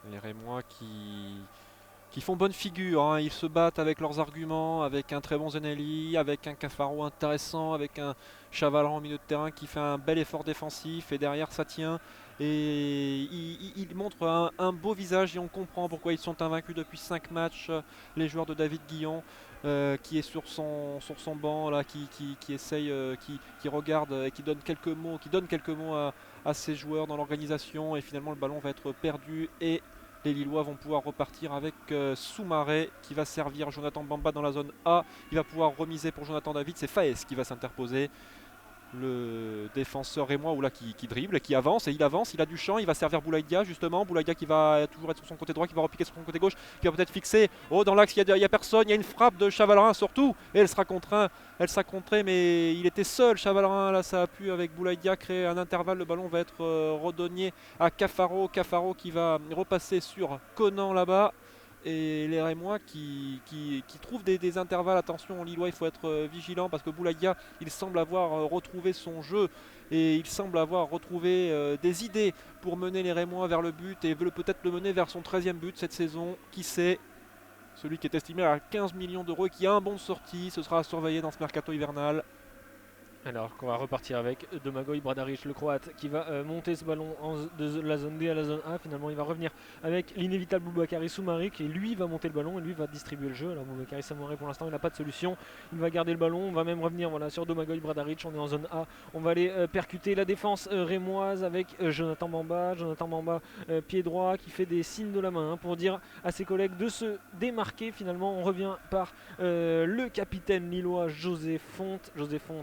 Les Rémois qui font bonne figure, ils se battent avec leurs arguments, avec un très bon Zenelli, avec un Cafaro intéressant, avec un Chavalran au milieu de terrain qui fait un bel effort défensif et derrière ça tient. Et il montre un beau visage et on comprend pourquoi ils sont invaincus depuis 5 matchs. Les joueurs de David Guillon qui est sur son banc là, qui essaye, qui regarde et qui donne quelques mots à ses joueurs dans l'organisation et finalement le ballon va être perdu et les Lillois vont pouvoir repartir avec Soumaré qui va servir Jonathan Bamba dans la zone A. Il va pouvoir remiser pour Jonathan David, c'est Faes qui va s'interposer. Le défenseur rémois qui dribble, qui avance et il avance, il a du champ, il va servir Boulaïdia justement, Boulaïdia qui va toujours être sur son côté droit, qui va repiquer sur son côté gauche, qui va peut-être fixer, oh dans l'axe il y a personne, il y a une frappe de Chavalerin surtout, et elle sera contrée mais il était seul Chavalerin, là ça a pu avec Boulaïdia créer un intervalle, le ballon va être redonné à Cafaro qui va repasser sur Conan là-bas. Et les Rémois qui trouvent des intervalles, attention Lillois il faut être vigilant parce que Boulaïdia il semble avoir retrouvé son jeu et il semble avoir retrouvé des idées pour mener les Rémois vers le but et veut peut-être le mener vers son 13e but cette saison, qui sait. Celui qui est estimé à 15 millions d'euros et qui a un bon de sortie, ce sera à surveiller dans ce mercato hivernal. Alors qu'on va repartir avec Domagoj Bradaric, le croate, qui va monter ce ballon de la zone D à la zone A. Finalement, il va revenir avec l'inévitable Boubakary Soumaré qui lui va monter le ballon et lui va distribuer le jeu. Alors Boubakary Soumaré pour l'instant il n'a pas de solution, il va garder le ballon, on va même revenir voilà, sur Domagoj Bradaric, on est en zone A, on va aller percuter la défense rémoise avec Jonathan Bamba, pied droit qui fait des signes de la main pour dire à ses collègues de se démarquer. Finalement on revient par le capitaine lillois José Fonte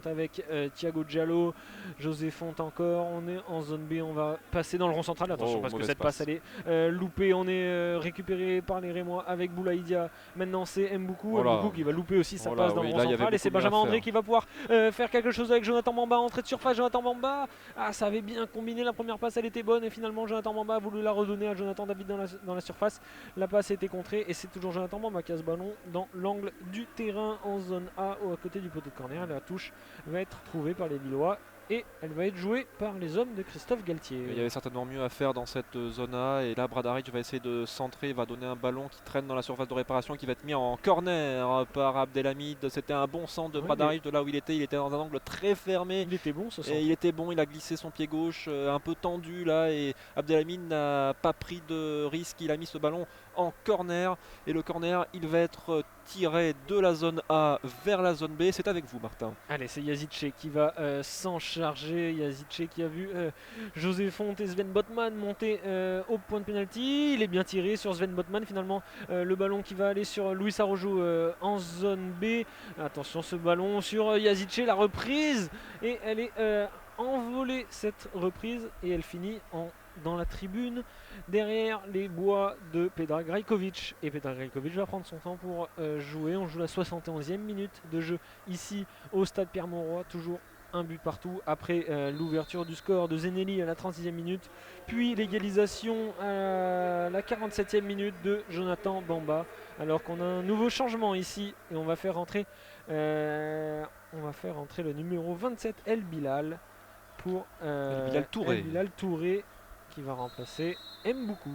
avec Thiago Diallo, José Fonte encore, on est en zone B, on va passer dans le rond central, attention parce que cette passe elle est loupée, on est récupéré par les Rémois avec Boulaïdia, maintenant c'est Mboukou, Mboukou qui va louper aussi sa passe dans le rond central et c'est Benjamin André qui va pouvoir faire quelque chose avec Jonathan Bamba, entrée de surface, Jonathan Bamba, ça avait bien combiné, la première passe elle était bonne et finalement Jonathan Bamba a voulu la redonner à Jonathan David dans la surface, la passe a été contrée et c'est toujours Jonathan Bamba qui a ce ballon dans l'angle du terrain en zone A à côté du poteau de corner, la touche va être trouvée par les Lillois et elle va être jouée par les hommes de Christophe Galtier. Il y avait certainement mieux à faire dans cette zone A et là Bradaric va essayer de centrer, va donner un ballon qui traîne dans la surface de réparation qui va être mis en corner par Abdelhamid. C'était un bon centre de Bradaric de là où il était dans un angle très fermé. Il était bon ce centre. Et il était bon, il a glissé son pied gauche un peu tendu là et Abdelhamid n'a pas pris de risque, il a mis ce ballon en corner et le corner il va être tiré de la zone A vers la zone B. C'est avec vous Martin. Allez, c'est Yazice qui va s'en charger. Yazice qui a vu José Fonte et Sven Botman monter au point de pénalty. Il est bien tiré sur Sven Botman. Finalement, le ballon qui va aller sur Luis Araujo en zone B. Attention, ce ballon sur Yazice, la reprise. Et elle est envolée cette reprise et elle finit dans la tribune derrière les bois de Petar Grajkovic. Et Petar Grajkovic va prendre son temps pour jouer. On joue la 71e minute de jeu ici au stade Pierre-Mauroy. Toujours un but partout après l'ouverture du score de Zenelli à la 36e minute. Puis l'égalisation à la 47e minute de Jonathan Bamba. Alors qu'on a un nouveau changement ici et on va faire rentrer le numéro 27 El Bilal pour El Bilal Touré qui va remplacer Mboukou.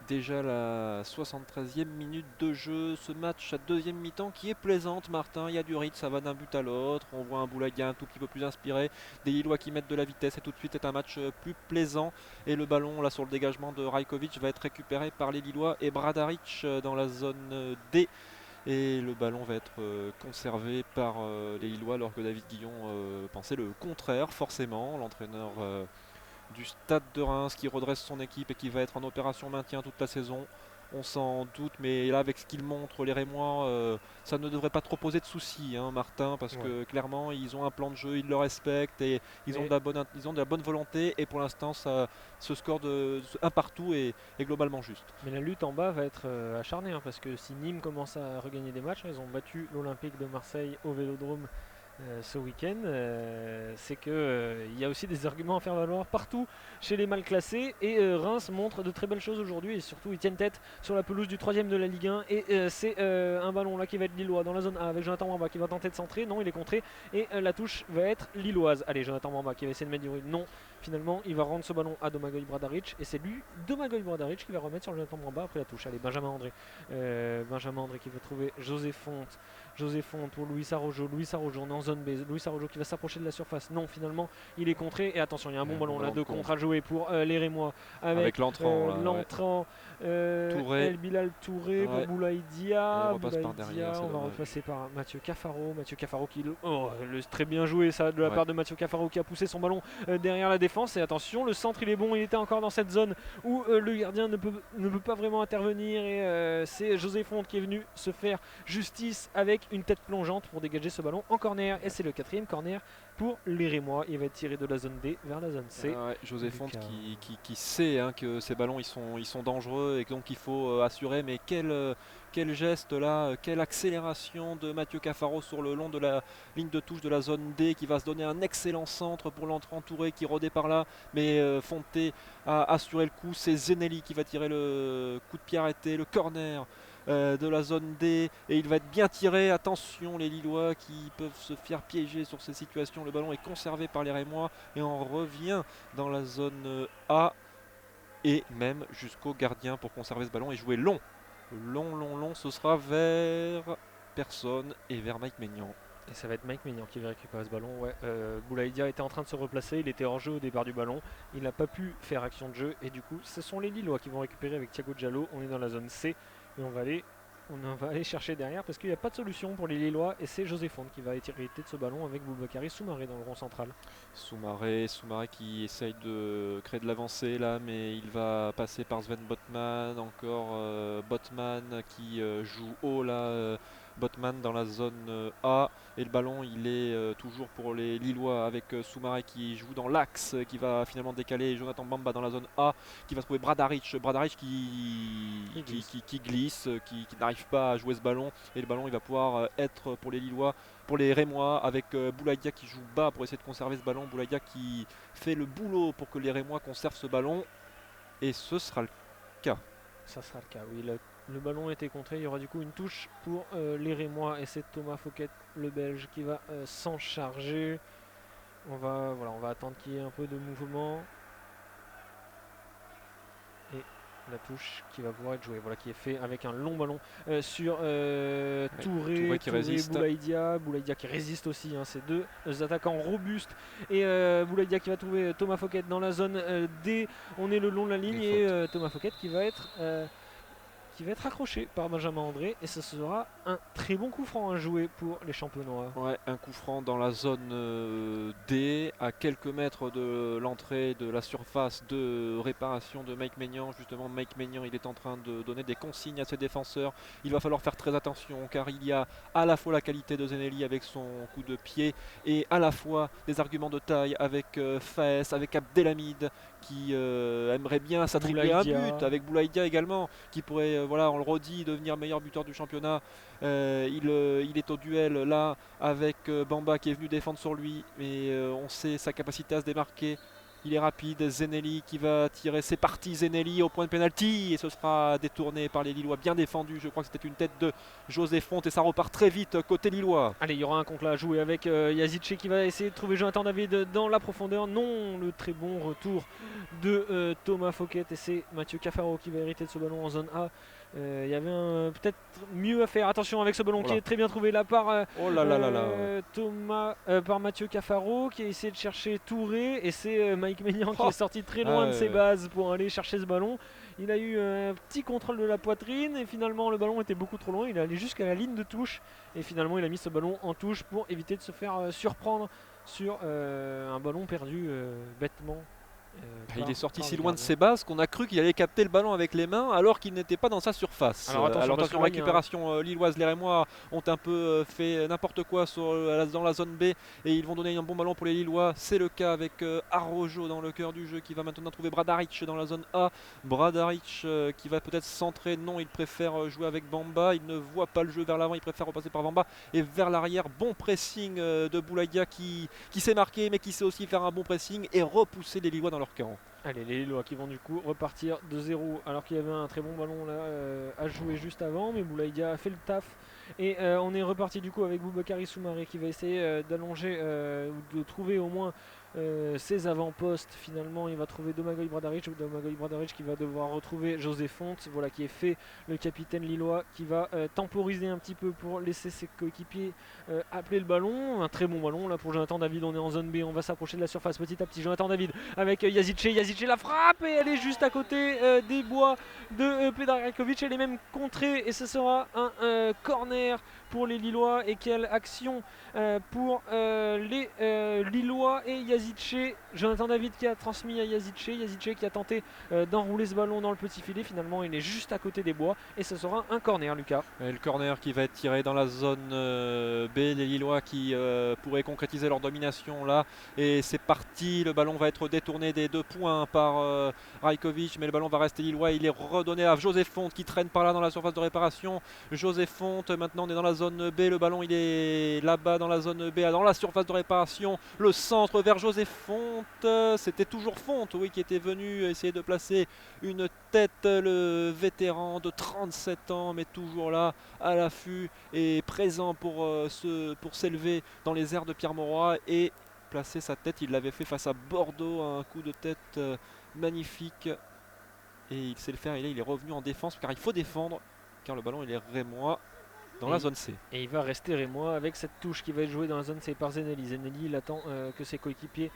Déjà la 73e minute de jeu, ce match à deuxième mi-temps qui est plaisante Martin, il y a du rythme, ça va d'un but à l'autre, on voit un Boulaïdia un tout petit peu plus inspiré, des Lillois qui mettent de la vitesse et tout de suite c'est un match plus plaisant et le ballon là sur le dégagement de Rajkovic va être récupéré par les Lillois et Bradaric dans la zone D. Et le ballon va être conservé par les Lillois alors que David Guillon pensait le contraire forcément, l'entraîneur du Stade de Reims qui redresse son équipe et qui va être en opération maintien toute la saison. On s'en doute, mais là avec ce qu'il montre les Rémois, ça ne devrait pas trop poser de soucis, hein, Martin, parce que clairement ils ont un plan de jeu, ils le respectent et ils ont de la bonne volonté et pour l'instant ce score de 1 partout est globalement juste. Mais la lutte en bas va être acharnée, hein, parce que si Nîmes commence à regagner des matchs, ils ont battu l'Olympique de Marseille au Vélodrome ce week-end, c'est qu'il y a aussi des arguments à faire valoir partout chez les mal classés et Reims montre de très belles choses aujourd'hui et surtout ils tiennent tête sur la pelouse du 3ème de la Ligue 1 et c'est un ballon là qui va être lillois dans la zone A avec Jonathan Bamba qui va tenter de centrer, non il est contré et la touche va être lilloise. Allez, Jonathan Bamba qui va essayer de mettre du rythme, non, Finalement, il va rendre ce ballon à Domagoj Bradaric et c'est lui, Domagoj Bradaric, qui va remettre sur Jonathan Bramba après la touche. Allez, Benjamin André. Benjamin André qui va trouver José Fonte. José Fonte pour Luis Araujo. Luis Araujo, on est en zone B. Luis Araujo qui va s'approcher de la surface. Non, finalement, il est contré. Et attention, il y a un bon ballon là de contre à jouer pour les Rémois. Avec l'entrant. El Bilal Touré pour Boulaïdia. On va repasser par Mathieu Cafaro. Mathieu Cafaro qui très bien joué ça de la part de Mathieu Cafaro qui a poussé son ballon derrière la défense. Et attention, le centre il est bon, il était encore dans cette zone où le gardien ne peut pas vraiment intervenir. Et c'est José Fonte qui est venu se faire justice avec une tête plongeante pour dégager ce ballon en corner. Et c'est le 4e corner pour les Rémois. Il va être tiré de la zone D vers la zone C. José Fonte qui sait que ces ballons ils sont dangereux et donc il faut assurer. Mais quel geste là, quelle accélération de Mathieu Cafaro sur le long de la ligne de touche de la zone D, qui va se donner un excellent centre pour l'entrant Touré qui rodait par là. Mais Fonte a assuré le coup. C'est Zenelli qui va tirer le coup de pied arrêté, le corner de la zone D, et il va être bien tiré. Attention les Lillois qui peuvent se faire piéger sur ces situations. Le ballon est conservé par les Rémois et on revient dans la zone A et même jusqu'au gardien pour conserver ce ballon et jouer long. Ce sera vers personne et vers Mike Maignan. Et ça va être Mike Maignan qui va récupérer ce ballon. Boulaïdia était en train de se replacer, il était hors jeu au départ du ballon, il n'a pas pu faire action de jeu et du coup ce sont les Lillois qui vont récupérer avec Thiago Diallo. On est dans la zone C et on va aller chercher derrière parce qu'il n'y a pas de solution pour les Lillois et c'est José Fonte qui va hériter de ce ballon avec Boubakary Soumaré dans le rond central. Soumaré qui essaye de créer de l'avancée là, mais il va passer par Sven Botman, encore Botman qui joue haut là, Botman dans la zone A, et le ballon il est toujours pour les Lillois avec Soumaré qui joue dans l'axe, qui va finalement décaler Jonathan Bamba dans la zone A, qui va trouver Bradaric qui glisse, qui n'arrive pas à jouer ce ballon, et le ballon il va pouvoir être pour les Lillois, pour les Rémois, avec Boulaïdia qui joue bas pour essayer de conserver ce ballon. Boulaïdia qui fait le boulot pour que les Rémois conservent ce ballon, et ce sera le cas. Ça sera le cas, oui. Le ballon était contré, il y aura du coup une touche pour les Rémois et c'est Thomas Fouquet, le Belge, qui va s'en charger. On va attendre qu'il y ait un peu de mouvement. Et la touche qui va pouvoir être jouée, qui est fait avec un long ballon sur Touré qui résiste. Boulaïdia qui résiste aussi, c'est deux attaquants robustes, et Boulaïdia qui va trouver Thomas Fouquet dans la zone D. On est le long de la ligne et Thomas Fouquet qui va être accroché par Benjamin André, et ce sera un très bon coup franc à jouer pour les champenois. Ouais, un coup franc dans la zone D, à quelques mètres de l'entrée de la surface de réparation de Mike Maignan. Justement, Mike Maignan, il est en train de donner des consignes à ses défenseurs. Il va falloir faire très attention car il y a à la fois la qualité de Zenelli avec son coup de pied et à la fois des arguments de taille avec Faes, avec Abdelhamid qui aimerait bien s'attribuer un but, avec Boulaïdia également qui pourrait, on le redit, devenir meilleur buteur du championnat. Il est au duel là avec Bamba qui est venu défendre sur lui, mais on sait sa capacité à se démarquer. Il est rapide, Zenelli qui va tirer, c'est parti, Zenelli au point de pénalty, et ce sera détourné par les Lillois, bien défendu. Je crois que c'était une tête de José Fonte et ça repart très vite côté Lillois. Allez, il y aura un contre là à jouer avec Yazice qui va essayer de trouver Jonathan David dans la profondeur. Non, le très bon retour de Thomas Fouquet, et c'est Mathieu Cafaro qui va hériter de ce ballon en zone A. Il y avait peut-être mieux à faire. Attention avec ce ballon qui est très bien trouvé là par par Mathieu Cafaro qui a essayé de chercher Touré, et c'est Mike Maignan qui est sorti très loin de ses bases pour aller chercher ce ballon. Il a eu un petit contrôle de la poitrine et finalement le ballon était beaucoup trop loin. Il est allé jusqu'à la ligne de touche et finalement il a mis ce ballon en touche pour éviter de se faire surprendre sur un ballon perdu bêtement. Il est sorti si loin de ses bases qu'on a cru qu'il allait capter le ballon avec les mains alors qu'il n'était pas dans sa surface. Alors attention, récupération lilloise. Les Rémois ont un peu fait n'importe quoi dans la zone B et ils vont donner un bon ballon pour les Lillois. C'est le cas avec Araujo dans le cœur du jeu qui va maintenant trouver Bradaric dans la zone A. Bradaric qui va peut-être centrer. Non, il préfère jouer avec Bamba. Il ne voit pas le jeu vers l'avant, il préfère repasser par Bamba et vers l'arrière. Bon pressing de Boulaïdia qui s'est marqué mais qui sait aussi faire un bon pressing et repousser les Lillois dans leur camp. Allez, les Lillois qui vont du coup repartir de 0 alors qu'il y avait un très bon ballon là à jouer juste avant, mais Boulaïdia a fait le taf et on est reparti du coup avec Boubakary Soumaré qui va essayer d'allonger ou de trouver au moins ses avant-postes. Finalement, il va trouver Domagoj Bradaric qui va devoir retrouver José Fonte, voilà, qui est fait, le capitaine lillois, qui va temporiser un petit peu pour laisser ses coéquipiers appeler le ballon. Un très bon ballon là pour Jonathan David. On est en zone B, on va s'approcher de la surface petit à petit. Jonathan David avec Yazice la frappe et elle est juste à côté des bois de Petar Grajkovic. Elle est même contrée et ce sera un corner pour les Lillois. Et quelle action pour les Lillois et Yazice. Jonathan David qui a transmis à Yazice qui a tenté d'enrouler ce ballon dans le petit filet. Finalement, il est juste à côté des bois et ce sera un corner, Lucas. Et le corner qui va être tiré dans la zone B, les Lillois qui pourraient concrétiser leur domination là. Et c'est parti, le ballon va être détourné des 2 points par Rajkovic, mais le ballon va rester Lillois. Il est redonné à José Fonte qui traîne par là dans la surface de réparation. José Fonte, maintenant on est dans la zone B, le ballon il est là-bas dans la zone B, dans la surface de réparation. Le centre vers José Fonte, c'était toujours Fonte, oui, qui était venu essayer de placer une tête, le vétéran de 37 ans, mais toujours là, à l'affût et présent pour s'élever dans les airs de Pierre Mauroy et placer sa tête. Il l'avait fait face à Bordeaux, un coup de tête magnifique. Et il sait le faire, et là il est revenu en défense, car il faut défendre, car le ballon il est rémois dans la zone C. Et il va rester rémois avec cette touche qui va être jouée dans la zone C par Zenelli. Zenelli, il attend que ses coéquipiers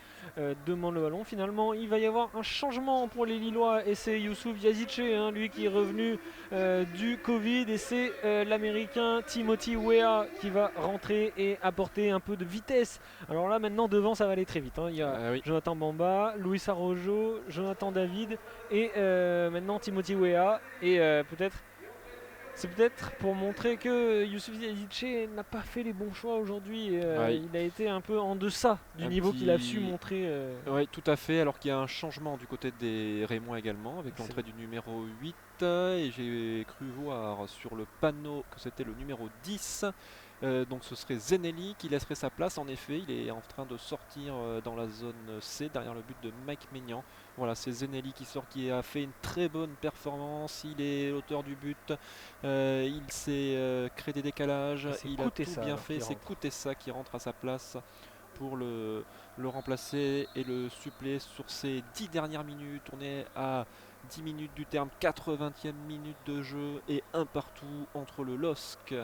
demandent le ballon. Finalement, il va y avoir un changement pour les Lillois et c'est Youssouf Yazice, lui qui est revenu du Covid. Et c'est l'Américain Timothy Weah qui va rentrer et apporter un peu de vitesse. Alors là, maintenant, devant, ça va aller très vite. Il y a Jonathan Bamba, Luis Arrojo, Jonathan David et maintenant Timothy Weah. Et c'est peut-être pour montrer que Youssouf Yazice n'a pas fait les bons choix aujourd'hui. Il a été un peu en deçà du niveau qu'il a su montrer. Oui, tout à fait, alors qu'il y a un changement du côté des Rémois également, avec l'entrée du numéro 8. Et j'ai cru voir sur le panneau que c'était le numéro 10. Donc ce serait Zenelli qui laisserait sa place. En effet, il est en train de sortir dans la zone C derrière le but de Mike Maignan. Voilà, c'est Zenelli qui sort, qui a fait une très bonne performance. Il est l'auteur du but. Il s'est créé des décalages. Il a tout bien fait. C'est Koutessa qui rentre à sa place pour le remplacer et le suppléer sur ces 10 dernières minutes. On est à 10 minutes du terme, 80e minute de jeu et un partout entre le LOSC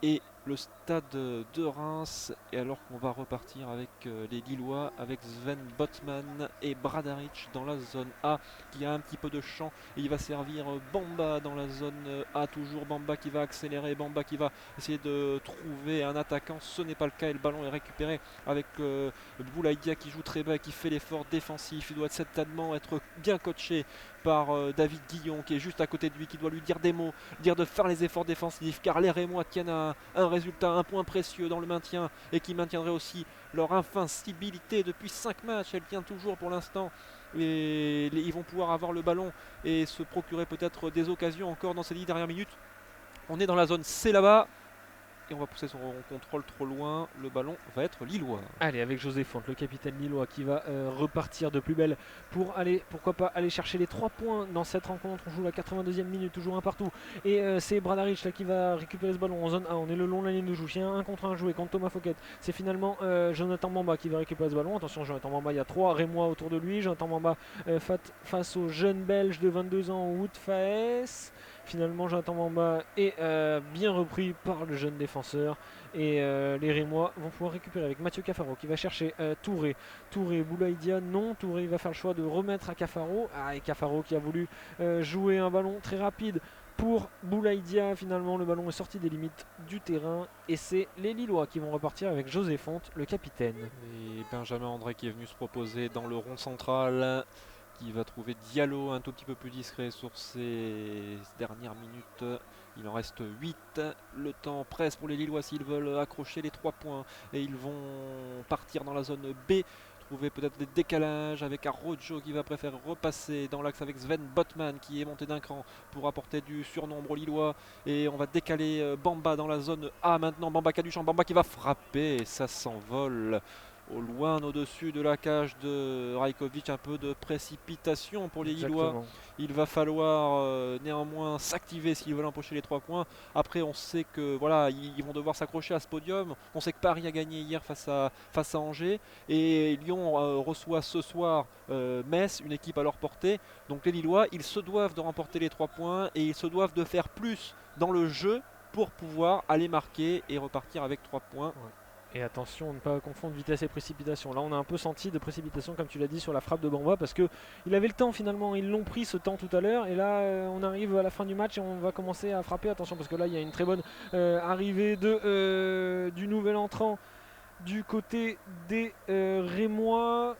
et le stade de Reims. Et alors qu'on va repartir avec les Lillois, avec Sven Botman et Bradaric dans la zone A, qui a un petit peu de champ, et il va servir Bamba dans la zone A, toujours Bamba qui va accélérer, Bamba qui va essayer de trouver un attaquant. Ce n'est pas le cas et le ballon est récupéré avec Boulaïdia qui joue très bas et qui fait l'effort défensif. Il doit certainement être bien coaché par David Guillon qui est juste à côté de lui, qui doit lui dire des mots, dire de faire les efforts défensifs, car les Rémois tiennent à un résultat, un point précieux dans le maintien, et qui maintiendrait aussi leur invincibilité depuis 5 matchs. Elle tient toujours pour l'instant, et ils vont pouvoir avoir le ballon et se procurer peut-être des occasions encore dans ces 10 dernières minutes. On est dans la zone C là-bas. Et on va pousser son contrôle trop loin, le ballon va être lillois. Allez, avec José Fonte, le capitaine lillois qui va repartir de plus belle pour aller, pourquoi pas, aller chercher les 3 points dans cette rencontre. On joue la 82e minute, toujours un partout. Et c'est Bradaric là qui va récupérer ce ballon en zone A. On est le long de la ligne de touche. Il y a un contre un joué contre Thomas Fouquet. C'est finalement Jonathan Bamba qui va récupérer ce ballon. Attention, Jonathan Bamba, il y a 3 Rémois autour de lui. Jonathan Bamba face au jeune Belge de 22 ans, Wout Faes. Finalement, Jonathan Bamba est bien repris par le jeune défenseur. Et les Rémois vont pouvoir récupérer avec Mathieu Cafaro qui va chercher Touré. Boulaïdia, non. Touré va faire le choix de remettre à Cafaro. Et Cafaro qui a voulu jouer un ballon très rapide pour Boulaïdia. Finalement, le ballon est sorti des limites du terrain. Et c'est les Lillois qui vont repartir avec José Fonte, le capitaine. Et Benjamin André qui est venu se proposer dans le rond central, qui va trouver Diallo un tout petit peu plus discret sur ces dernières minutes. Il en reste 8. Le temps presse pour les Lillois s'ils veulent accrocher les 3 points. Et ils vont partir dans la zone B. Trouver peut-être des décalages avec Arrojo qui va préférer repasser dans l'axe avec Sven Botman qui est monté d'un cran pour apporter du surnombre aux Lillois. Et on va décaler Bamba dans la zone A maintenant. Bamba qui a du champ, Bamba qui va frapper et ça s'envole au loin au-dessus de la cage de Rajkovic. Un peu de précipitation pour les Lillois. Exactement. Il va falloir néanmoins s'activer s'ils veulent empocher les 3 points. Après, on sait que voilà, ils vont devoir s'accrocher à ce podium. On sait que Paris a gagné hier face à Angers. Et Lyon reçoit ce soir Metz, une équipe à leur portée. Donc les Lillois, ils se doivent de remporter les 3 points et ils se doivent de faire plus dans le jeu pour pouvoir aller marquer et repartir avec 3 points. Et attention à ne pas confondre vitesse et précipitation. Là, on a un peu senti de précipitation, comme tu l'as dit, sur la frappe de Bamba, parce que il avait le temps finalement. Ils l'ont pris ce temps tout à l'heure. Et là, on arrive à la fin du match et on va commencer à frapper. Attention, parce que là, il y a une très bonne arrivée du nouvel entrant du côté des Rémois.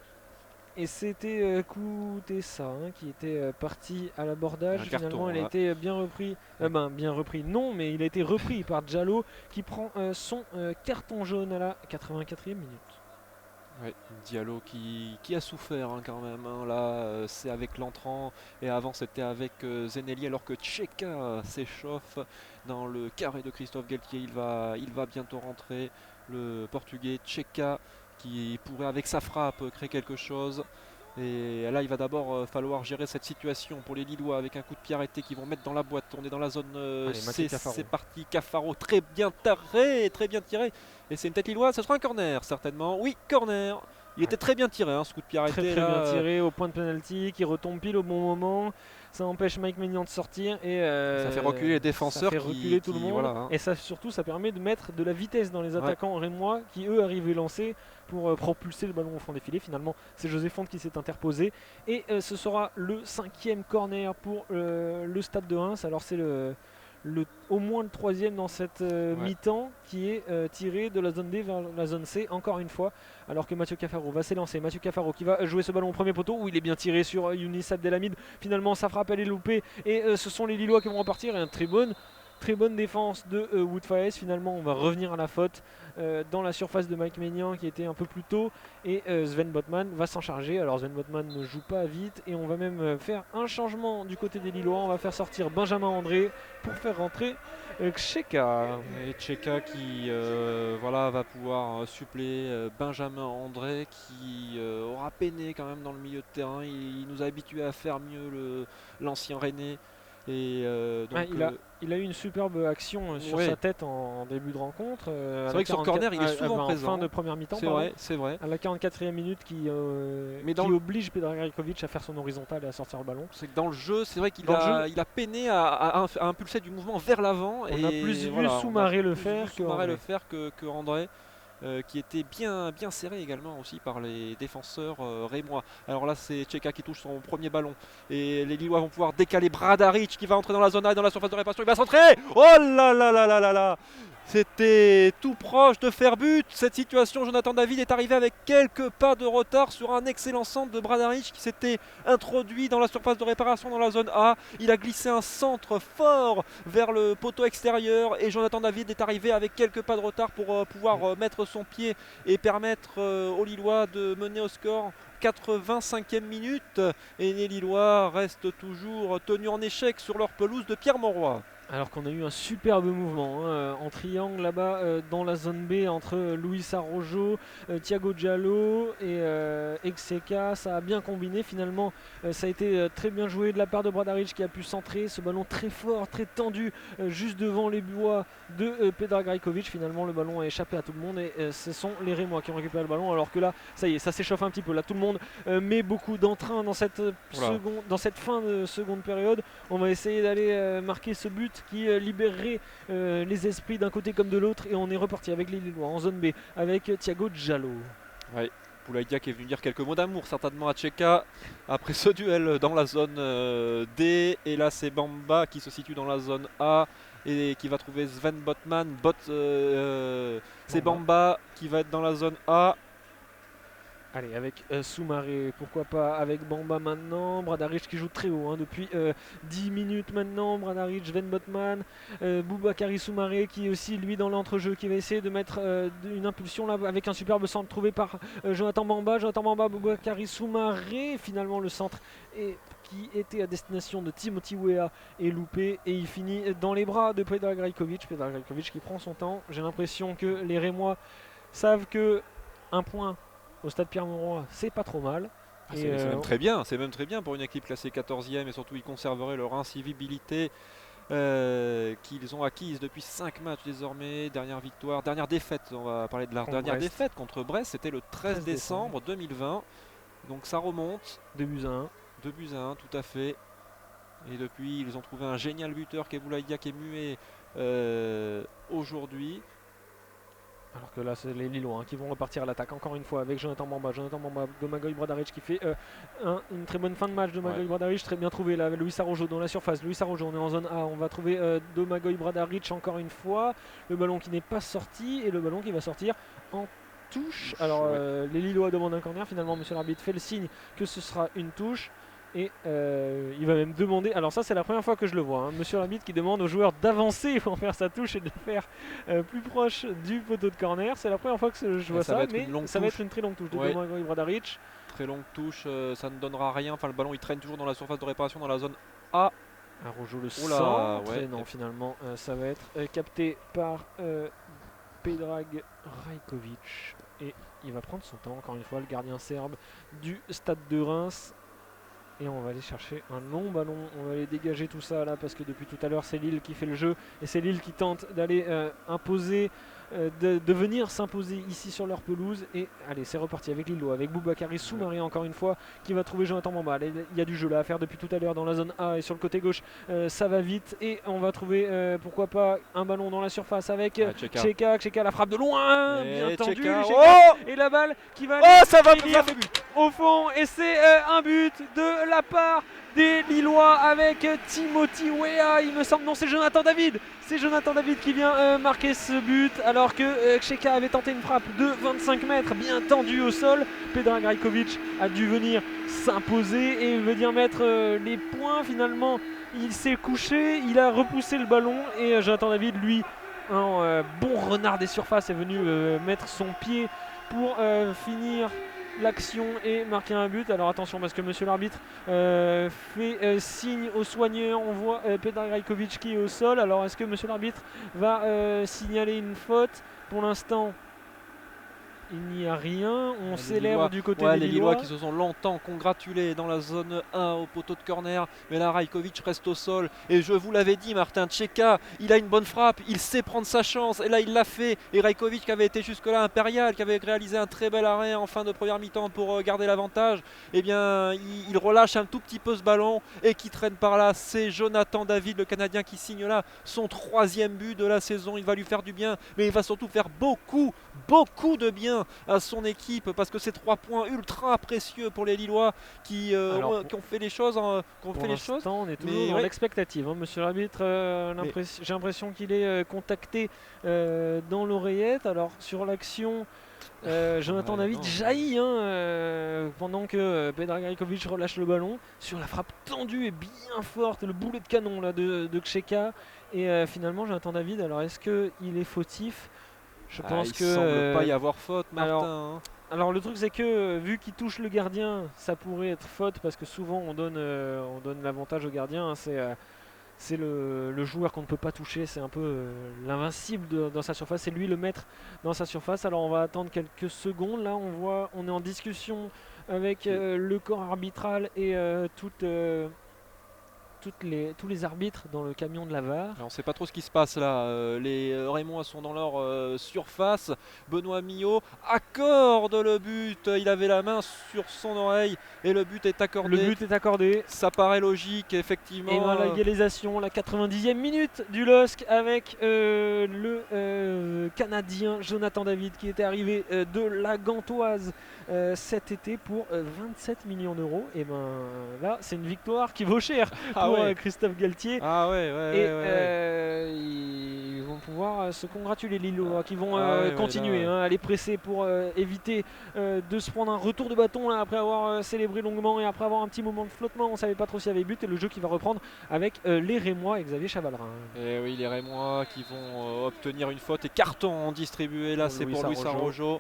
Et c'était Koutessa qui était parti à l'abordage. Un carton, Finalement, il a là. été bien repris. Bien repris, non, mais il a été repris par Diallo qui prend son carton jaune à la 84e minute. Ouais, Diallo qui a souffert quand même. Là, c'est avec l'entrant et avant c'était avec Zenelli alors que Tcheka s'échauffe dans le carré de Christophe Galtier. Il va bientôt rentrer, le portugais Tcheka qui pourrait avec sa frappe créer quelque chose. Et là, il va d'abord falloir gérer cette situation pour les Lillois avec un coup de pied arrêté qu'ils vont mettre dans la boîte. On est dans la zone Allez, C, Cafaro. c'est parti. Cafaro, très bien tiré, très bien tiré. Et c'est une tête lilloise, ce sera un corner certainement. Oui, corner. Il était très bien tiré, ce coup de pied arrêté. Très bien tiré au point de penalty, qui retombe pile au bon moment. Ça empêche Mike Maignan de sortir et ça fait reculer les défenseurs. Ça fait reculer tout le monde. Voilà, Et ça surtout, ça permet de mettre de la vitesse dans les attaquants rémois qui eux arrivent élancés pour propulser le ballon au fond des filets. Finalement, c'est José Fonte qui s'est interposé. Et ce sera le 5e corner pour le Stade de Reims. Alors c'est au moins le 3e dans cette mi-temps qui est tiré de la zone D vers la zone C encore une fois, alors que Mathieu Cafaro va s'élancer. Mathieu Cafaro qui va jouer ce ballon au premier poteau où il est bien tiré sur Younis Abdelhamid. Finalement sa frappe elle est loupée et ce sont les Lillois qui vont repartir. Et une très bonne défense de Wout Faes. Finalement on va revenir à la faute dans la surface de Mike Maignan qui était un peu plus tôt et Sven Botman va s'en charger. Alors Sven Botman ne joue pas vite et on va même faire un changement du côté des Lillois. On va faire sortir Benjamin André pour faire rentrer Tcheka. Et Tcheka qui va pouvoir suppléer Benjamin André qui aura peiné quand même dans le milieu de terrain. Il nous a habitués à faire mieux l'ancien Rennais. Et il a eu une superbe action sur sa tête en début de rencontre. C'est vrai que sur corner, il est souvent présent. En fin de première mi-temps, c'est vrai. À la 44e minute qui oblige Pedrag Rajkovic à faire son horizontal et à sortir le ballon. C'est que dans le jeu, c'est vrai qu'il a peiné à impulser du mouvement vers l'avant. On a plus vu Soumaré le faire que André. Qui était bien serré également aussi par les défenseurs rémois. Alors là c'est Tcheka qui touche son premier ballon et les Lillois vont pouvoir décaler Bradaric qui va entrer dans la zone A et dans la surface de réparation, il va centrer. Oh là là là là là là, c'était tout proche de faire but. Cette situation, Jonathan David est arrivé avec quelques pas de retard sur un excellent centre de Bradaric qui s'était introduit dans la surface de réparation dans la zone A. Il a glissé un centre fort vers le poteau extérieur et Jonathan David est arrivé avec quelques pas de retard pour pouvoir mettre son pied et permettre aux Lillois de mener au score. 85e minute et les Lillois restent toujours tenus en échec sur leur pelouse de Pierre Mauroy. Alors qu'on a eu un superbe mouvement en triangle là-bas dans la zone B entre Luis Arrojo, Thiago Diallo et Exeka. Ça a bien combiné finalement. Ça a été très bien joué de la part de Bradaric qui a pu centrer ce ballon très fort, très tendu juste devant les buts de Pedrag Rajkovic. Finalement le ballon a échappé à tout le monde et ce sont les Rémois qui ont récupéré le ballon, alors que là ça y est, ça s'échauffe un petit peu. Là tout le monde met beaucoup d'entrain dans cette fin de seconde période. On va essayer d'aller marquer ce but qui libérerait les esprits d'un côté comme de l'autre, et on est reparti avec les Lillois en zone B avec Thiago Diallo. Ouais, Boulaïdia qui est venu dire quelques mots d'amour certainement à Tcheka après ce duel dans la zone D, et là c'est Bamba qui se situe dans la zone A et qui va trouver Sven Botman. C'est Bamba qui va être dans la zone A. Allez, avec Soumaré, pourquoi pas avec Bamba maintenant. Bradaric qui joue très haut depuis 10 minutes maintenant. Bradaric, Sven Botman, Boubakary Soumaré qui est aussi lui dans l'entrejeu, qui va essayer de mettre une impulsion là avec un superbe centre trouvé par Jonathan Bamba. Boubakary Soumaré, finalement le centre qui était à destination de Timothy Weah est loupé et il finit dans les bras de Pedrag Rajkovic. Pedrag Rajkovic qui prend son temps. J'ai l'impression que les Rémois savent que un point au stade Pierre-Mauroy, c'est pas trop mal. Ah, Et, c'est même très bien, c'est même très bien pour une équipe classée 14e et surtout ils conserveraient leur incivibilité qu'ils ont acquise depuis 5 matchs désormais. Dernière victoire, dernière défaite, on va parler de la Contre dernière Brest. défaite contre Brest, c'était le 13 décembre 2020. Donc ça remonte, 2-1. 2-1 tout à fait. Et depuis ils ont trouvé un génial buteur qui est Boulaïdia qui est muet aujourd'hui. Alors que là, c'est les Lillois qui vont repartir à l'attaque encore une fois avec Jonathan Bamba. Jonathan Bamba, Domagoj Bradaric qui fait une très bonne fin de match. Domagoj Bradaric, très bien trouvé là. Luis Araujo dans la surface. Luis Araujo, on est en zone A. On va trouver Domagoj Bradaric encore une fois. Le ballon qui n'est pas sorti et le ballon qui va sortir en touche. Alors, les Lillois demandent un corner. Finalement, monsieur l'arbitre fait le signe que ce sera une touche. Et il va même demander, alors ça c'est la première fois que je le vois, hein, monsieur l'arbitre qui demande aux joueurs d'avancer pour faire sa touche et de faire plus proche du poteau de corner. C'est la première fois que je vois ça, mais ça va être une très longue touche de Domagoj Bradaric. Très longue touche, ça ne donnera rien, enfin le ballon il traîne toujours dans la surface de réparation dans la zone A. Araujo le centre, et non finalement ça va être capté par Predrag Rajkovic. Et il va prendre son temps encore une fois, le gardien serbe du stade de Reims. Et on va aller chercher un long ballon, on va aller dégager tout ça là parce que depuis tout à l'heure c'est Lille qui fait le jeu et c'est Lille qui tente d'aller imposer, de venir s'imposer ici sur leur pelouse. Et allez, c'est reparti avec Lillois, avec Boubakary Soumaré encore une fois qui va trouver Jonathan Bamba. Allez, il y a du jeu là à faire depuis tout à l'heure dans la zone A et sur le côté gauche ça va vite et on va trouver pourquoi pas un ballon dans la surface avec Cheka, la frappe de loin, bien tendu, et la balle qui va ça va finir au fond et c'est un but de la part des Lillois avec Timothy Weah, il me semble. Non, c'est Jonathan David. C'est Jonathan David qui vient marquer ce but alors que Cheka avait tenté une frappe de 25 mètres bien tendue au sol. Predrag Rajkovic a dû venir s'imposer et venir mettre les points. Finalement, il s'est couché, il a repoussé le ballon et Jonathan David, lui, un bon renard des surfaces, est venu mettre son pied pour finir l'action et marquer un but. Alors attention parce que monsieur l'arbitre fait signe aux soigneurs. On voit Predrag Rajkovic qui est au sol. Alors est-ce que monsieur l'arbitre va signaler une faute? Pour l'instant il n'y a rien, on célèbre du côté des Lillois qui se sont longtemps congratulés dans la zone 1 au poteau de corner, mais là Rajkovic reste au sol et je vous l'avais dit Martin, Cheka il a une bonne frappe, il sait prendre sa chance et là il l'a fait. Et Rajkovic qui avait été jusque là impérial, qui avait réalisé un très bel arrêt en fin de première mi-temps pour garder l'avantage, et bien il relâche un tout petit peu ce ballon et qui traîne par là, c'est Jonathan David le Canadien qui signe là son 3e but de la saison. Il va lui faire du bien, mais il va surtout faire beaucoup de bien à son équipe parce que c'est 3 points ultra précieux pour les Lillois qui ont fait les choses. On est toujours dans l'expectative, hein, monsieur l'arbitre. J'ai l'impression qu'il est contacté dans l'oreillette. Alors sur l'action, Jonathan David jaillit pendant que Predrag Rajkovic relâche le ballon sur la frappe tendue et bien forte, le boulet de canon là, de Cheka. Et finalement Jonathan David, alors est-ce qu'il est fautif? Je pense il semble pas y avoir faute, Martin. Alors le truc c'est que vu qu'il touche le gardien, ça pourrait être faute parce que souvent on donne l'avantage au gardien. Hein, c'est le joueur qu'on ne peut pas toucher, c'est un peu l'invincible dans sa surface, c'est lui le maître dans sa surface. Alors on va attendre quelques secondes. Là on est en discussion avec le corps arbitral et tous les arbitres dans le camion de la VAR. Alors, on ne sait pas trop ce qui se passe là. Les Rémois sont dans leur surface. Benoît Millot accorde le but. Il avait la main sur son oreille et le but est accordé. Ça paraît logique, effectivement. Et voilà l'égalisation, la 90e minute du LOSC avec le Canadien Jonathan David qui était arrivé de la Gantoise cet été pour 27 millions d'euros. Et ben là, c'est une victoire qui vaut cher pour Christophe Galtier. Ils vont pouvoir se congratuler, les Lillois qui vont continuer à les presser pour éviter de se prendre un retour de bâton là, après avoir célébré longuement et après avoir un petit moment de flottement. On ne savait pas trop s'il y avait but, et le jeu qui va reprendre avec les Rémois et Xavier Chavalrin. Et oui, les Rémois qui vont obtenir une faute et carton distribué là, c'est pour Luis Araujo.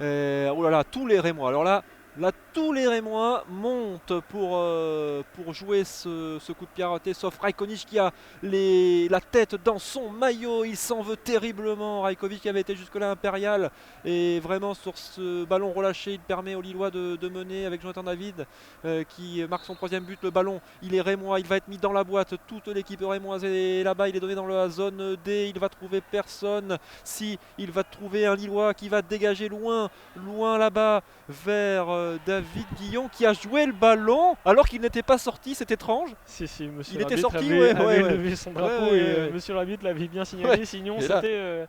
Oh là là, tous les Rémois. Alors là, Là, tous les Rémois montent pour jouer ce coup de pied arrêté, sauf Rajkovic qui a la tête dans son maillot. Il s'en veut terriblement. Rajkovic qui avait été jusque-là impérial. Et vraiment, sur ce ballon relâché, il permet aux Lillois de mener avec Jonathan David qui marque son 3e but. Le ballon, il est Rémois. Il va être mis dans la boîte. Toute l'équipe rémoise est là-bas. Il est donné dans la zone D. Il va trouver personne. Si, il va trouver un Lillois qui va dégager loin là-bas vers David Guillon qui a joué le ballon alors qu'il n'était pas sorti, c'est étrange. Si, monsieur Il était l'arbitre sorti, avait levé son drapeau et monsieur l'arbitre l'avait bien signalé, sinon Et là- c'était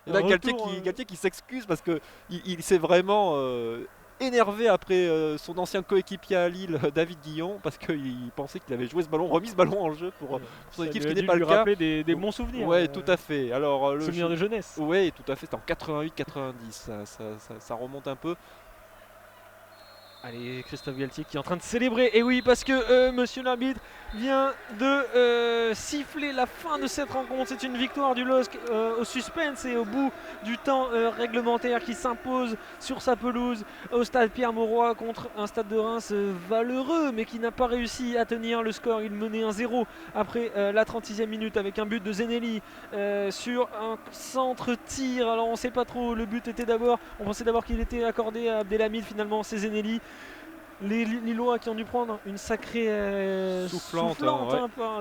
Et là, un Galtier retour, qui s'excuse parce que il s'est vraiment énervé après son ancien coéquipier à Lille, David Guillon, parce qu'il pensait qu'il avait joué ce ballon, remis ce ballon en jeu pour son ça équipe, lui ce a qui dû n'est pas lui le cas. rappeler des bons souvenirs. Ouais, tout à fait. Alors, Souvenirs de jeunesse. Oui, tout à fait. C'était en 88-90, ça remonte un peu. Allez, Christophe Galtier qui est en train de célébrer. Et oui, parce que monsieur l'arbitre vient de siffler la fin de cette rencontre. C'est une victoire du LOSC au suspense et au bout du temps réglementaire qui s'impose sur sa pelouse au stade Pierre-Mauroy contre un stade de Reims valeureux, mais qui n'a pas réussi à tenir le score. Il menait 1-0 après la 36e minute avec un but de Zenelli sur un centre-tir. Alors on ne sait pas trop, le but était d'abord, on pensait d'abord qu'il était accordé à Abdelhamid, finalement c'est Zenelli. Les Lillois qui ont dû prendre une sacrée Soufflante,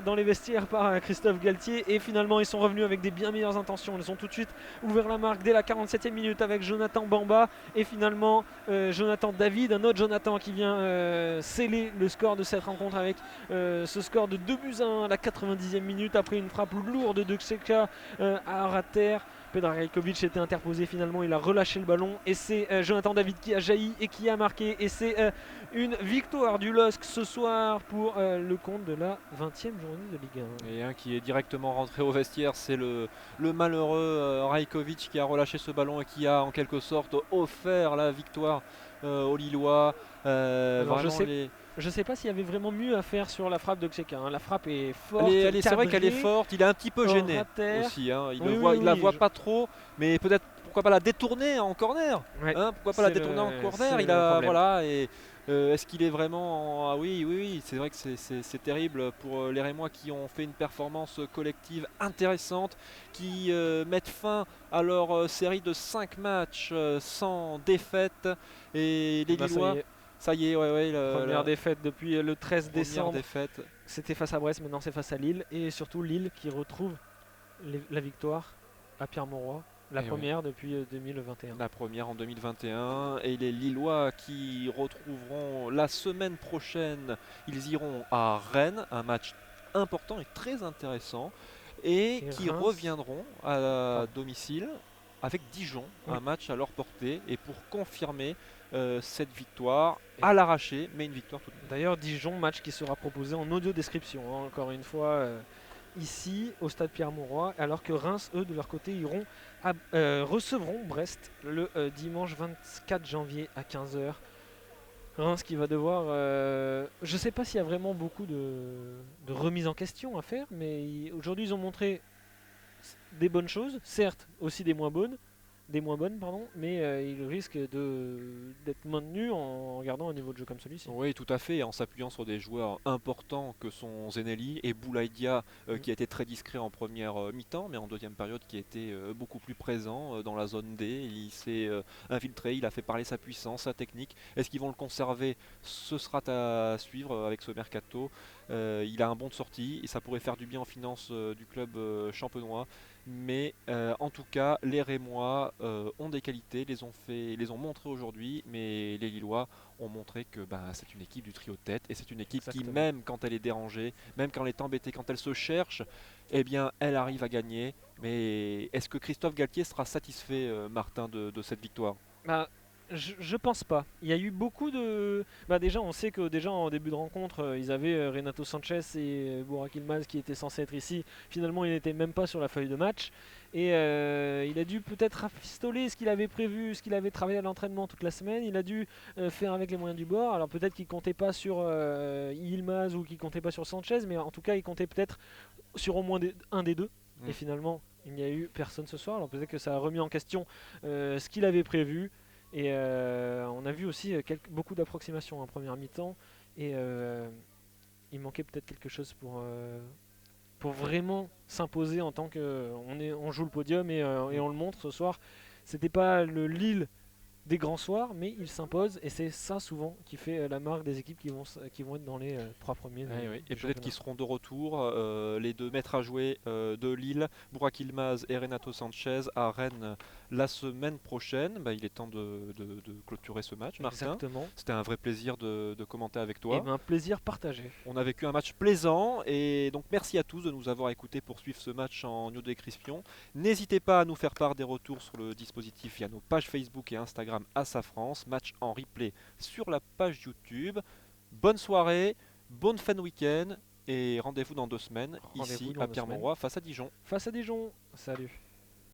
dans les vestiaires par Christophe Galtier, et finalement ils sont revenus avec des bien meilleures intentions. Ils ont tout de suite ouvert la marque dès la 47e minute avec Jonathan Bamba et finalement Jonathan David, un autre Jonathan qui vient sceller le score de cette rencontre avec ce score de 2-1 à la 90e minute après une frappe lourde de Xheka à Rater. Pedrag Rajkovic était interposé, finalement il a relâché le ballon et c'est Jonathan David qui a jailli et qui a marqué, et c'est une victoire du LOSC ce soir pour le compte de la 20e journée de Ligue 1. Et un qui est directement rentré au vestiaire, c'est le malheureux Rajkovic qui a relâché ce ballon et qui a en quelque sorte offert la victoire aux Lillois. Je sais pas s'il y avait vraiment mieux à faire sur la frappe de Xheka. La frappe est forte. C'est vrai qu'elle est forte, il est un petit peu gêné Rater. aussi. Il Oui, la voit pas trop, mais peut-être pourquoi pas la détourner en corner. Ouais, Pourquoi pas la détourner en corner. c'est Il a le problème. voilà et est-ce qu'il est vraiment Ah oui, c'est vrai que c'est terrible pour les Rémois qui ont fait une performance collective intéressante, qui mettent fin à leur série de 5 matchs sans défaite, et les Bah, Lillois. Ça y est, Première défaite depuis le 13 première décembre. défaite. C'était face à Brest, maintenant c'est face à Lille. Et surtout Lille qui retrouve la victoire à Pierre-Mauroy. La première depuis 2021. La première en 2021. Et les Lillois qui retrouveront la semaine prochaine, ils iront à Rennes, un match important et très intéressant. Et qui Reims. Reviendront à domicile avec Dijon, un match à leur portée. Et pour confirmer cette victoire à l'arraché, mais une victoire tout de même. D'ailleurs, Dijon, match qui sera proposé en audio description, encore une fois, ici au stade Pierre-Mauroy, alors que Reims, eux, de leur côté, recevront Brest le dimanche 24 janvier à 15h. Reims qui va devoir... je ne sais pas s'il y a vraiment beaucoup de remise en question à faire, mais aujourd'hui, ils ont montré des bonnes choses, certes, aussi des moins bonnes, mais il risque d'être maintenu en gardant un niveau de jeu comme celui-ci. Oui, tout à fait, en s'appuyant sur des joueurs importants que sont Zenelli et Boulaïdia, qui a été très discret en première mi-temps, mais en deuxième période qui a été beaucoup plus présent dans la zone D. Il s'est infiltré, il a fait parler sa puissance, sa technique. Est-ce qu'ils vont le conserver? Ce sera à suivre avec ce mercato. Il a un bon de sortie et ça pourrait faire du bien en finance du club champenois. Mais en tout cas, les Rémois ont des qualités, les ont montrés aujourd'hui, mais les Lillois ont montré que c'est une équipe du trio de tête, et c'est une équipe qui, même quand elle est dérangée, même quand elle est embêtée, quand elle se cherche, eh bien elle arrive à gagner. Mais est-ce que Christophe Galtier sera satisfait, Martin, de cette victoire? Je pense pas. Il y a eu beaucoup de... déjà, on sait que déjà en début de rencontre, ils avaient Renato Sanchez et Burak Yilmaz qui étaient censés être ici. Finalement, il n'était même pas sur la feuille de match. Et il a dû peut-être rafistoler ce qu'il avait prévu, ce qu'il avait travaillé à l'entraînement toute la semaine. Il a dû faire avec les moyens du bord. Alors peut-être qu'il comptait pas sur Yilmaz ou qu'il comptait pas sur Sanchez, mais en tout cas, il comptait peut-être sur au moins un des deux. Et finalement, il n'y a eu personne ce soir. Alors peut-être que ça a remis en question ce qu'il avait prévu. Et on a vu aussi beaucoup d'approximations en première mi-temps. Et il manquait peut-être quelque chose pour vraiment s'imposer en tant que on joue le podium et on le montre ce soir. C'était pas le Lille des grands soirs, mais il s'impose et c'est ça souvent qui fait la marque des équipes qui vont être dans les 3 premiers Ouais, oui. du Et peut-être championnat. qu'ils seront de retour, les deux maîtres à jouer de Lille, Burak Yılmaz et Renato Sanchez à Rennes la semaine prochaine. Bah, il est temps de clôturer ce match, Martin. Exactement. C'était un vrai plaisir de commenter avec Et toi. ben plaisir partagé. On a vécu un match plaisant et donc merci à tous de nous avoir écoutés pour suivre ce match en audio description. N'hésitez pas à nous faire part des retours sur le dispositif via nos pages Facebook et Instagram ASA France, match en replay sur la page YouTube. Bonne soirée, bonne fin de week-end et rendez-vous dans 2 semaines Rendez-vous ici dans à 2 semaines. Pierre-Mauroy face à Dijon. Face à Dijon. Salut.